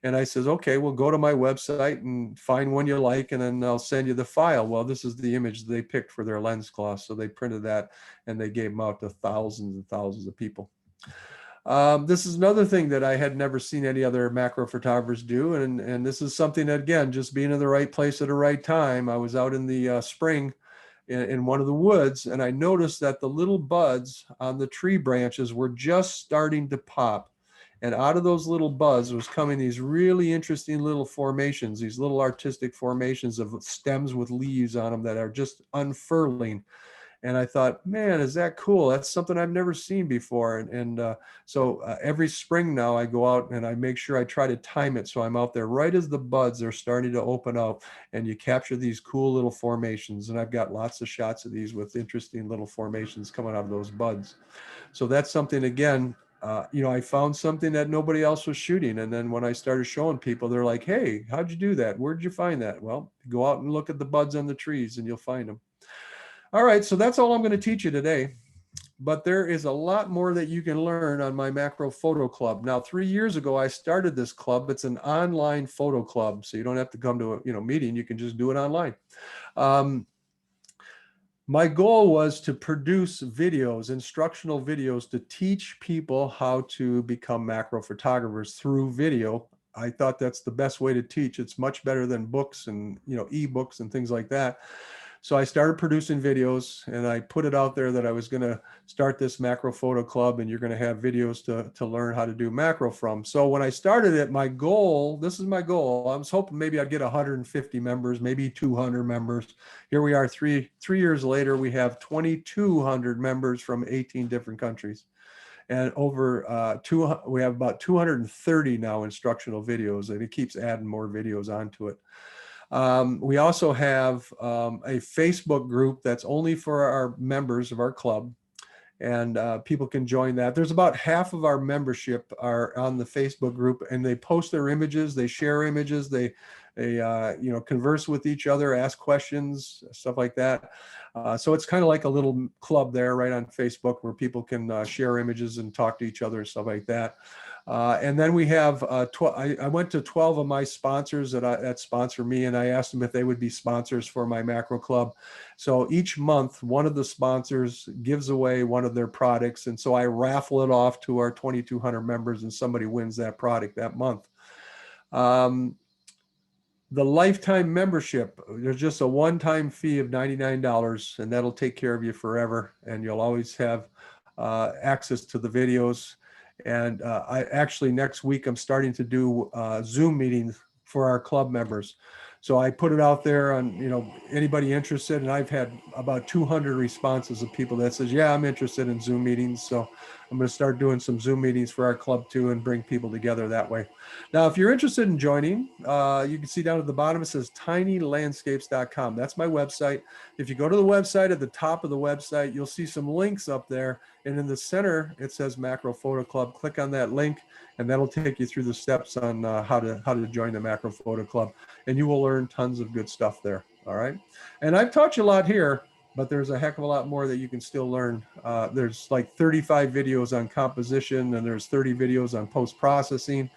B: And I says, okay, well, go to my website and find one you like, and then I'll send you the file. Well, this is the image they picked for their lens cloth. So they printed that and they gave them out to thousands and thousands of people. This is another thing that I had never seen any other macro photographers do. And this is something that, again, just being in the right place at the right time. I was out in the spring in one of the woods, and I noticed that the little buds on the tree branches were just starting to pop. And out of those little buds was coming these really interesting little formations, these little artistic formations of stems with leaves on them that are just unfurling. And I thought, man, is that cool? That's something I've never seen before. So every spring now I go out and I make sure I try to time it so I'm out there right as the buds are starting to open up, and you capture these cool little formations. And I've got lots of shots of these with interesting little formations coming out of those buds. So that's something, again, I found something that nobody else was shooting. And then when I started showing people, they're like, hey, how'd you do that? Where'd you find that? Well, go out and look at the buds on the trees and you'll find them. All right, so that's all I'm going to teach you today. But there is a lot more that you can learn on my Macro Photo Club. Now, 3 years ago, I started this club. It's an online photo club, so you don't have to come to a meeting. You can just do it online. My goal was to produce videos, instructional videos, to teach people how to become macro photographers through video. I thought that's the best way to teach. It's much better than books and ebooks and things like that. So I started producing videos, and I put it out there that I was going to start this Macro Photo Club, and you're going to have videos to learn how to do macro from. So when I started it, my goal, this is my goal. I was hoping maybe I'd get 150 members, maybe 200 members. Here we are, three years later, we have 2,200 members from 18 different countries. And we have about 230 now instructional videos, and it keeps adding more videos onto it. We also have a Facebook group that's only for our members of our club, and people can join that. There's about half of our membership are on the Facebook group, and they post their images, they share images, they converse with each other, ask questions, stuff like that. So it's kind of like a little club there right on Facebook where people can share images and talk to each other and stuff like that. And then we have, I went to 12 of my sponsors that sponsor me, and I asked them if they would be sponsors for my macro club. So each month, one of the sponsors gives away one of their products. And so I raffle it off to our 2,200 members, and somebody wins that product that month. The lifetime membership, there's just a one-time fee of $99, and that'll take care of you forever. And you'll always have access to the videos. And I actually, next week, I'm starting to do Zoom meetings for our club members. So I put it out there on, anybody interested, and I've had about 200 responses of people that says, yeah, I'm interested in Zoom meetings. So I'm going to start doing some Zoom meetings for our club too, and bring people together that way. Now, if you're interested in joining, you can see down at the bottom, it says tinylandscapes.com. That's my website. If you go to the website, at the top of the website, you'll see some links up there. And in the center, it says Macro Photo Club. Click on that link, and that'll take you through the steps on how to join the Macro Photo Club. And you will learn tons of good stuff there. All right. And I've taught you a lot here, but there's a heck of a lot more that you can still learn. There's like 35 videos on composition, and there's 30 videos on post-processing.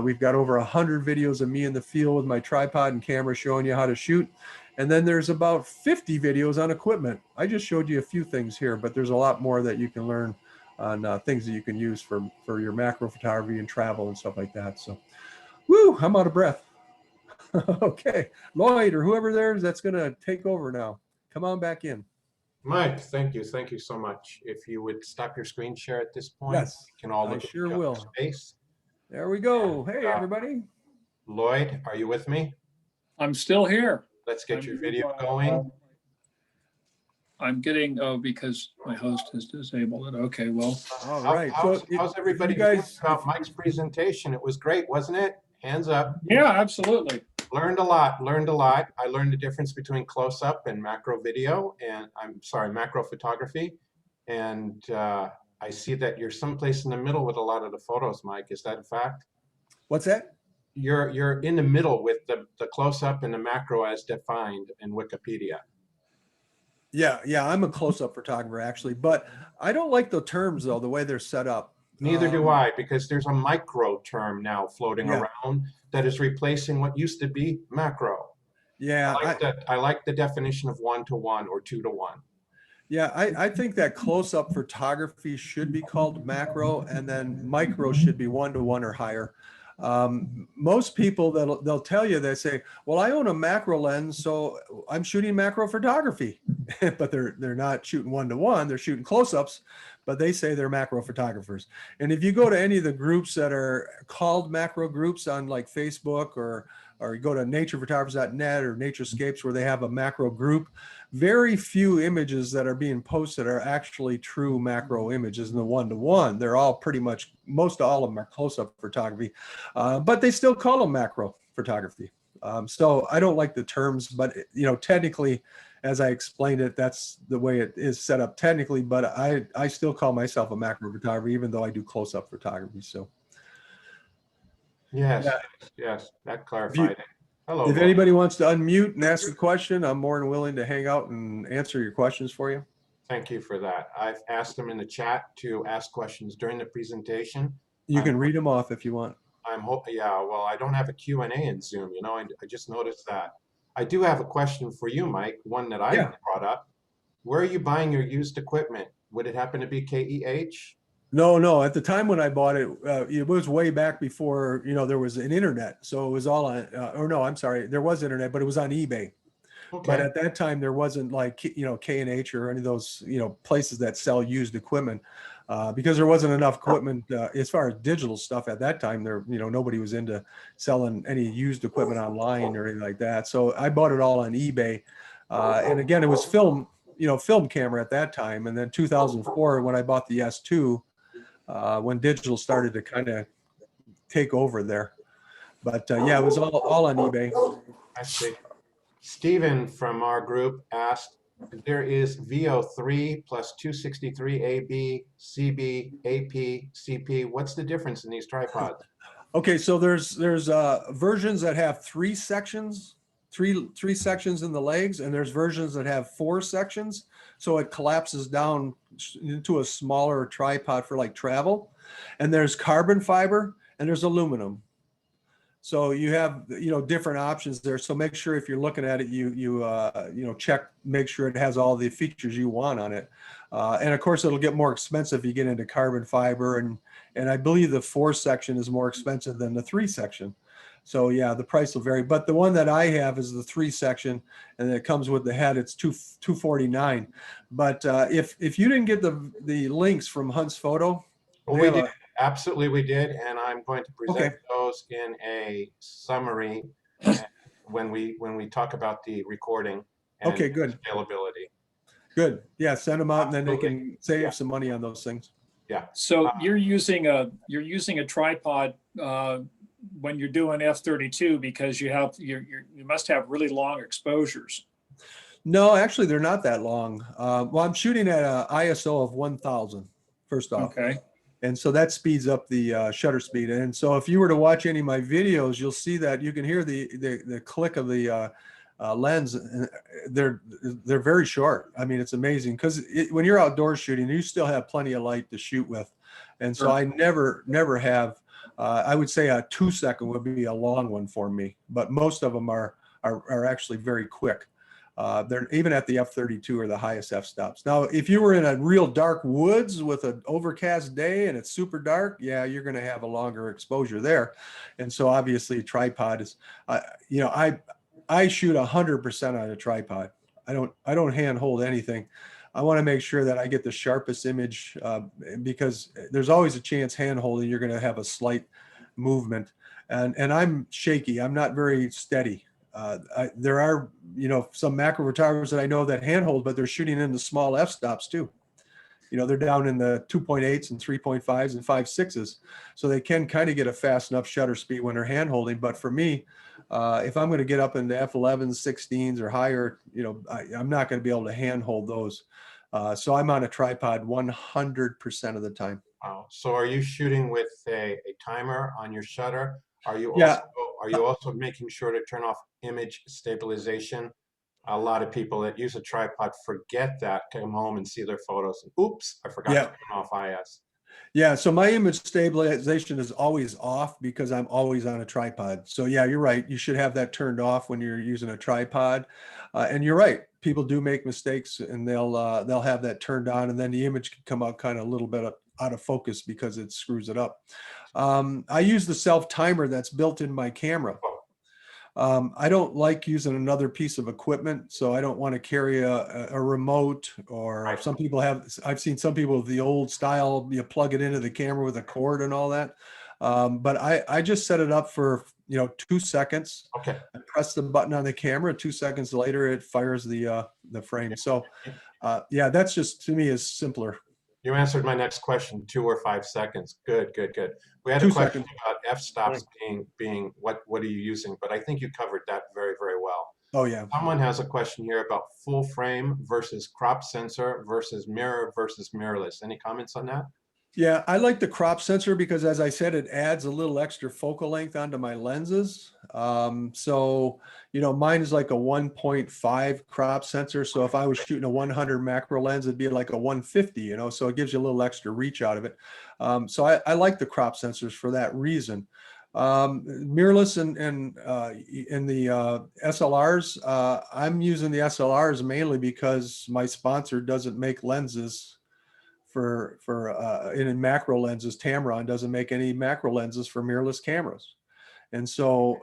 B: We've got over 100 videos of me in the field with my tripod and camera showing you how to shoot. And then there's about 50 videos on equipment. I just showed you a few things here, but there's a lot more that you can learn on things that you can use for your macro photography and travel and stuff like that. So, woo, I'm out of breath. Okay, Lloyd or whoever there is that's going to take over now. Come on back in.
C: Mike, thank you. Thank you so much. If you would stop your screen share at this point,
B: Yes,
C: we can all
B: I
C: look at
B: sure
C: each other's
B: will.
C: face.
B: There we go. Hey, everybody.
C: Lloyd, are you with me?
G: I'm still here.
C: Let's get your video going.
G: I'm getting, because my host has disabled it. Okay, well.
B: All right.
C: How's
B: So
C: everybody feeling about Mike's presentation? It was great, wasn't it? Hands up.
G: Yeah, absolutely.
C: Learned a lot. I learned the difference between close-up and macro video, and macro photography. And I see that you're someplace in the middle with a lot of the photos, Mike. Is that a fact?
B: What's that?
C: You're in the middle with the close-up and the macro as defined in Wikipedia.
B: Yeah, I'm a close-up photographer actually, but I don't like the terms though, the way they're set up.
C: Neither do I, because there's a micro term now floating around that is replacing what used to be macro.
B: Yeah,
C: I like the definition of 1-to-1 or 2-to-1.
B: Yeah, I think that close-up photography should be called macro, and then micro should be 1-to-1 or higher. Most people they'll tell you, they say, well, I own a macro lens, so I'm shooting macro photography, but they're not shooting 1-to-1, they're shooting close-ups, but they say they're macro photographers. And if you go to any of the groups that are called macro groups on like Facebook, or you go to naturephotographers.net or Naturescapes where they have a macro group, very few images that are being posted are actually true macro images in the 1-to-1. They're all pretty much, most all of them are close-up photography, but they still call them macro photography. So I don't like the terms, but technically, as I explained it, that's the way it is set up technically, but I still call myself a macro photographer, even though I do close-up photography. So.
C: Yes, that clarified it. Hello.
B: If anybody wants to unmute and ask a question, I'm more than willing to hang out and answer your questions for you.
C: Thank you for that. I've asked them in the chat to ask questions during the presentation.
B: You can read them off if you want.
C: I'm hoping, well, I don't have a Q&A in Zoom, I just noticed that. I do have a question for you, Mike, one that I brought up. Where are you buying your used equipment? Would it happen to be KEH?
B: No. At the time when I bought it, it was way back before, there was an internet. So it was all on, there was internet, but it was on eBay. Okay. But at that time, there wasn't like, K&H or any of those, places that sell used equipment, because there wasn't enough equipment as far as digital stuff at that time. There, nobody was into selling any used equipment online or anything like that. So I bought it all on eBay. And again, it was film camera at that time. And then 2004, when I bought the S2, when digital started to kind of take over there. But it was all on eBay.
C: I see. Stephen from our group asked, there is VO3 plus 263 AB, CB, AP, CP. What's the difference in these tripods?
B: Okay, so there's versions that have three sections in the legs, and there's versions that have 4 sections. So it collapses down into a smaller tripod for like travel. And there's carbon fiber and there's aluminum. So you have, different options there. So make sure if you're looking at it, you check, make sure it has all the features you want on it. And of course, it'll get more expensive if you get into carbon fiber, and I believe the 4 section is more expensive than the 3 section. So yeah, the price will vary. But the one that I have is the 3 section, and it comes with the head. It's $249. But if you didn't get the links from Hunt's Photo,
C: Well, we did. Absolutely, we did, and I'm going to present those in a summary when we talk about the recording and
B: good
C: availability.
B: Good. Yeah, send them out, and then they can save some money on those things.
C: Yeah.
G: So you're using a tripod when you're doing F-32 because you must have really long exposures.
B: No, actually, they're not that long. Well, I'm shooting at an ISO of 1,000. First off.
G: Okay.
B: And so that speeds up the shutter speed. And so if you were to watch any of my videos, you'll see that you can hear the click of the lens. They're very short. I mean, it's amazing because when you're outdoors shooting, you still have plenty of light to shoot with. And so I never have. I would say a 2 second would be a long one for me, but most of them are actually very quick. They're even at the F-32 or the highest f-stops. Now, if you were in a real dark woods with an overcast day and it's super dark, yeah, you're going to have a longer exposure there. And so obviously a tripod is, I shoot 100% on a tripod. I don't hand hold anything. I want to make sure that I get the sharpest image because there's always a chance hand holding, you're going to have a slight movement. And I'm shaky. I'm not very steady. There are, some macro photographers that I know that handhold, but they're shooting in the small f-stops too. They're down in the 2.8s and 3.5s and 5.6s. So they can kind of get a fast enough shutter speed when they're hand holding. But for me, if I'm going to get up into F11s, 16s or higher, I'm not going to be able to hand hold those. So I'm on a tripod 100% of the time.
C: Wow. So are you shooting with a timer on your shutter? Are you also making sure to turn off image stabilization? A lot of people that use a tripod forget that, come home and see their photos and oops, I forgot to turn off IS.
B: Yeah, so my image stabilization is always off because I'm always on a tripod. So yeah, you're right. You should have that turned off when you're using a tripod. And you're right. People do make mistakes and they'll have that turned on, and then the image can come out kind of a little bit out of focus because it screws it up. I use the self timer that's built in my camera. I don't like using another piece of equipment, so I don't want to carry a remote, or some people have. I've seen some people with the old style, you plug it into the camera with a cord and all that. But I just set it up for 2 seconds.
C: Okay.
B: I press the button on the camera. 2 seconds later, it fires the frame. So yeah, that's just, to me, is simpler.
C: You answered my next question, 2 or 5 seconds. Good. We had
B: 2
C: a question
B: seconds.
C: about f-stops being what are you using, but I think you covered that very, very well.
B: Oh yeah.
C: Someone has a question here about full frame versus crop sensor versus mirror versus mirrorless. Any comments on that?
B: Yeah, I like the crop sensor because, as I said, it adds a little extra focal length onto my lenses. So, mine is like a 1.5 crop sensor. So if I was shooting a 100 macro lens, it'd be like a 150, so it gives you a little extra reach out of it. So I like the crop sensors for that reason. Mirrorless and in the SLRs, I'm using the SLRs mainly because my sponsor doesn't make lenses in macro lenses. Tamron doesn't make any macro lenses for mirrorless cameras, and so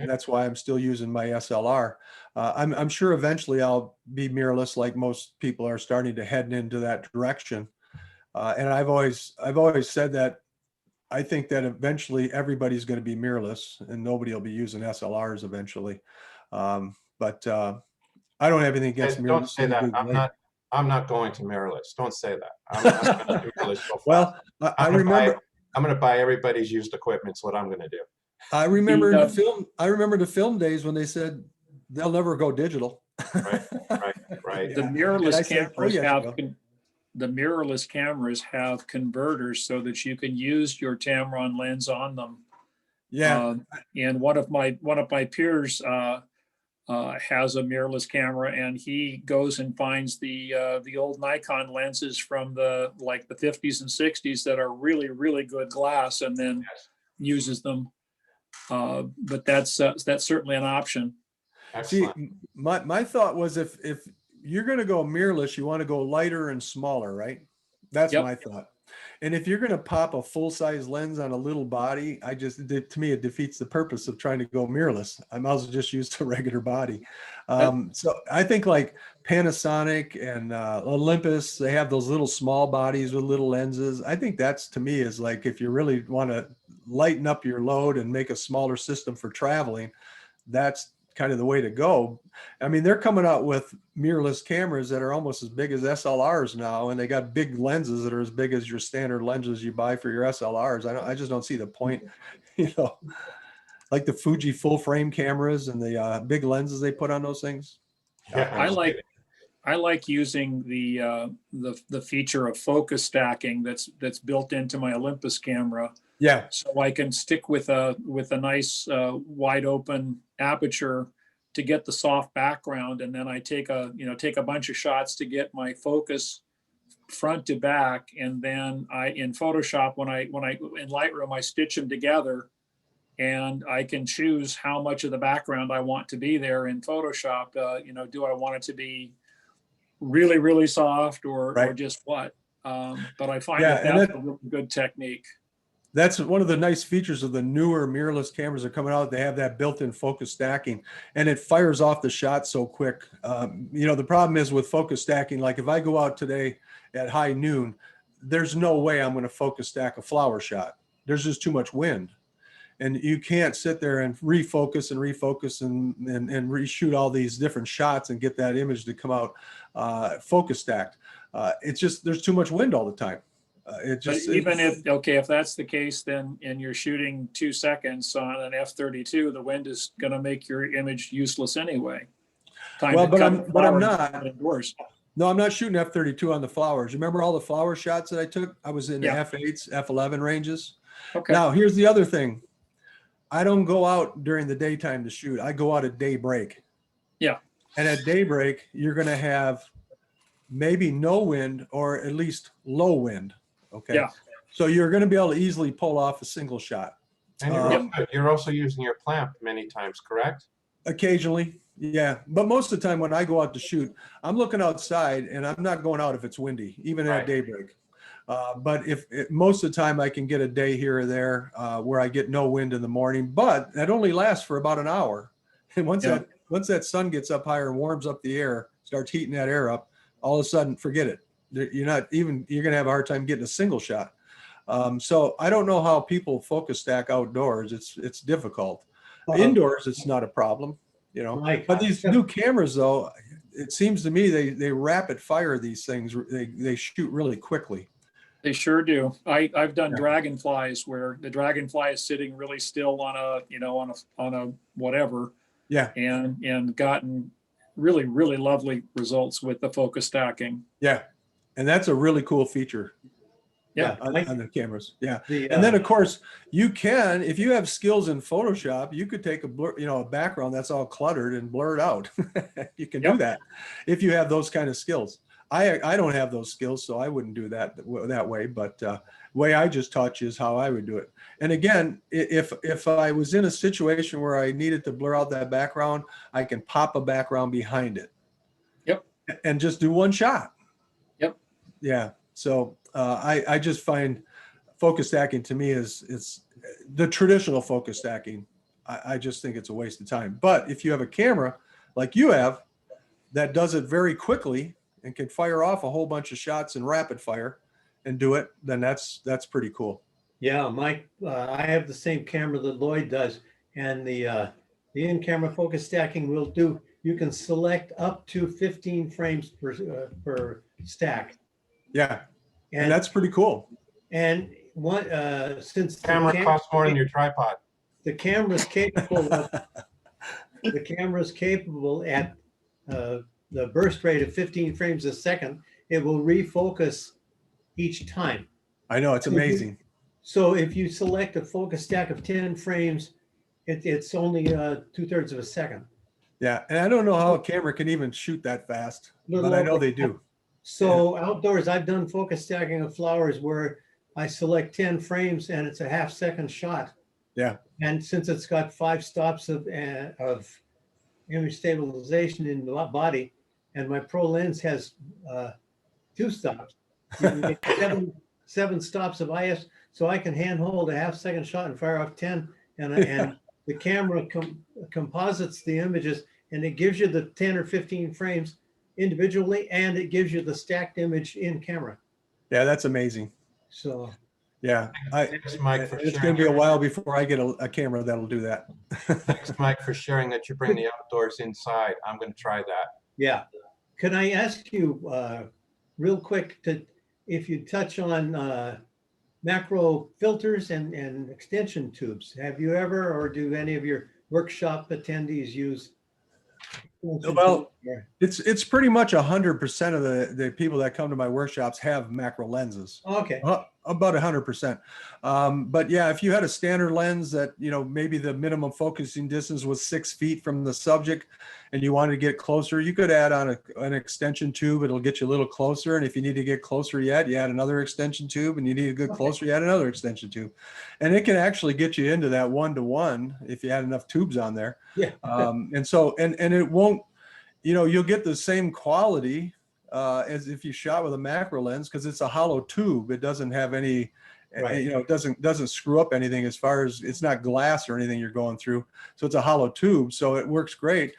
B: that's why I'm still using my SLR. I'm sure eventually I'll be mirrorless, like most people are starting to head into that direction. And I've always said that I think that eventually everybody's going to be mirrorless, and nobody will be using SLRs eventually. But I don't have anything against mirrorless.
C: Don't say that. I'm not going to mirrorless. Don't say that. I'm going to mirrorless so
B: well, I remember.
C: I'm going to buy everybody's used equipment. It's what I'm going to do.
B: I remember the film days when they said they'll never go digital.
C: Right, right.
G: The
B: Yeah. And I
G: mirrorless
B: said, "Oh,
G: cameras
B: yes,
G: have,
B: Joe."
G: the mirrorless cameras have converters so that you can use your Tamron lens on them.
B: Yeah,
G: And one of my peers has a mirrorless camera, and he goes and finds the old Nikon lenses from the 50s and 60s that are really, really good glass, and then uses them. But that's certainly an option.
B: see,
C: Excellent.
B: my thought was if you're going to go mirrorless, you want to go lighter and smaller, right? That's
G: Yep.
B: my thought. And if you're going to pop a full size lens on a little body, to me, it defeats the purpose of trying to go mirrorless. I might as well just use a regular body. So I think like Panasonic and Olympus, they have those little small bodies with little lenses. I think that's, to me, is like, if you really want to lighten up your load and make a smaller system for traveling, that's kind of the way to go. I mean, they're coming out with mirrorless cameras that are almost as big as SLRs now, and they got big lenses that are as big as your standard lenses you buy for your SLRs. I just don't see the point, like the Fuji full frame cameras and the big lenses they put on those things.
C: Yeah,
G: I like using the feature of focus stacking that's built into my Olympus camera.
B: Yeah.
G: So I can stick with a nice wide open aperture to get the soft background, and then I take a bunch of shots to get my focus front to back, and then in Photoshop when I in Lightroom I stitch them together, and I can choose how much of the background I want to be there in Photoshop. Do I want it to be really, really soft or just what? But I find that's a really good technique.
B: That's one of the nice features of the newer mirrorless cameras that are coming out. They have that built-in focus stacking, and it fires off the shot so quick. The problem is with focus stacking, like if I go out today at high noon, there's no way I'm going to focus stack a flower shot. There's just too much wind. And you can't sit there and refocus and reshoot all these different shots and get that image to come out focus stacked. It's just, there's too much wind all the time.
G: If that's the case, then and you're shooting 2 seconds on an F-32, the wind is going to make your image useless anyway.
B: But I'm not. No, I'm not shooting F-32 on the flowers. Remember all the flower shots that I took? I was in the F8s, F11 ranges.
G: Okay.
B: Now here's the other thing. I don't go out during the daytime to shoot. I go out at daybreak.
G: Yeah.
B: And at daybreak, you're going to have maybe no wind or at least low wind. Okay.
G: Yeah.
B: So you're going to be able to easily pull off a single shot.
C: And you're also using your clamp many times, correct?
B: Occasionally. Yeah. But most of the time when I go out to shoot, I'm looking outside, and I'm not going out if it's windy, even at daybreak. But most of the time I can get a day here or there where I get no wind in the morning, but that only lasts for about an hour. And once that sun gets up higher and warms up the air, starts heating that air up, all of a sudden, forget it. You're going to have a hard time getting a single shot. So I don't know how people focus stack outdoors. It's difficult. Indoors, it's not a problem, but these new cameras though, it seems to me they rapid fire these things. They shoot really quickly.
G: They sure do. I've done dragonflies where the dragonfly is sitting really still on a whatever. Yeah. And gotten really, really lovely results with the focus stacking.
B: Yeah. And that's a really cool feature.
G: Yeah.
B: On the cameras. Yeah. And then of course you can, if you have skills in Photoshop, you could take a background that's all cluttered and blur it out. You can do that if you have those kind of skills. I don't have those skills, so I wouldn't do that way. But the way I just taught you is how I would do it. And again, if I was in a situation where I needed to blur out that background, I can pop a background behind it. Yep. And just do one shot. Yep. Yeah. So I just find focus stacking to me is the traditional focus stacking. I just think it's a waste of time. But if you have a camera like you have that does it very quickly and can fire off a whole bunch of shots in rapid fire and do it, then that's pretty cool.
A: Yeah, Mike, I have the same camera that Lloyd does, and the in-camera focus stacking will do. You can select up to 15 frames per stack.
B: Yeah, and that's pretty cool.
A: And since
C: the camera costs more than your tripod,
A: the camera's capable of the camera is capable at the burst rate of 15 frames a second. It will refocus each time.
B: I know, it's amazing.
A: So if you select a focus stack of 10 frames, it's only 2/3 of a second.
B: Yeah, and I don't know how a camera can even shoot that fast, but I know they do.
A: So outdoors, I've done focus stacking of flowers where I select 10 frames and it's a half-second shot.
B: Yeah.
A: And since it's got 5 stops of image stabilization in the body, and my pro lens has 2 stops, you can get seven stops of IS, so I can handhold a half-second shot and fire off 10, and the camera composites the images, and it gives you the 10 or 15 frames individually, and it gives you the stacked image in camera.
B: Yeah, that's amazing.
A: So
B: yeah,
C: Thanks, Mike, for
B: it's
C: sharing.
B: going to be a while before I get a camera that'll do that.
C: Thanks, Mike, for sharing that you bring the outdoors inside. I'm going to try that.
A: yeah, can I ask you real quick if you touch on macro filters and extension tubes? Have you ever, or do any of your workshop attendees use?
B: Well, it's pretty much 100% of the people that come to my workshops have macro lenses.
A: Okay.
B: About 100%. But yeah, if you had a standard lens that, maybe the minimum focusing distance was 6 feet from the subject and you wanted to get closer, you could add on an extension tube. It'll get you a little closer. And if you need to get closer yet, you add another extension tube, and you need to get closer, you add another extension tube. And it can actually get you into that 1-to-1 if you had enough tubes on there.
A: Yeah.
B: And so, and it won't, you'll get the same quality as if you shot with a macro lens, because it's a hollow tube. It doesn't have any,
A: Right.
B: it doesn't screw up anything, as far as it's not glass or anything you're going through. So it's a hollow tube, so it works great.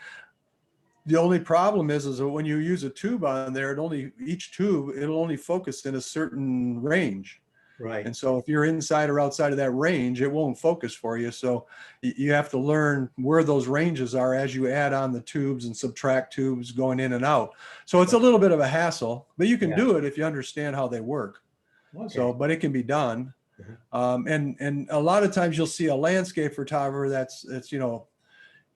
B: The only problem is that when you use a tube on there, each tube, it'll only focus in a certain range.
A: Right.
B: And so if you're inside or outside of that range, it won't focus for you. So you have to learn where those ranges are as you add on the tubes and subtract tubes going in and out. So it's a little bit of a hassle, but you can do it if you understand how they work.
A: Okay.
B: So, but it can be done. And a lot of times you'll see a landscape photographer that's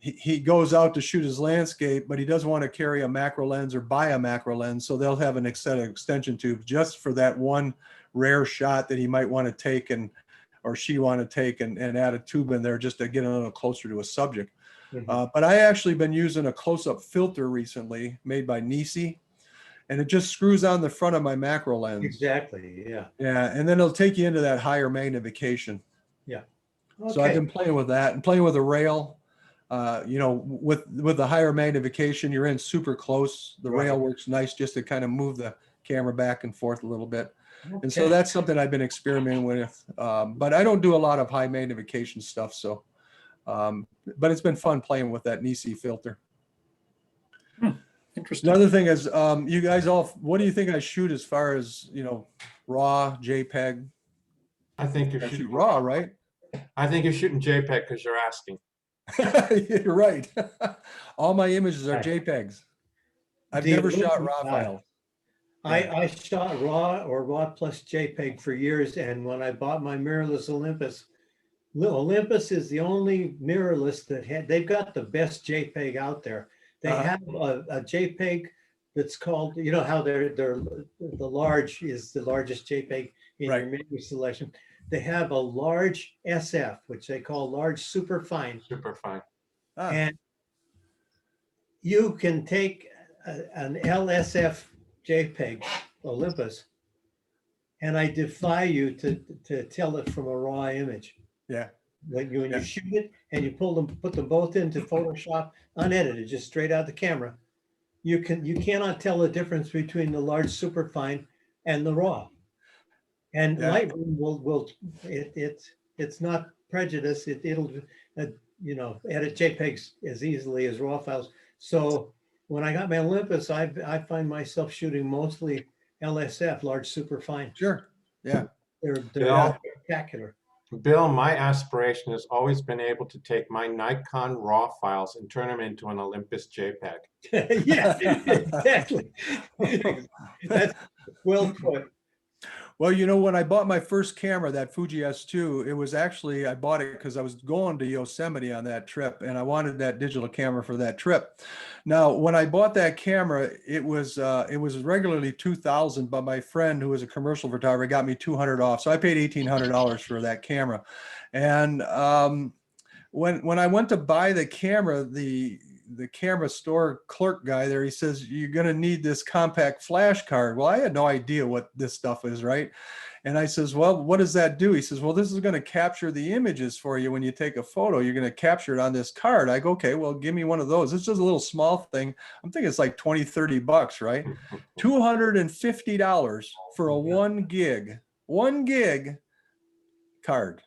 B: he goes out to shoot his landscape, but he doesn't want to carry a macro lens or buy a macro lens. So they'll have an set of extension tubes just for that one rare shot that he might want to take or she want to take and add a tube in there just to get a little closer to a subject. But I actually been using a close-up filter recently made by Nisi, and it just screws on the front of my macro lens.
A: Exactly. Yeah.
B: Yeah. And then it'll take you into that higher magnification.
A: Yeah.
B: So I've been playing with that and playing with a rail. With the higher magnification, you're in super close. The rail works nice just to kind of move the camera back and forth a little bit. And so that's something I've been experimenting with. But I don't do a lot of high magnification stuff. So, but it's been fun playing with that Nisi filter.
G: Interesting.
B: Another thing is, you guys what do you think I shoot as far as, RAW, JPEG?
C: I think you're
B: I shoot
C: shooting
B: RAW, right?
C: I think you're shooting JPEG because you're asking.
B: You're right. All my images are JPEGs. I've never shot RAW files.
A: I shot RAW or RAW plus JPEG for years, and when I bought my mirrorless Olympus is the only mirrorless they've got the best JPEG out there. They have a JPEG that's called, how the large is the largest JPEG in your menu selection. They have a large SF, which they call large superfine.
C: Superfine.
A: And you can take an LSF JPEG Olympus, and I defy you to tell it from a raw image.
B: Yeah.
A: When you shoot it and you put them both into Photoshop, unedited, just straight out the camera, you cannot tell the difference between the large superfine and the raw. And Lightroom it's not prejudice. It'll edit JPEGs as easily as raw files. So when I got my Olympus, I find myself shooting mostly LSF, large superfine.
B: Sure. Yeah.
A: They're not spectacular.
C: Bill, my aspiration has always been able to take my Nikon RAW files and turn them into an Olympus JPEG.
A: Yeah, exactly. That's well put.
B: Well, you know, when I bought my first camera, that Fuji S2, it was actually, I bought it because I was going to Yosemite on that trip and I wanted that digital camera for that trip. Now, when I bought that camera, it was regularly $2,000, but my friend who was a commercial photographer got me $200 off. So I paid $1,800 for that camera. And when I went to buy the camera, the camera store clerk guy there, he says, you're going to need this compact flash card. Well, I had no idea what this stuff is, right? And I says, well, what does that do? He says, well, this is going to capture the images for you when you take a photo. You're going to capture it on this card. I go, okay, well, give me one of those. It's just a little small thing. I'm thinking it's like 20, 30 bucks, right? $250 for a 1 gig card.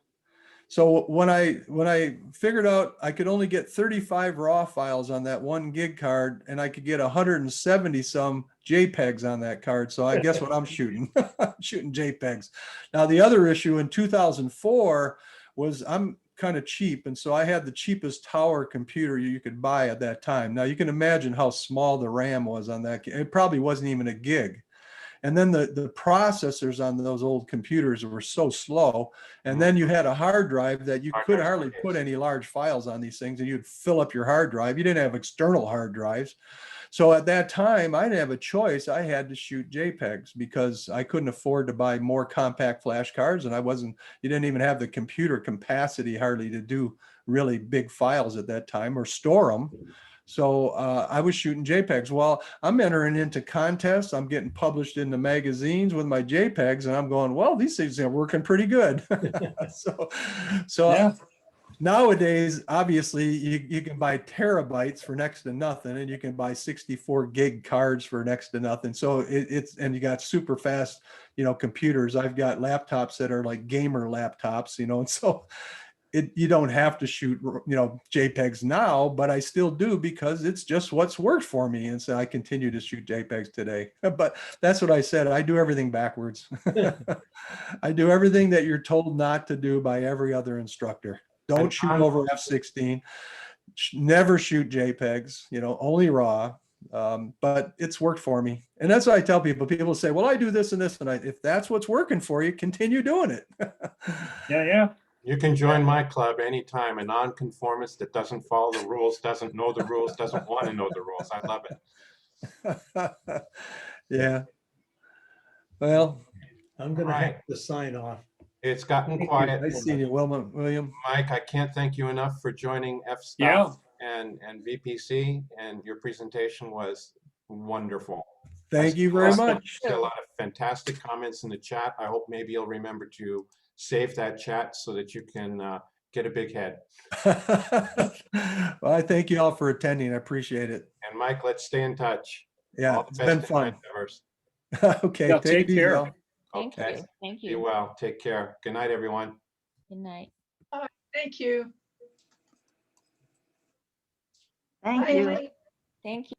B: So when I figured out I could only get 35 raw files on that 1 gig card, and I could get 170 some JPEGs on that card. So I guess what I'm shooting, I'm shooting JPEGs. Now the other issue in 2004 was I'm kind of cheap, and so I had the cheapest tower computer you could buy at that time. Now you can imagine how small the RAM was on that. It probably wasn't even a gig. And then the processors on those old computers were so slow. And then you had a hard drive that you could hardly put any large files on these things, and you'd fill up your hard drive. You didn't have external hard drives. So at that time, I didn't have a choice. I had to shoot JPEGs because I couldn't afford to buy more compact flash cards. And you didn't even have the computer capacity hardly to do really big files at that time or store them. So I was shooting JPEGs. Well, I'm entering into contests. I'm getting published in the magazines with my JPEGs, and I'm going, well, these things are working pretty good. so
D: Yeah.
B: Nowadays, obviously, you can buy terabytes for next to nothing, and you can buy 64 gig cards for next to nothing. So and you got super fast, computers. I've got laptops that are like gamer laptops, and so you don't have to shoot, JPEGs now, but I still do because it's just what's worked for me. And so I continue to shoot JPEGs today. But that's what I said. I do everything backwards. I do everything that you're told not to do by every other instructor. Don't shoot over F16. Never shoot JPEGs, only RAW. But it's worked for me. And that's what I tell people. People say, well, I do this and this. And if that's what's working for you, continue doing it.
G: Yeah.
C: You can join my club anytime. A nonconformist that doesn't follow the rules, doesn't know the rules, doesn't want to know the rules. I love it.
B: Yeah. Well,
A: I'm going to have to sign off.
C: It's gotten quiet.
B: Nice seeing you, William.
C: Mike, I can't thank you enough for joining FSTOP and VPC, and your presentation was wonderful.
B: Thank you very much.
C: A lot of fantastic comments in the chat. I hope maybe you'll remember to save that chat so that you can get a big head.
B: Well, I thank you all for attending. I appreciate it.
C: And Mike, let's stay in touch.
B: Yeah, it's been fun. Okay,
G: Yeah,
B: take
G: care.
B: care.
C: Okay.
K: Thank
C: Be
K: you.
C: well. Take care. Good night, everyone.
K: Good night.
J: Thank you.
K: Thank you. Thank you.